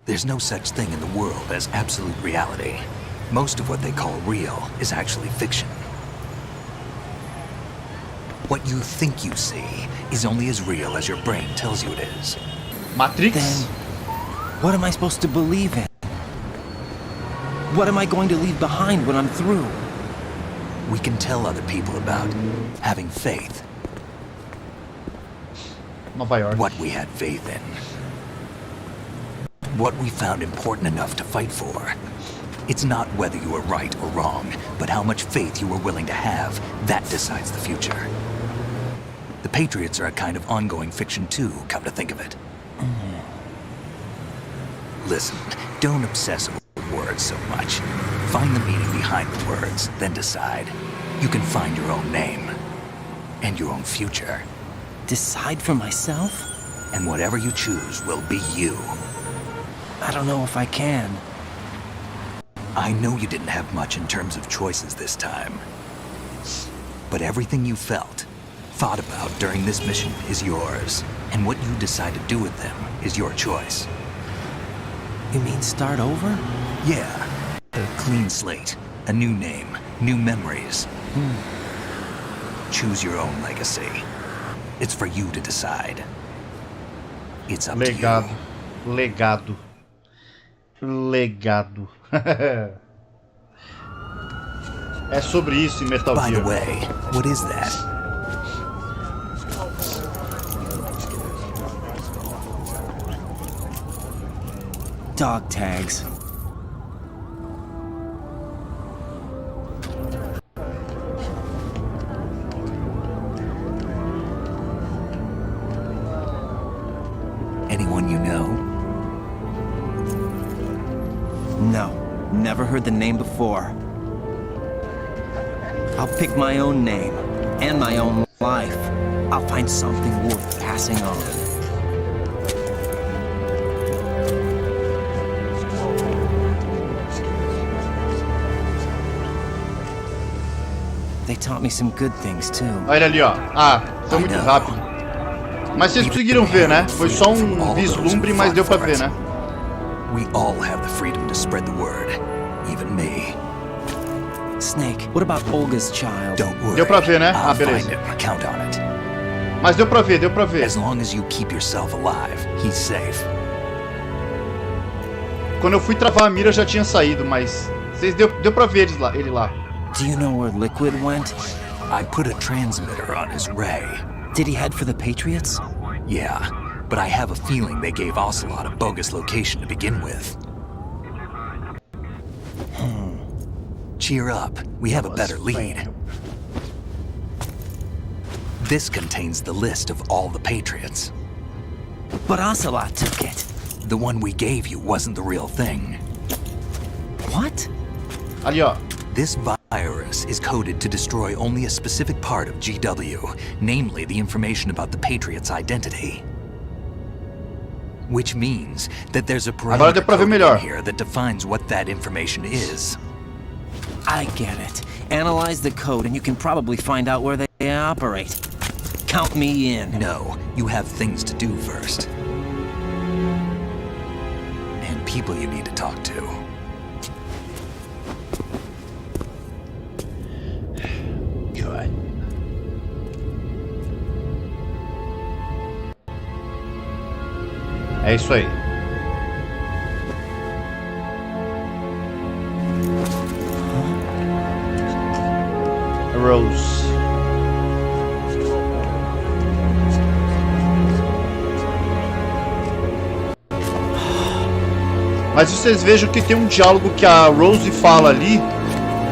There's no such thing in the world as absolute reality. Most of what they call real is actually fiction. What you think you see is only as real as your brain tells you it is. Matrix? Then, what am I supposed to believe in? What am I going to leave behind when I'm through? We can tell other people about having faith. Nova York. What we had faith in. What we found important enough to fight for. It's not whether you were right or wrong, but how much faith you were willing to have. That decides the future. The Patriots are a kind of ongoing fiction too, come to think of it. Listen, don't obsess over words so much. Find the meaning behind the words, then decide. You can find your own name. And your own future. Decide for myself? And whatever you choose will be you. I don't know if I can. I know you didn't have much in terms of choices this time. But everything you felt, thought about during this mission is yours. And what you decide to do with them is your choice. You mean start over? Yeah. A clean slate. A new name. New memories. Choose your own legacy. It's for you to decide. It's up to you. Legado. Legado. É sobre isso em Metal Gear. By the way, what is that? Dog tags. Anyone you know? No, never heard the name before. I'll pick my own name and my own life. I'll find something worth passing on. They taught me some good things too. Olha ali, ó. Ah, foi muito rápido. Mas vocês conseguiram ver, né? Foi só um vislumbre, mas deu pra ver, né? We all have the freedom to spread the word, even me. Snake, what about Olga's child? Don't worry. Deu pra ver, né? Ah, I'll beleza. find him. Count on it. Mas deu pra ver, deu pra ver. As long as you keep yourself alive, he's safe. Quando eu fui travar a mira já tinha saído, mas vocês deu pra ver ele lá. Do you know where Liquid went? I put a transmitter on his ray. Did he head for the Patriots? Yeah, but I have a feeling they gave Ocelot a bogus location to begin with. Cheer up, we have a better lead. This contains the list of all the Patriots. But Ocelot took it. The one we gave you wasn't the real thing. What? Ali, ó. This virus is coded to destroy only a specific part of GW, namely the information about the Patriots' identity. Which means that there's a parameter code in here that defines what that information is. I get it. Analyze the code and you can probably find out where they operate. Count me in. No, you have things to do first. And people you need to talk to. Good. É isso aí. Rose. Mas vocês vejam que tem um diálogo que a Rose fala ali,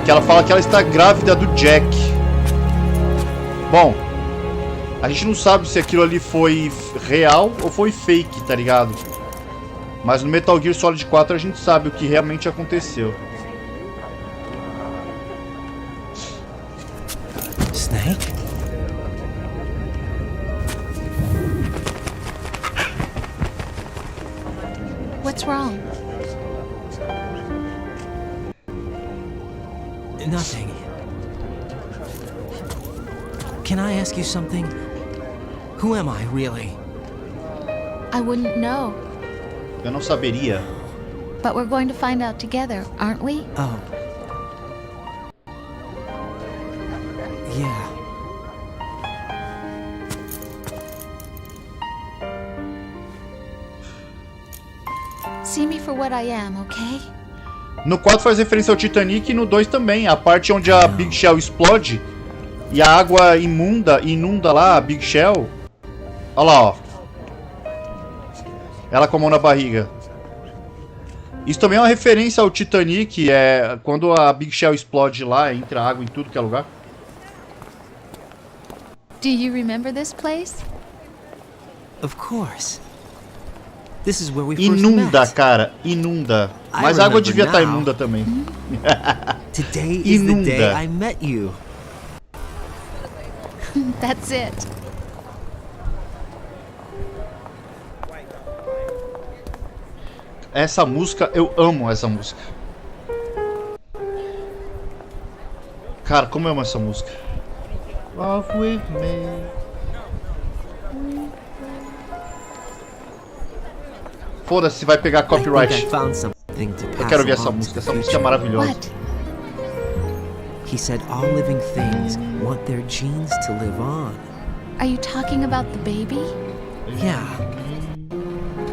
que ela fala que ela está grávida do Jack. Bom, a gente não sabe se aquilo ali foi real ou foi fake, tá ligado? Mas no Metal Gear Solid 4 a gente sabe o que realmente aconteceu. Snake? What's wrong? Nothing. Can I ask you something? Who am I, really? I wouldn't know. Eu não saberia. But we're going to find out together, aren't we? Oh. Yeah. See me for what I am, okay? No 4 faz referência ao Titanic e no 2 também. A parte onde a Big Shell explode e a água inunda lá a Big Shell. Olha lá, ó. Ela com a mão na barriga. Isso também é uma referência ao Titanic, é quando a Big Shell explode lá, entra água em tudo que é lugar. Do you remember this place? Of course. This is where we first Inunda, met. cara, inunda. Mas a água devia estar imunda também. Today is the day I met you. That's it. Essa música, eu amo essa música. Cara, como eu amo essa música. Love with me. Foda-se, vai pegar copyright. Eu quero ouvir essa música é maravilhosa. He said all living things want their genes to live on. Are you talking about the baby? Yeah.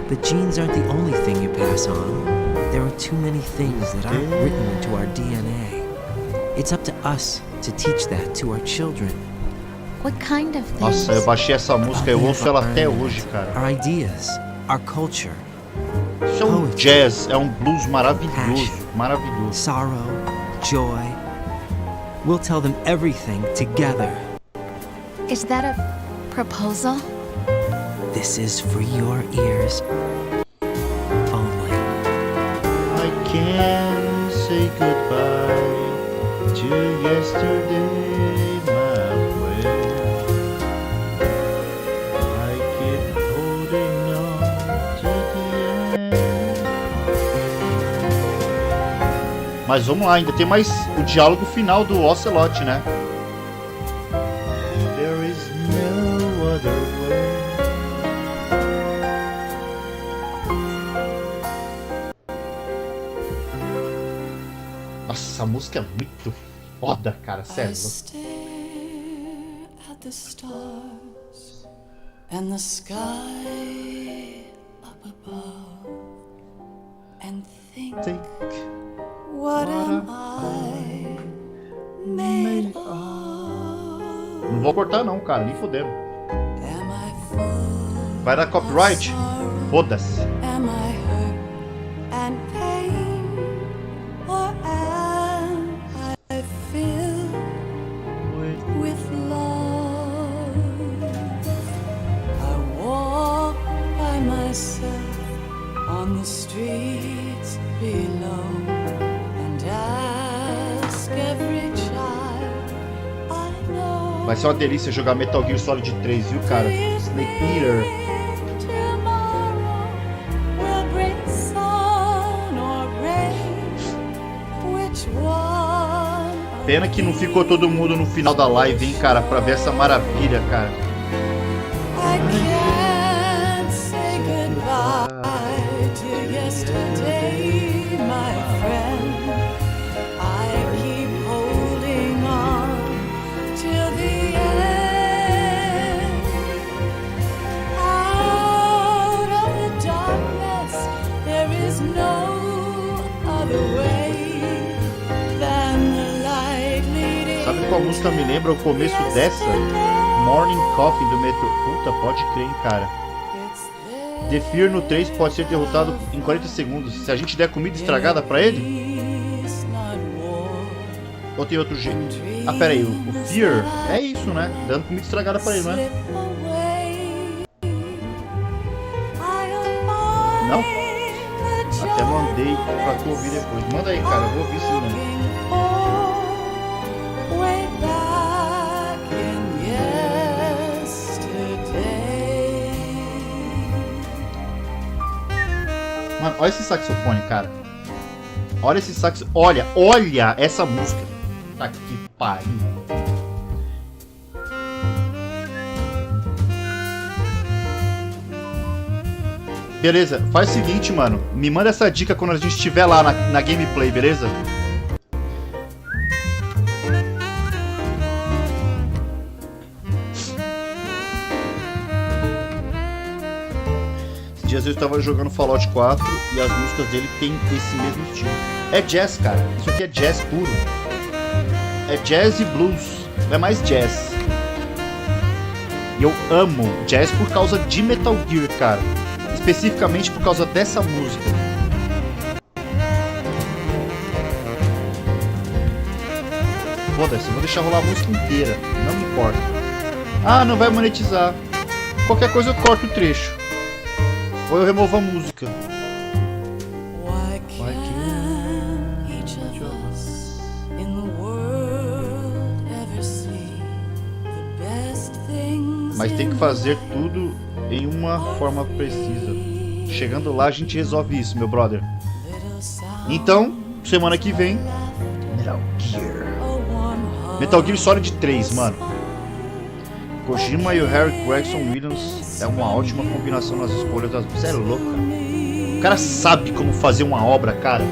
The genes aren't the only thing you pass on. There are too many things that aren't written into our DNA. It's up to us to teach that to our children. What kind of things? Nossa, eu baixei essa música, eu ouço ela até hoje, cara. Our ideas, our culture. Isso é um jazz, é um blues maravilhoso, maravilhoso. Sorrow, joy. We'll tell them everything together. Is that a proposal? This is for your ears only. I can't say goodbye to yesterday, my friend. I keep holding on to the end. Mas vamos lá, ainda tem mais o diálogo final do Ocelot, né? There is no other way. Nossa, a música é muito foda, cara, sério. At the stars and the sky up above and think what am I made of? Não vou cortar não, cara, nem fodendo. Vai dar copyright? Foda-se. Am I hurt and pain or am I filled with love? I walk by myself on the streets below and ask every child I know. Vai ser uma delícia jogar Metal Gear Solid 3, viu, cara? Snake Eater. Pena que não ficou todo mundo no final da live, hein, cara, pra ver essa maravilha, cara. Sabe qual música me lembra o começo dessa? Morning Coffee do Metro. Puta, pode crer, hein, cara. The Fear no 3 pode ser derrotado em 40 segundos. Se a gente der comida estragada pra ele? Ou tem outro jeito? Ah, pera aí, o Fear é isso, né? Dando comida estragada pra ele, não é? Não? Até mandei pra tu ouvir depois. Manda aí, cara, eu vou ouvir sim, mano. Mano, olha esse saxofone, cara. Olha esse saxofone. Olha essa música. Tá que pariu. Beleza, faz o seguinte, mano. Me manda essa dica quando a gente estiver lá na gameplay, beleza? Dias eu estava jogando Fallout 4 e as músicas dele tem esse mesmo estilo. É jazz, cara. Isso aqui é jazz puro. É jazz e blues. É mais jazz. E eu amo jazz por causa de Metal Gear, cara. Especificamente por causa dessa música. Foda-se, eu vou deixar rolar a música inteira. Não me importa. Ah, não vai monetizar. Qualquer coisa eu corto o trecho. Ou eu removo a música. Mas tem que fazer tudo em uma forma precisa. Chegando lá a gente resolve isso, meu brother. Então, semana que vem, Metal Gear Solid 3, mano. Kojima e o Harry Gregson Williams é uma ótima combinação nas escolhas das... Você é louco, cara. O cara sabe como fazer uma obra, cara.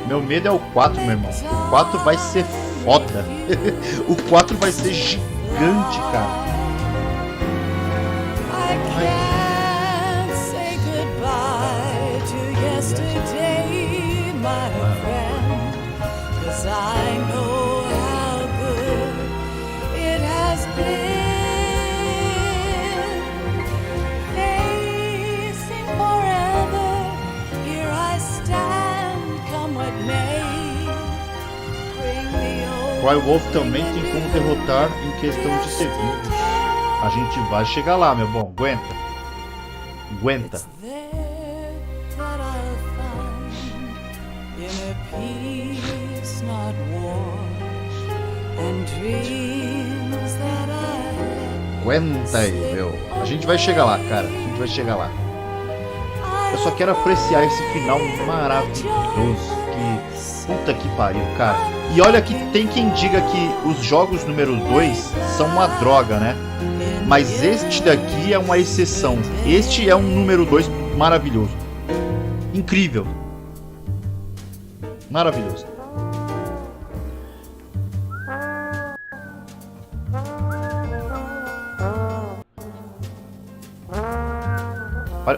Meu medo é o 4, meu irmão. O 4 vai ser foda. O 4 vai ser gigante, cara. Wolf também tem como derrotar em questão de segundos. A gente vai chegar lá, meu bom. Aguenta. Aguenta. Aguenta aí, meu. A gente vai chegar lá, cara. A gente vai chegar lá. Eu só quero apreciar esse final maravilhoso. Que puta que pariu, cara. E olha que tem quem diga que os jogos número 2 são uma droga, né? Mas este daqui é uma exceção. Este é um número 2 maravilhoso. Incrível. Maravilhoso.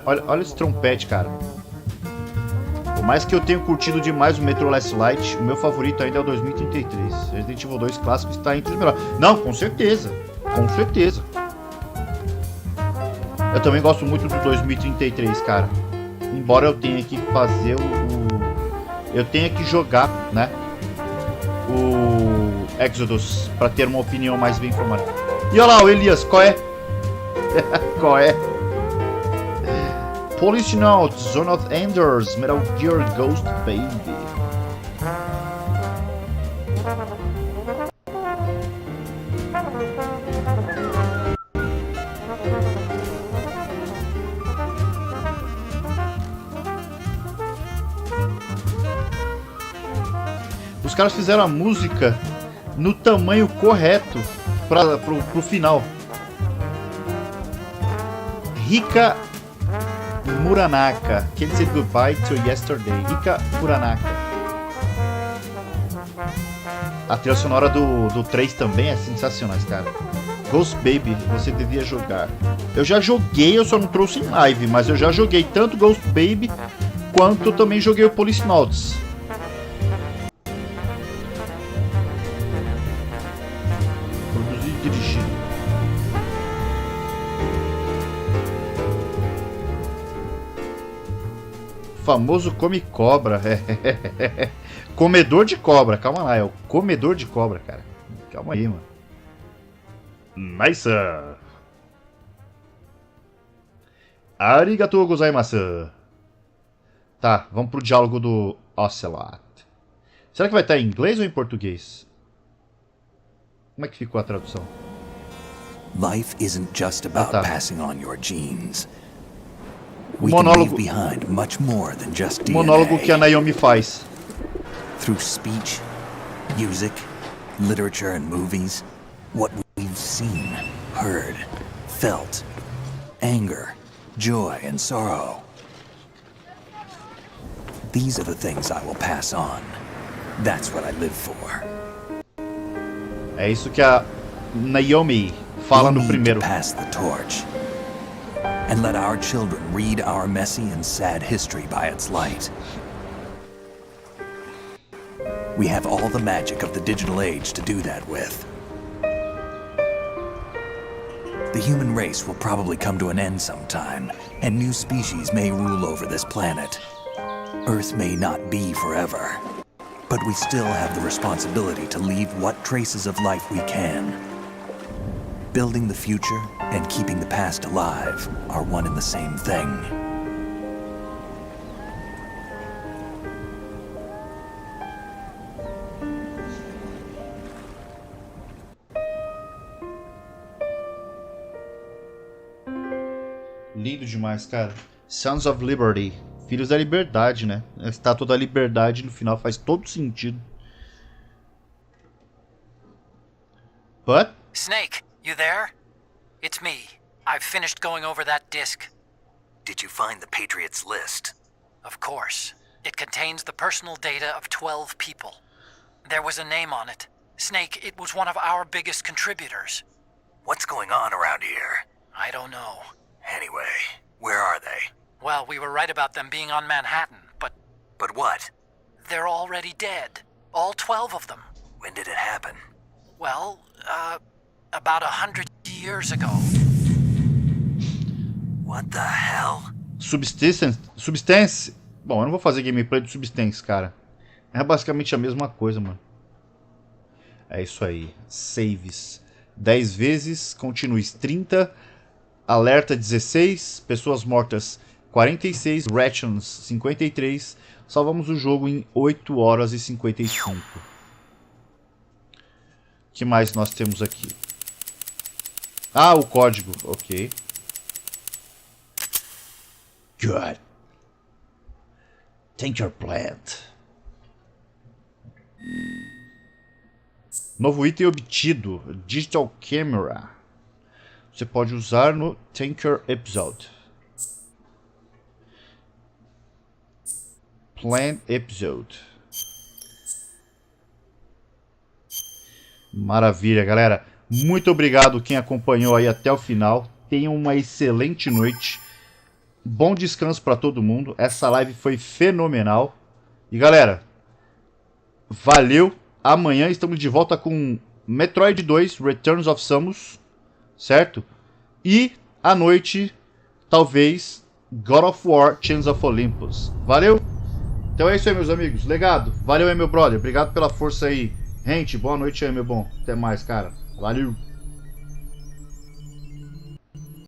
Olha esse trompete, cara. Por mais que eu tenha curtido demais o Metro Last Light, o meu favorito ainda é o 2033. Resident Evil 2 clássico está entre os melhores. Não, com certeza. Com certeza. Eu também gosto muito do 2033, cara. Embora eu tenha que fazer eu tenha que jogar, né? O Exodus para ter uma opinião mais bem formada. E olha lá o Elias, qual é? Qual é? Police Note, Zone of Enders, Metal Gear Ghost Baby. Os caras fizeram a música no tamanho correto pro final. Rika Muranaka, Can't Say Goodbye to Yesterday. Rika Muranaka. A trilha sonora do 3 também é sensacional, cara. Ghost Baby, você devia jogar. Eu já joguei, eu só não trouxe em live, mas eu já joguei tanto Ghost Baby quanto também joguei o Police Notes. Produzido e dirigido. Famoso come cobra. Comedor de cobra, calma lá, é o comedor de cobra, cara. Calma aí, mano. Nice. Arigatou gozaimasu. Tá, vamos pro diálogo do Ocelot. Será que vai estar em inglês ou em português? Como é que ficou a tradução? Life isn't just about passing on your genes. We Monólogo. can leave behind much more than just DNA. Monólogo que a Naomi faz. Through speech, music, literature and movies, what we've seen, heard, felt, anger, joy and sorrow. These are the things I will pass on. That's what I live for. É isso que a Naomi fala no primeiro. Pass the torch. And let our children read our messy and sad history by its light. We have all the magic of the digital age to do that with. The human race will probably come to an end sometime, and new species may rule over this planet. Earth may not be forever, but we still have the responsibility to leave what traces of life we can. Building the future and keeping the past alive are one and the same thing. Lindo demais, cara. Sons of Liberty. Filhos da Liberdade, né? A estátua da liberdade no final faz todo sentido. But? Snake, you there? It's me. I've finished going over that disk. Did you find the Patriots list? Of course. It contains the personal data of 12 people. There was a name on it. Snake, it was one of our biggest contributors. What's going on around here? I don't know. Anyway, where are they? Well, we were right about them being on Manhattan, but... But what? They're already dead. All 12 of them. When did it happen? Well, about 100 years ago. What the hell? Substance? Bom, eu não vou fazer gameplay de Substance, cara. É basicamente a mesma coisa, mano. É isso aí. Saves. 10 vezes, continues 30, alerta 16, pessoas mortas 46, rations 53. Salvamos o jogo em 8 horas e 55. O que mais nós temos aqui? Ah, o código, ok. Good. Tinker Plant. Novo item obtido. Digital Camera. Você pode usar no Tinker Episode. Plant Episode. Maravilha, galera. Muito obrigado quem acompanhou aí até o final. Tenham uma excelente noite. Bom descanso para todo mundo. Essa live foi fenomenal. E galera, valeu. Amanhã estamos de volta com Metroid 2 Returns of Samus, certo? E à noite, talvez God of War Chains of Olympus. Valeu? Então é isso aí, meus amigos. Legado. Valeu aí, meu brother. Obrigado pela força aí. Gente, boa noite aí, meu bom. Até mais, cara. Valeu.